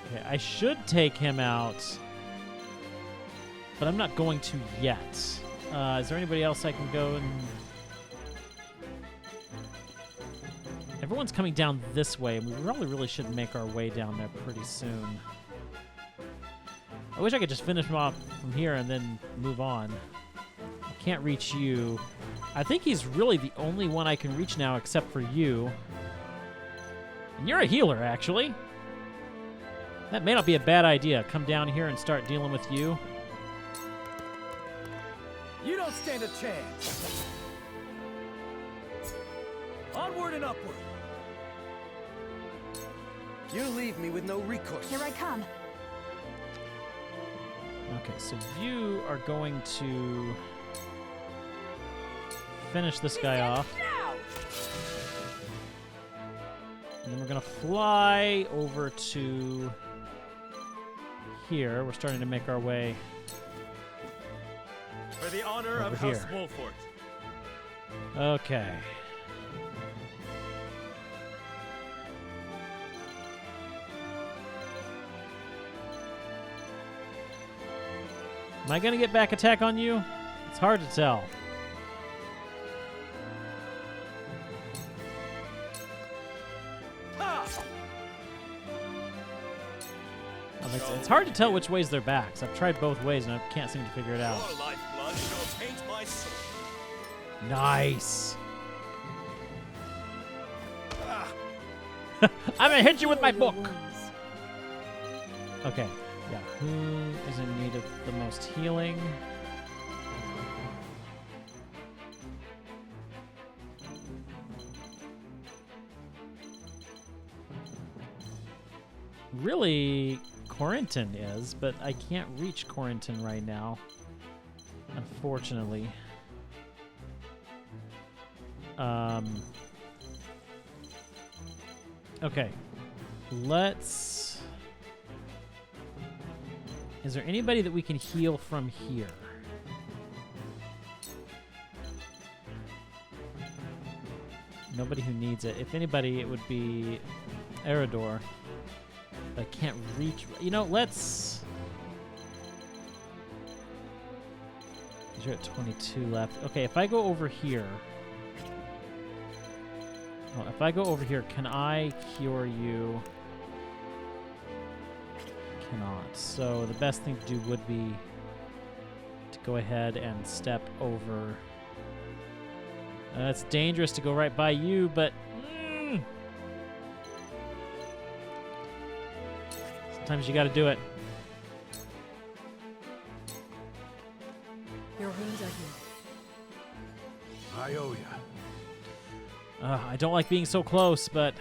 A: Okay, I should take him out. But I'm not going to yet. Is there anybody else I can go and... Everyone's coming down this way, and we really should make our way down there pretty soon. I wish I could just finish him off from here and then move on. I can't reach you. I think he's really the only one I can reach now except for you. And you're a healer, actually. That may not be a bad idea. Come down here and start dealing with you.
Q: You don't stand a chance. Onward and upward.
K: You leave me with no recourse.
P: Here I come.
A: Okay, so you are going to finish this guy off. And then we're going to fly over to here. We're starting to make our way
Q: For the honor
A: over
Q: of House
A: here.
Q: Wolfort.
A: Okay. Am I going to get back attack on you? It's hard to tell. It's hard to tell which ways they're backs. I've tried both ways and I can't seem to figure it out.
S: Your lifeblood shall taint my soul.
A: Nice. I'm gonna hit you with my book. Okay. Yeah. Who is in need of the most healing? Really, Corentin is, but I can't reach Corentin right now, unfortunately. Okay, let's... Is there anybody that we can heal from here? Nobody who needs it. If anybody, it would be Eridor. I can't reach. You know, let's. You're at 22 left. Okay, if I go over here. Oh, if I go over here, can I cure you? Cannot. So the best thing to do would be to go ahead and step over. It's dangerous to go right by you, but. Sometimes you gotta do it.
N: Your wounds are healed.
I: I owe you.
A: I don't like being so close, but...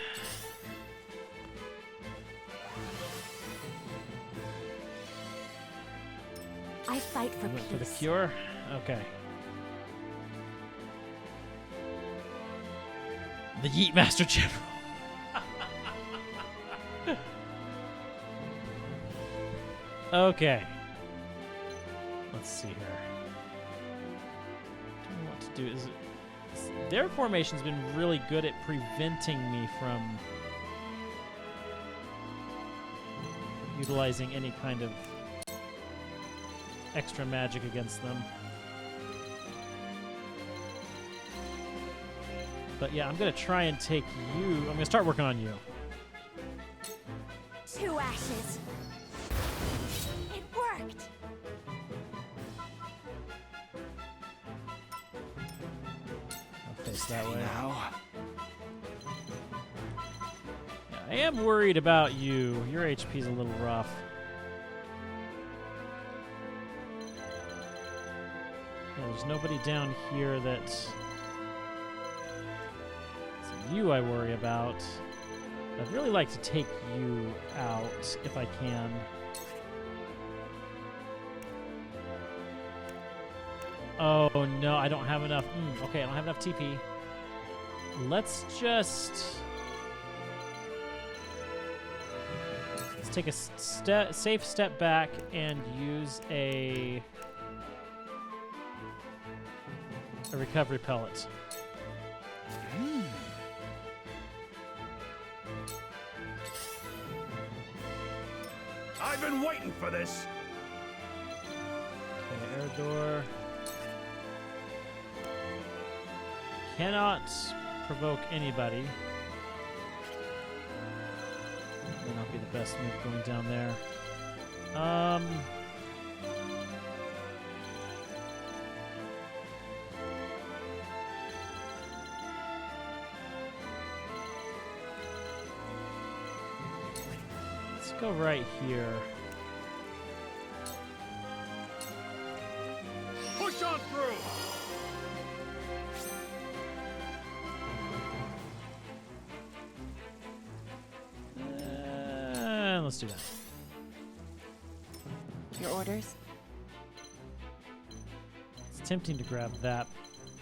P: I fight for peace.
A: For the cure? Okay. The Yeet Master General. Okay. Let's see here. I don't know what to do. Their formation's been really good at preventing me from utilizing any kind of extra magic against them. But yeah, I'm gonna try and take you. I'm gonna start working on you.
L: 2 ashes. It worked.
A: I'll face that way. Yeah, I am worried about you. Your HP's a little rough. Yeah, there's nobody down here that... It's you I worry about. I'd really like to take you out if I can. Oh no, I don't have enough. Okay, I don't have enough TP. Let's just... Let's take a safe step back and use a recovery pellet.
I: I've been waiting for this.
A: Okay, Eridor. Cannot provoke anybody. May not be the best move going down there. Let's go right here.
I: Push on through.
A: Let's do that.
N: Your orders?
A: It's tempting to grab that,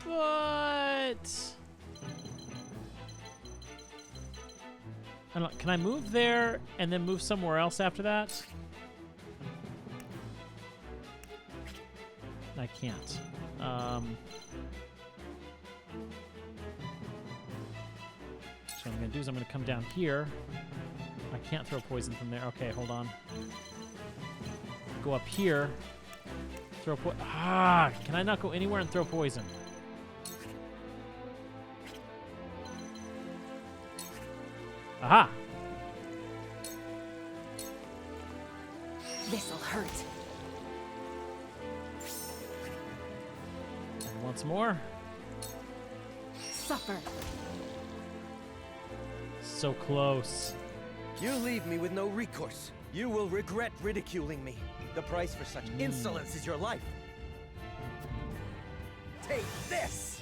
A: but I don't know, can I move there and then move somewhere else after that? I can't. So what I'm gonna do is I'm gonna come down here. I can't throw poison from there. Okay, hold on. Go up here. Throw can I not go anywhere and throw poison? Aha!
L: This'll hurt.
A: And once more.
L: Suffer.
A: So close.
K: You leave me with no recourse. You will regret ridiculing me. The price for such insolence is your life. Take this!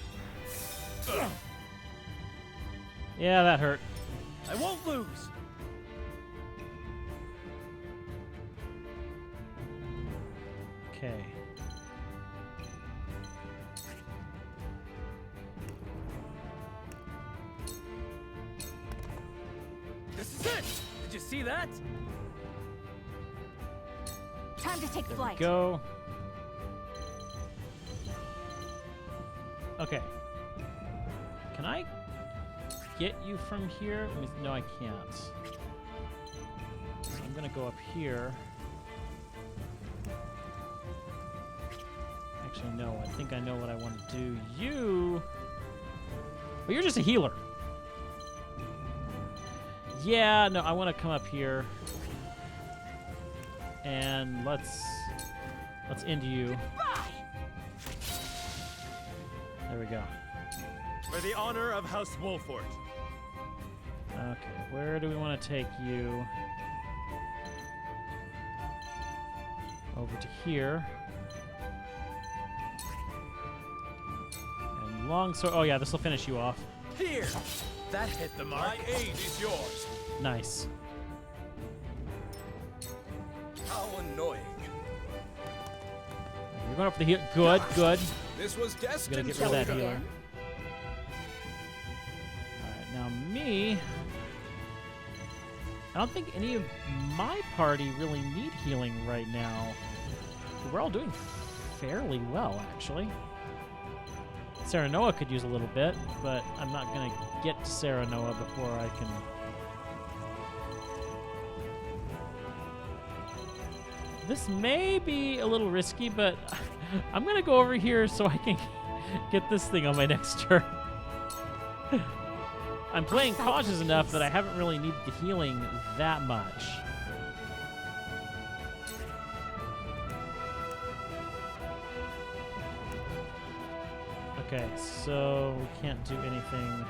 A: Yeah, that hurt.
O: I won't lose!
A: Okay.
O: This is it! Did you see that?
L: Time to take
A: There
L: flight.
A: we go. Okay. Can I get you from here? Let me, no, I can't. So I'm gonna go up here. Actually, no. I think I know what I want to do. You... But you're just a healer. Yeah, no, I want to come up here. And let's end you. There we go.
Q: For the honor of House Wolfort.
A: Okay, where do we want to take you? Over to here. And long sword. Oh yeah, this will finish you off.
Q: Here! That hit the mark.
S: My aid is yours.
A: Nice.
S: How annoying.
A: You're going up for the heal. Good, good.
S: This was
A: Gonna
S: destined
A: get
S: to
A: rid of that
S: occur.
A: healer. Alright, now me. I don't think any of my party really need healing right now. We're all doing fairly well, actually. Serenoa could use a little bit, but I'm not going to get to Serenoa before I can... This may be a little risky, but I'm going to go over here so I can get this thing on my next turn. I'm playing cautious enough that I haven't really needed the healing that much. Okay, so we can't do anything.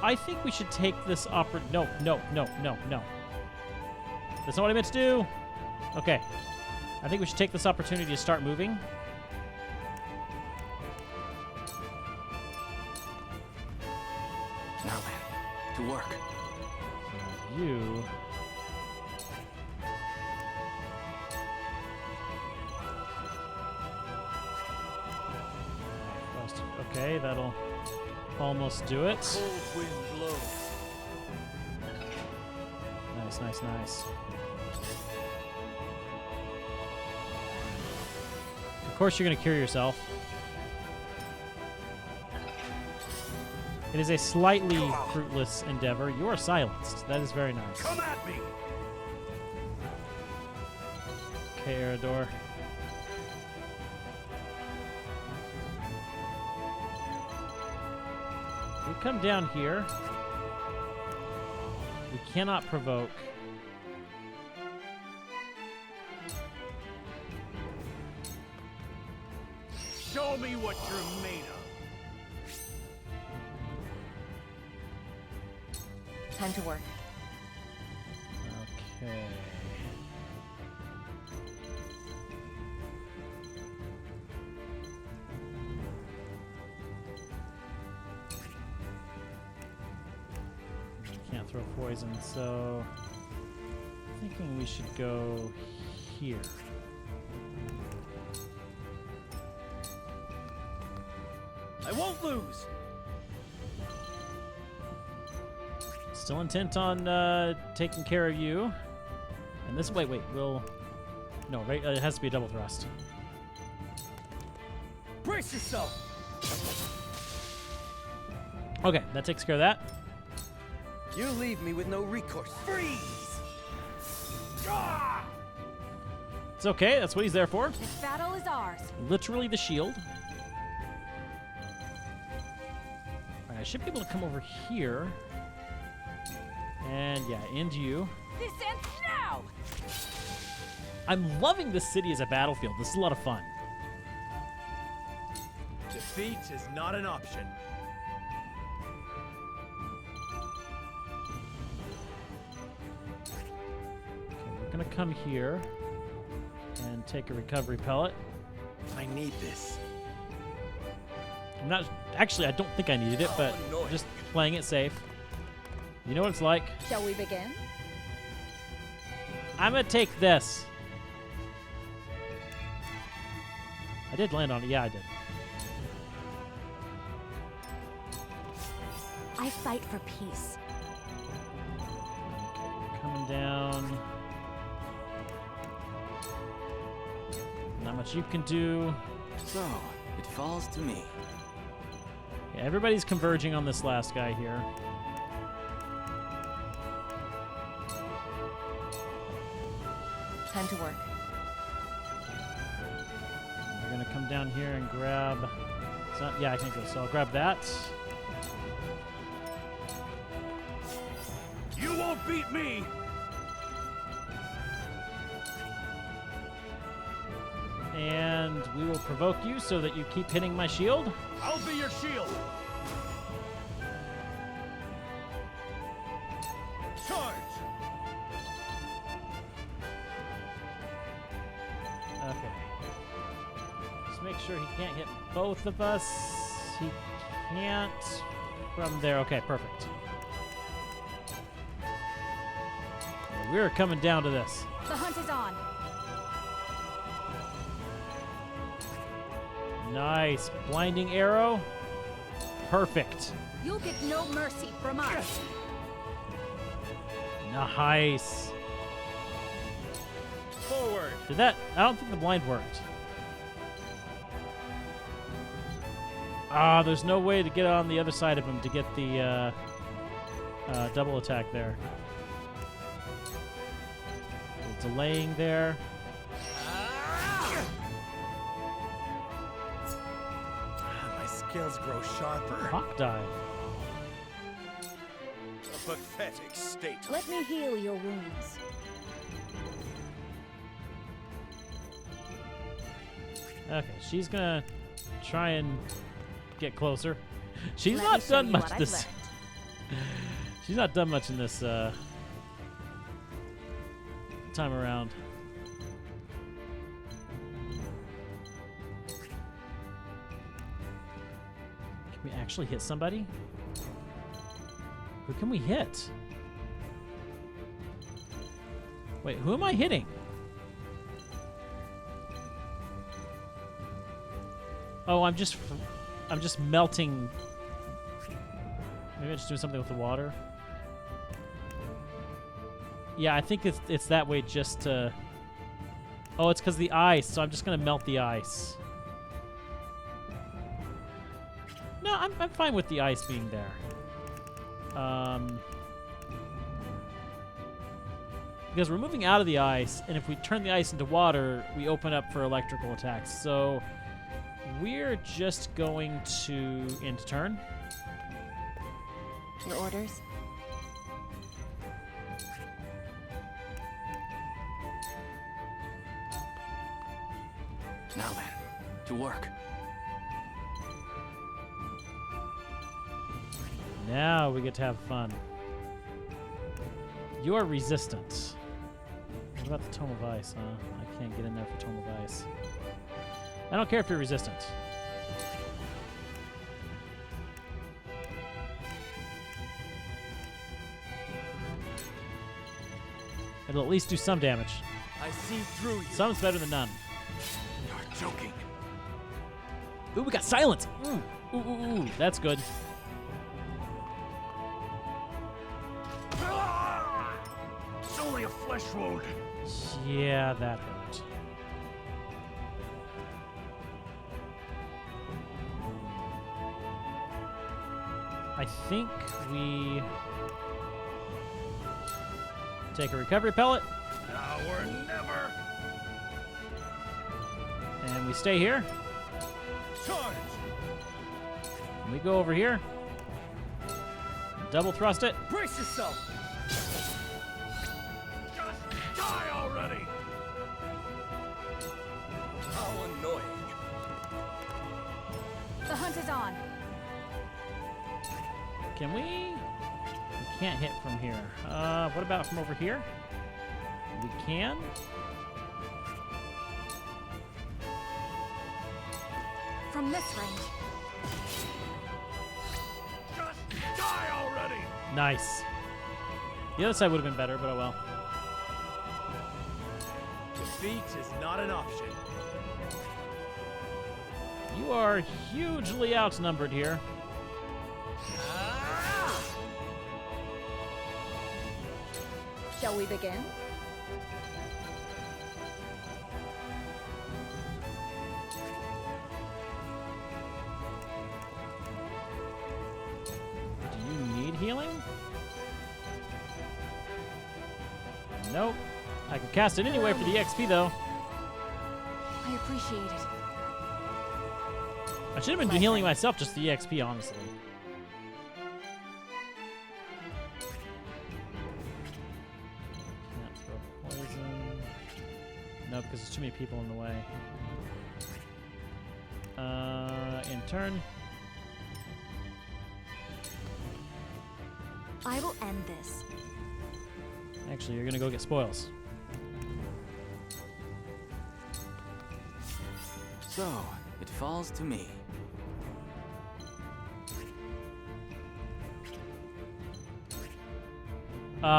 A: I think we should take this No. That's not what I meant to do. Okay. I think we should take this opportunity to start moving.
E: Now then, to work.
A: You... Okay, that'll almost do it.
Q: Cold wind blows.
A: Nice, nice, nice. Of course you're going to cure yourself. It is a slightly fruitless endeavor. You are silenced. That is very nice.
S: Come at me.
A: Okay, Eridor. We come down here. We cannot provoke.
Q: Show me what you're made of.
N: Time to work.
A: Okay. Can't throw poison, so thinking we should go here.
O: I won't lose!
A: Still intent on taking care of you. And this, wait, we'll... No, right, it has to be a double thrust.
O: Brace yourself!
A: Okay, that takes care of that.
K: You leave me with no recourse. Freeze!
A: It's okay, that's what he's there for.
L: This battle is ours.
A: Literally the shield. I should be able to come over here. And yeah, into you.
L: This ends now!
A: I'm loving this city as a battlefield. This is a lot of fun.
Q: Defeat is not an option.
A: Okay, we're gonna come here and take a recovery pellet.
Q: I need this.
A: I'm not actually. I don't think I needed it, but just playing it safe. You know what it's like.
F: Shall we begin?
A: I'm gonna take this. I did land on it. Yeah, I did.
P: I fight for peace.
A: Okay, coming down. Not much you can do.
H: So, it falls to me.
A: Yeah, everybody's converging on this last guy here.
N: Time to work.
A: We're gonna come down here and grab. Yeah, I can go. So I'll grab that.
I: You won't beat me!
A: And we will provoke you so that you keep hitting my shield.
I: I'll be your shield! Charge!
A: Okay. Just make sure he can't hit both of us. He can't from there. Okay, perfect. We're coming down to this.
P: The hunt is on.
A: Nice. Blinding arrow. Perfect.
P: You'll get no mercy from us.
A: Nice.
Q: Forward.
A: Did that? I don't think the blind worked. Ah, there's no way to get on the other side of him to get the double attack there. They're delaying there.
Q: My skills grow sharper.
A: Hawk dive.
S: A pathetic state.
P: Let me heal your wounds.
A: Okay, she's gonna try and get closer. She's
P: Let me
A: not
P: show
A: done
P: you
A: much
P: what I've
A: this. She's not done much in this time around. Can we actually hit somebody? Who can we hit? Wait, who am I hitting? Oh, I'm just melting. Maybe I'm just doing something with the water. Yeah, I think it's that way just to. Oh, it's because the ice. So I'm just gonna melt the ice. No, I'm fine with the ice being there. Because we're moving out of the ice, and if we turn the ice into water, we open up for electrical attacks. So we're just going to end turn.
N: Your orders?
H: Now then, to work.
A: Now we get to have fun. You're resistant. What about the Tome of Ice, huh? I can't get in there for Tome of Ice. I don't care if you're resistant. It'll at least do some damage.
Q: I see through you.
A: Some's better than none.
S: You're joking.
A: Ooh, we got silence. Ooh, ooh, that's good.
I: It's only a flesh wound.
A: Yeah, that hurt. I think we take a recovery pellet.
I: Now or never.
A: And we stay here.
I: Charge!
A: And we go over here. double thrust it.
Q: Brace yourself! Just die already!
J: How annoying.
P: The hunt is on.
A: Can we? We can't hit from here. What about from over here? We can.
P: From this range.
Q: Just die already!
A: Nice. The other side would have been better, but oh well.
Q: Defeat is not an option.
A: You are hugely outnumbered here.
F: Shall we begin?
A: Do you need healing? Nope. I can cast it anyway for the XP though.
P: I appreciate it.
A: I should have been healing myself just the EXP, honestly. Can't throw poison. No, because there's too many people in the way. In turn.
P: I will end this.
A: Actually, you're gonna go get spoils.
H: So, it falls to me.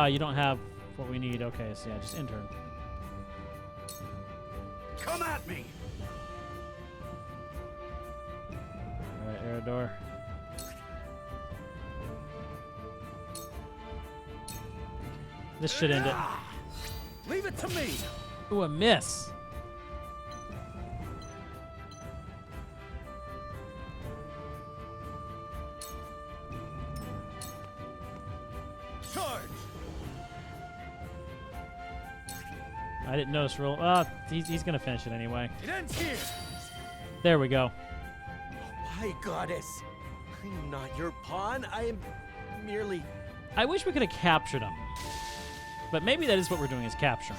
A: You don't have what we need. Okay, so yeah, just intern.
Q: Come at me!
A: Alright, Eridor. This should end it.
Q: Leave it to me!
A: Ooh, a miss.
Q: Charge!
A: I didn't notice roll. He's gonna finish it anyway.
Q: It ends here!
A: There we go.
K: My goddess! I'm not your pawn. I am merely...
A: I wish we could have captured him. But maybe that is what we're doing, is capturing.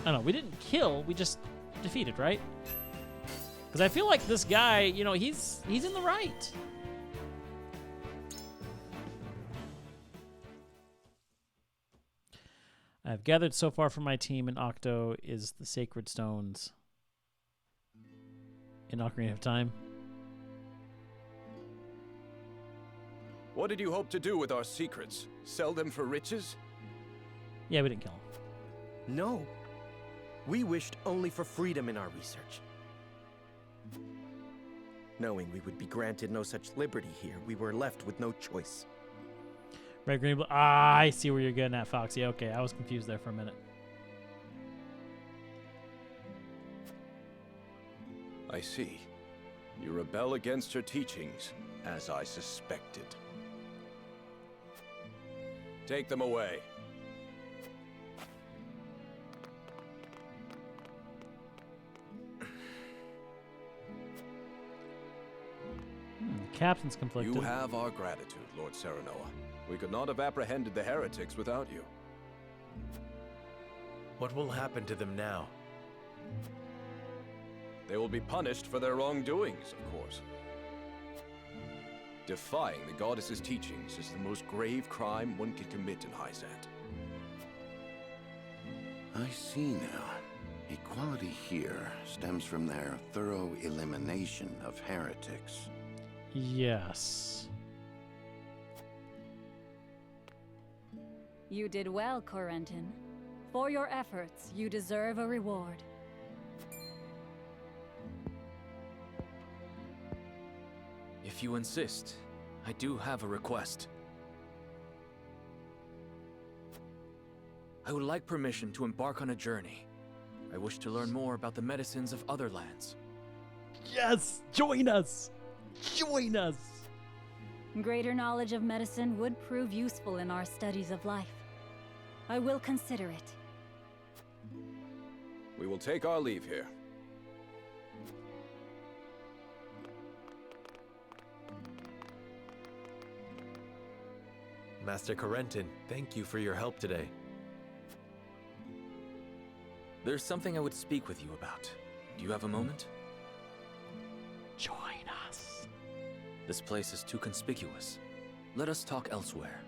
A: I don't know, we didn't kill, we just defeated, right? Because I feel like this guy, you know, he's in the right. I've gathered so far from my team in Octo is the Sacred Stones. In Ocarina of Time.
J: What did you hope to do with our secrets? Sell them for riches?
A: Yeah, we didn't kill him.
K: No. We wished only for freedom in our research. Knowing we would be granted no such liberty here, we were left with no choice.
A: Red, green, blue. Ah, I see where you're getting at, Foxy. Okay, I was confused there for a minute.
J: I see. You rebel against her teachings, as I suspected. Take them away.
A: The captain's conflicted.
J: You have our gratitude, Lord Serenoa. We could not have apprehended the heretics without you.
D: What will happen to them now?
J: They will be punished for their wrongdoings, of course. Defying the goddess's teachings is the most grave crime one can commit in Hyzant.
C: I see now. Equality here stems from their thorough elimination of heretics.
A: Yes.
F: You did well, Corentin. For your efforts, you deserve a reward.
H: If you insist, I do have a request. I would like permission to embark on a journey. I wish to learn more about the medicines of other lands.
A: Yes! Join us! Join us!
F: Greater knowledge of medicine would prove useful in our studies of life. I will consider it.
J: We will take our leave here.
D: Master Corentin, thank you for your help today.
H: There's something I would speak with you about. Do you have a moment?
A: Join us.
H: This place is too conspicuous. Let us talk elsewhere.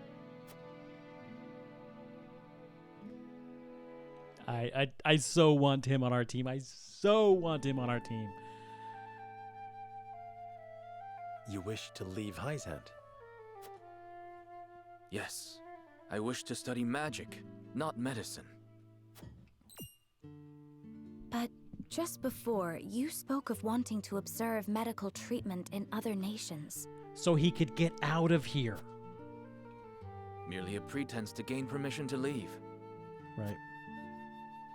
A: I so want him on our team. I so want him on our team.
D: You wish to leave Hyzant?
H: Yes. I wish to study magic, not medicine.
P: But just before, you spoke of wanting to observe medical treatment in other nations.
A: So he could get out of here.
H: Merely a pretense to gain permission to leave.
A: Right.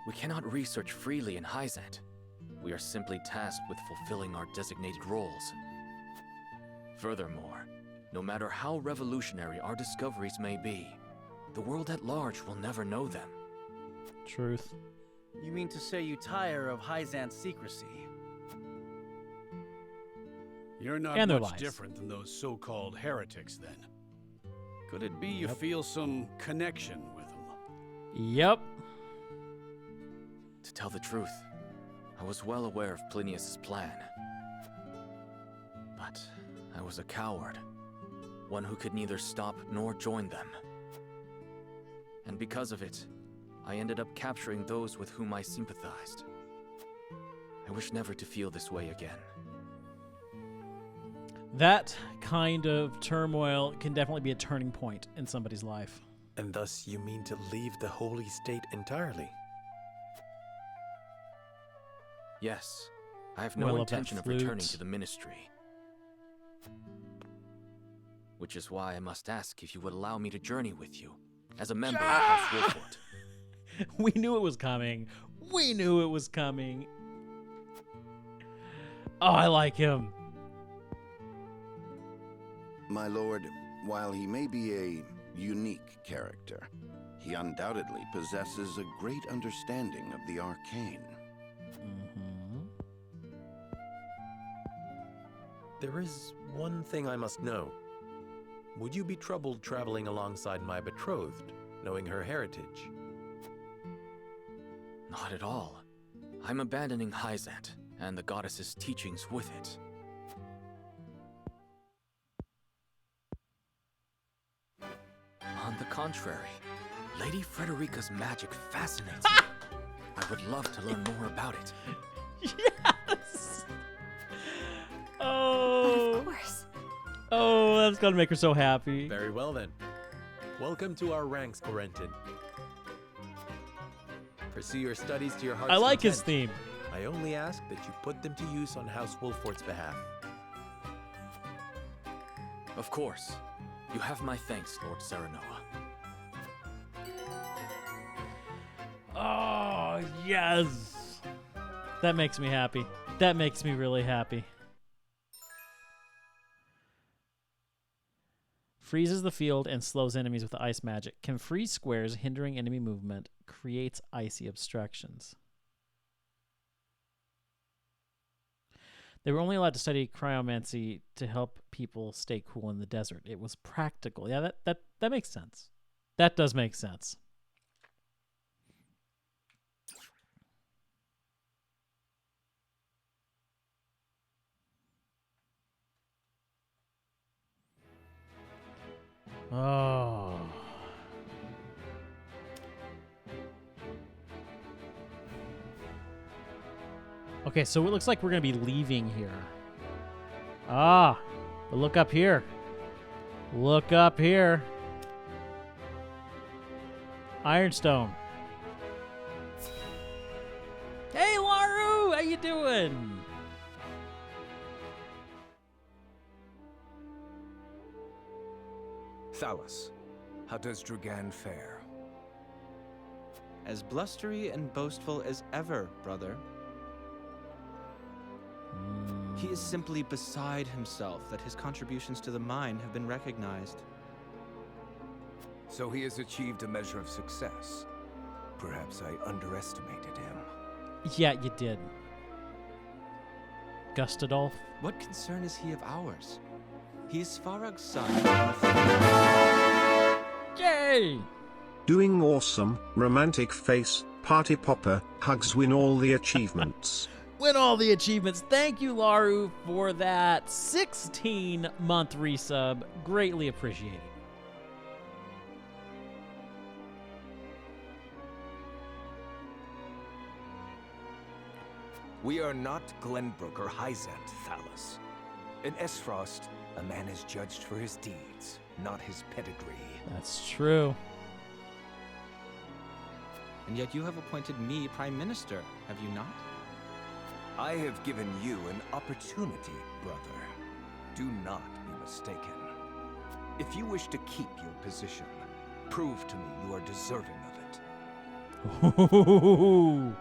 H: We cannot research freely in Hyzant. We are simply tasked with fulfilling our designated roles. Furthermore, no matter how revolutionary our discoveries may be, the world at large will never know them.
A: Truth.
O: You mean to say you tire of Hyzant's secrecy?
I: You're not
A: And their
I: much
A: lies.
I: different than those so-called heretics, then. Could it be you feel some connection with them?
A: Yep.
H: To tell the truth, I was well aware of Plinius' plan. But I was a coward, one who could neither stop nor join them. And because of it, I ended up capturing those with whom I sympathized. I wish never to feel this way again.
A: That kind of turmoil can definitely be a turning point in somebody's life.
D: And thus you mean to leave the Holy State entirely?
H: Yes, I have
A: Oh, I
H: no
A: love that
H: intention of
A: flute.
H: returning to the Ministry. Which is why I must ask if you would allow me to journey with you, as a member of House Wolfort.
A: We knew it was coming. We knew it was coming. Oh, I like him.
C: My lord, while he may be a unique character, he undoubtedly possesses a great understanding of the arcane.
D: There is one thing I must know. Would you be troubled traveling alongside my betrothed, knowing her heritage?
H: Not at all. I'm abandoning Hyzant, and the goddess's teachings with it. On the contrary, Lady Frederica's magic fascinates me. I would love to learn more about it.
A: Yes! Oh.
P: But of course.
A: Oh, that's gonna make her so happy.
D: Very well then. Welcome to our ranks, Corentin. Pursue your studies to your heart's
A: I like his
D: content.
A: theme.
D: I only ask that you put them to use on House Wolfort's behalf.
H: Of course. You have my thanks, Lord Serenoa.
A: Oh, yes. That makes me happy. That makes me really happy. Freezes the field and slows enemies with ice magic. Can freeze squares hindering enemy movement. Creates icy obstructions. They were only allowed to study cryomancy to help people stay cool in the desert. It was practical. Yeah, that makes sense. That does make sense. Oh. Okay, so it looks like we're going to be leaving here. Ah, but look up here. Look up here. Ironstone. Hey, Laru! How you doing?
T: Thalos, how does Drugan fare?
U: As blustery and boastful as ever, brother. He is simply beside himself that his contributions to the mine have been recognized.
T: So he has achieved a measure of success. Perhaps I underestimated him.
A: Yeah, you did. Gustadolf?
U: What concern is he of ours? He is Farag's son.
A: Yay!
B: Doing awesome, romantic face, party popper, hugs, win all the achievements.
A: Win all the achievements. Thank you, Laru, for that 16-month resub. Greatly appreciated.
T: We are not Glenbrook or Hyzant, Thalos. In Esfrost, a man is judged for his deeds, not his pedigree.
A: That's true.
U: And yet you have appointed me Prime Minister, have you not?
T: I have given you an opportunity, brother. Do not be mistaken. If you wish to keep your position, prove to me you are deserving of it.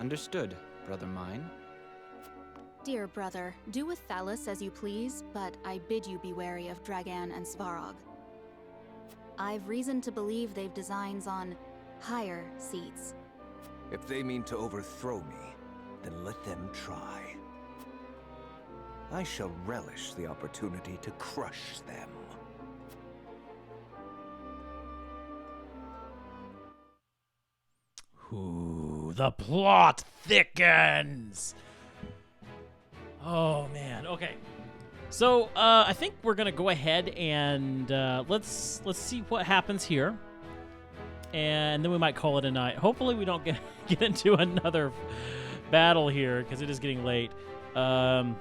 U: Understood, brother mine.
G: Dear brother, do with Thalos as you please, but I bid you be wary of Dragan and Svarog. I've reason to believe they've designs on higher seats.
T: If they mean to overthrow me, then let them try. I shall relish the opportunity to crush them.
A: Ooh, the plot thickens. Oh man. Okay. So I think we're gonna go ahead and let's see what happens here, and then we might call it a night. Hopefully, we don't get into another battle here because it is getting late. Now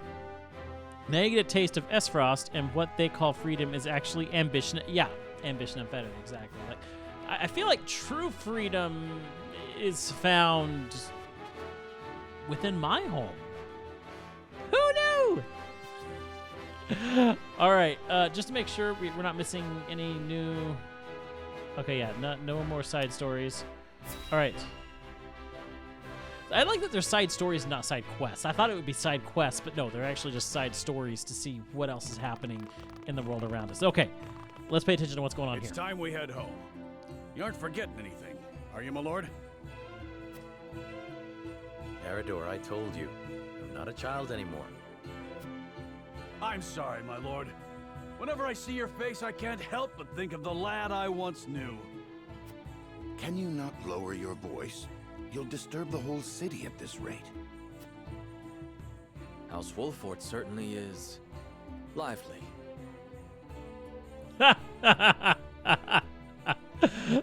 A: you get a taste of Esfrost, and what they call freedom is actually ambition. Yeah, ambition and fetish, exactly. Like, I feel like true freedom is found within my home. Who knew? All right, just to make sure we're not missing any new... Okay, yeah, no more side stories. All right. I like that they're side stories, not side quests. I thought it would be side quests, but no, they're actually just side stories to see what else is happening in the world around us. Okay, let's pay attention to what's going on here.
I: It's time we head home. You aren't forgetting anything, are you, my lord?
D: Eridor, I told you, I'm not a child anymore.
I: I'm sorry, my lord. Whenever I see your face, I can't help but think of the lad I once knew.
C: Can you not lower your voice? You'll disturb the whole city at this rate.
H: House Wolfort certainly is lively.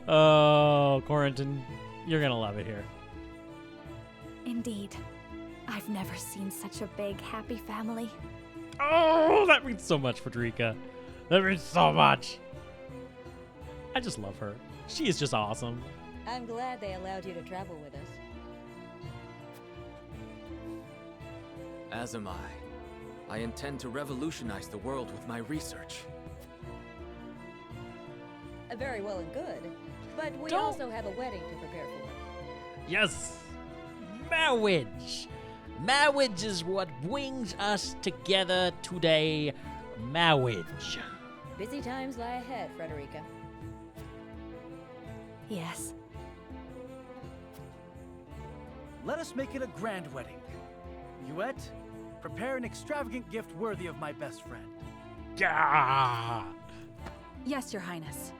A: Oh, Quarantine, you're gonna love it here.
P: Indeed. I've never seen such a big, happy family.
A: Oh, that means so much, Frederica. That means so much. I just love her. She is just awesome.
R: I'm glad they allowed you to travel with us.
H: As am I. I intend to revolutionize the world with my research.
R: Very well and good. But we
A: Don't-
R: also have a wedding to prepare for.
M: Yes. Marriage. Marriage is what brings us together today. Marriage.
R: Busy times lie ahead, Frederica.
P: Yes.
O: Let us make it a grand wedding. Yuet, prepare an extravagant gift worthy of my best friend.
P: Yes, Your Highness.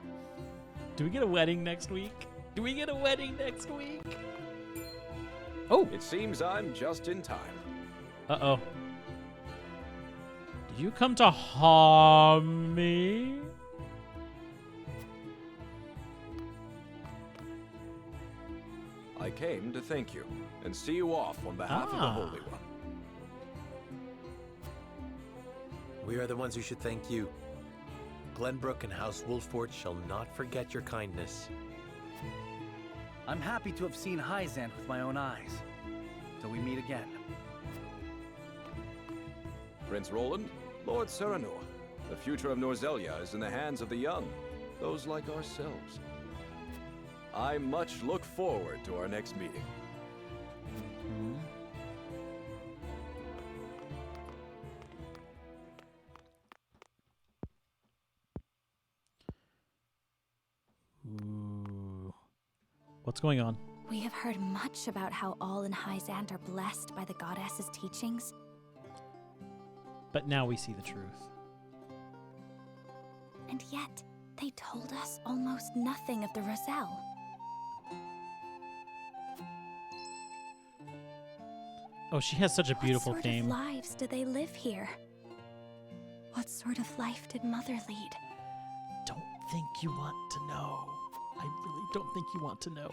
A: Do we get a wedding next week? Do we get a wedding next week? Oh!
J: It seems I'm just in time.
A: Uh-oh. Did you come to harm me?
J: I came to thank you and see you off on behalf of the Holy One.
D: We are the ones who should thank you. Glenbrook and House Wolfort shall not forget your kindness.
O: I'm happy to have seen Hyzant with my own eyes. Till we meet again.
J: Prince Roland, Lord Serenor, the future of Norzelia is in the hands of the young, those like ourselves. I much look forward to our next meeting.
A: Ooh. What's going on?
P: We have heard much about how all in Hyzant are blessed by the goddess's teachings.
A: But now we see the truth.
P: And yet, they told us almost nothing of the Roselle.
A: Oh, she has such a beautiful
P: What
A: theme.
P: sort of lives do they live here? What sort of life did Mother lead?
A: Don't think you want to know. I really don't think you want to know.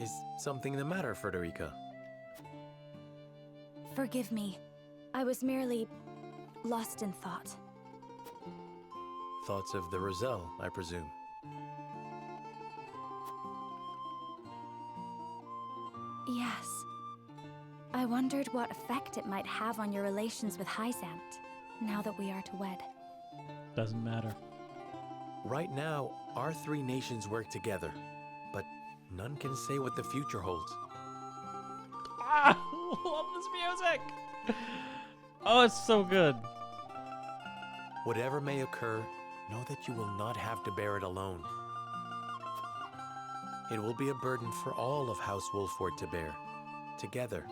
D: Is something the matter, Frederica?
P: Forgive me. I was merely lost in thought.
D: Thoughts of the Roselle, I presume.
P: Yes. I wondered what effect it might have on your relations with Hyzant, now that we are to wed.
A: Doesn't matter.
D: Right now, our three nations work together, but none can say what the future holds.
A: Ah, love this music. Oh, it's so good.
D: Whatever may occur, know that you will not have to bear it alone. It will be a burden for all of House Wolfford to bear, together.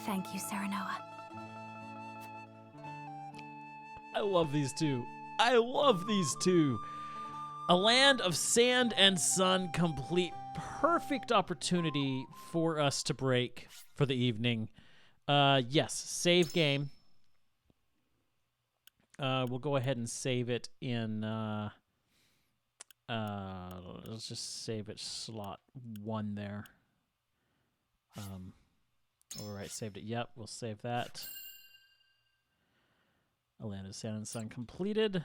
P: Thank you, Serenoa.
A: I love these two. I love these two. A land of sand and sun, complete perfect opportunity for us to break for the evening. Yes, save game. We'll go ahead and save it in, let's just save it slot 1 there. All right, saved it. Yep, we'll save that. A land of sand and sun completed.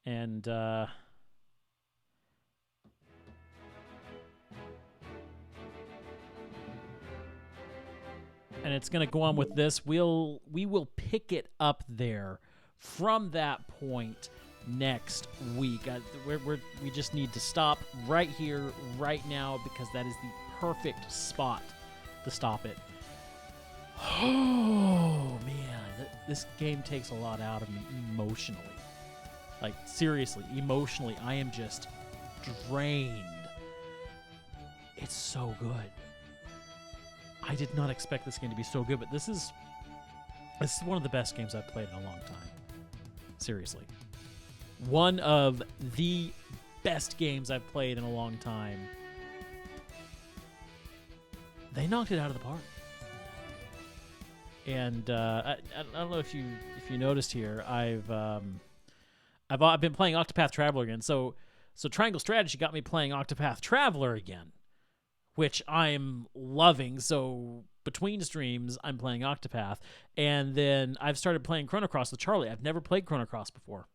A: And, and it's going to go on with this. We will pick it up there from that point next week. We just need to stop right here, right now, because that is the perfect spot to stop it. Oh, man. This game takes a lot out of me emotionally. Like, seriously, emotionally, I am just drained. It's so good. I did not expect this game to be so good, but this is one of the best games I've played in a long time. Seriously. One of the best games I've played in a long time. They knocked it out of the park. And I don't know if you noticed here, I've been playing Octopath Traveler again. So Triangle Strategy got me playing Octopath Traveler again, which I'm loving. So between streams, I'm playing Octopath, and then I've started playing Chrono Cross with Charlie. I've never played Chrono Cross before.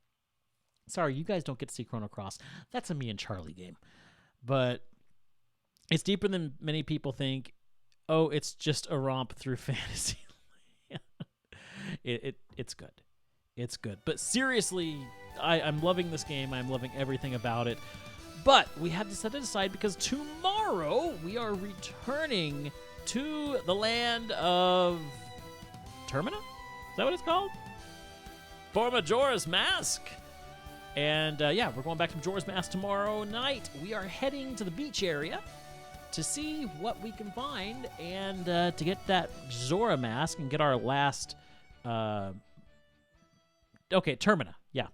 A: Sorry, you guys don't get to see Chrono Cross. That's a me and Charlie game. But it's deeper than many people think. Oh, it's just a romp through fantasy. It's good. It's good. But seriously, I'm loving this game. I'm loving everything about it. But we have to set it aside because tomorrow we are returning to the land of Termina? Is that what it's called? For Majora's Mask. And yeah, we're going back to Majora's Mask tomorrow night. We are heading to the beach area to see what we can find and to get that Zora mask and get our last... okay, Termina. Yeah.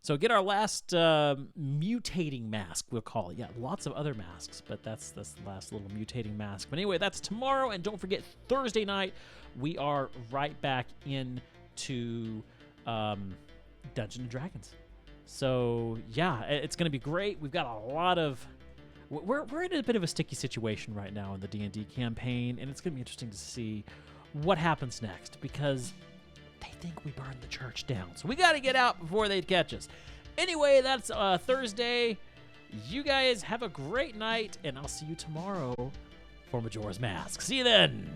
A: So get our last mutating mask, we'll call it. Yeah, lots of other masks, but that's the last little mutating mask. But anyway, that's tomorrow, and don't forget, Thursday night, we are right back into Dungeons & Dragons. So, yeah, it's going to be great. We've got a lot of... We're in a bit of a sticky situation right now in the D&D campaign, and it's going to be interesting to see what happens next, because... they think we burned the church down. So we got to get out before they catch us. Anyway, that's Thursday. You guys have a great night, and I'll see you tomorrow for Majora's Mask. See you then.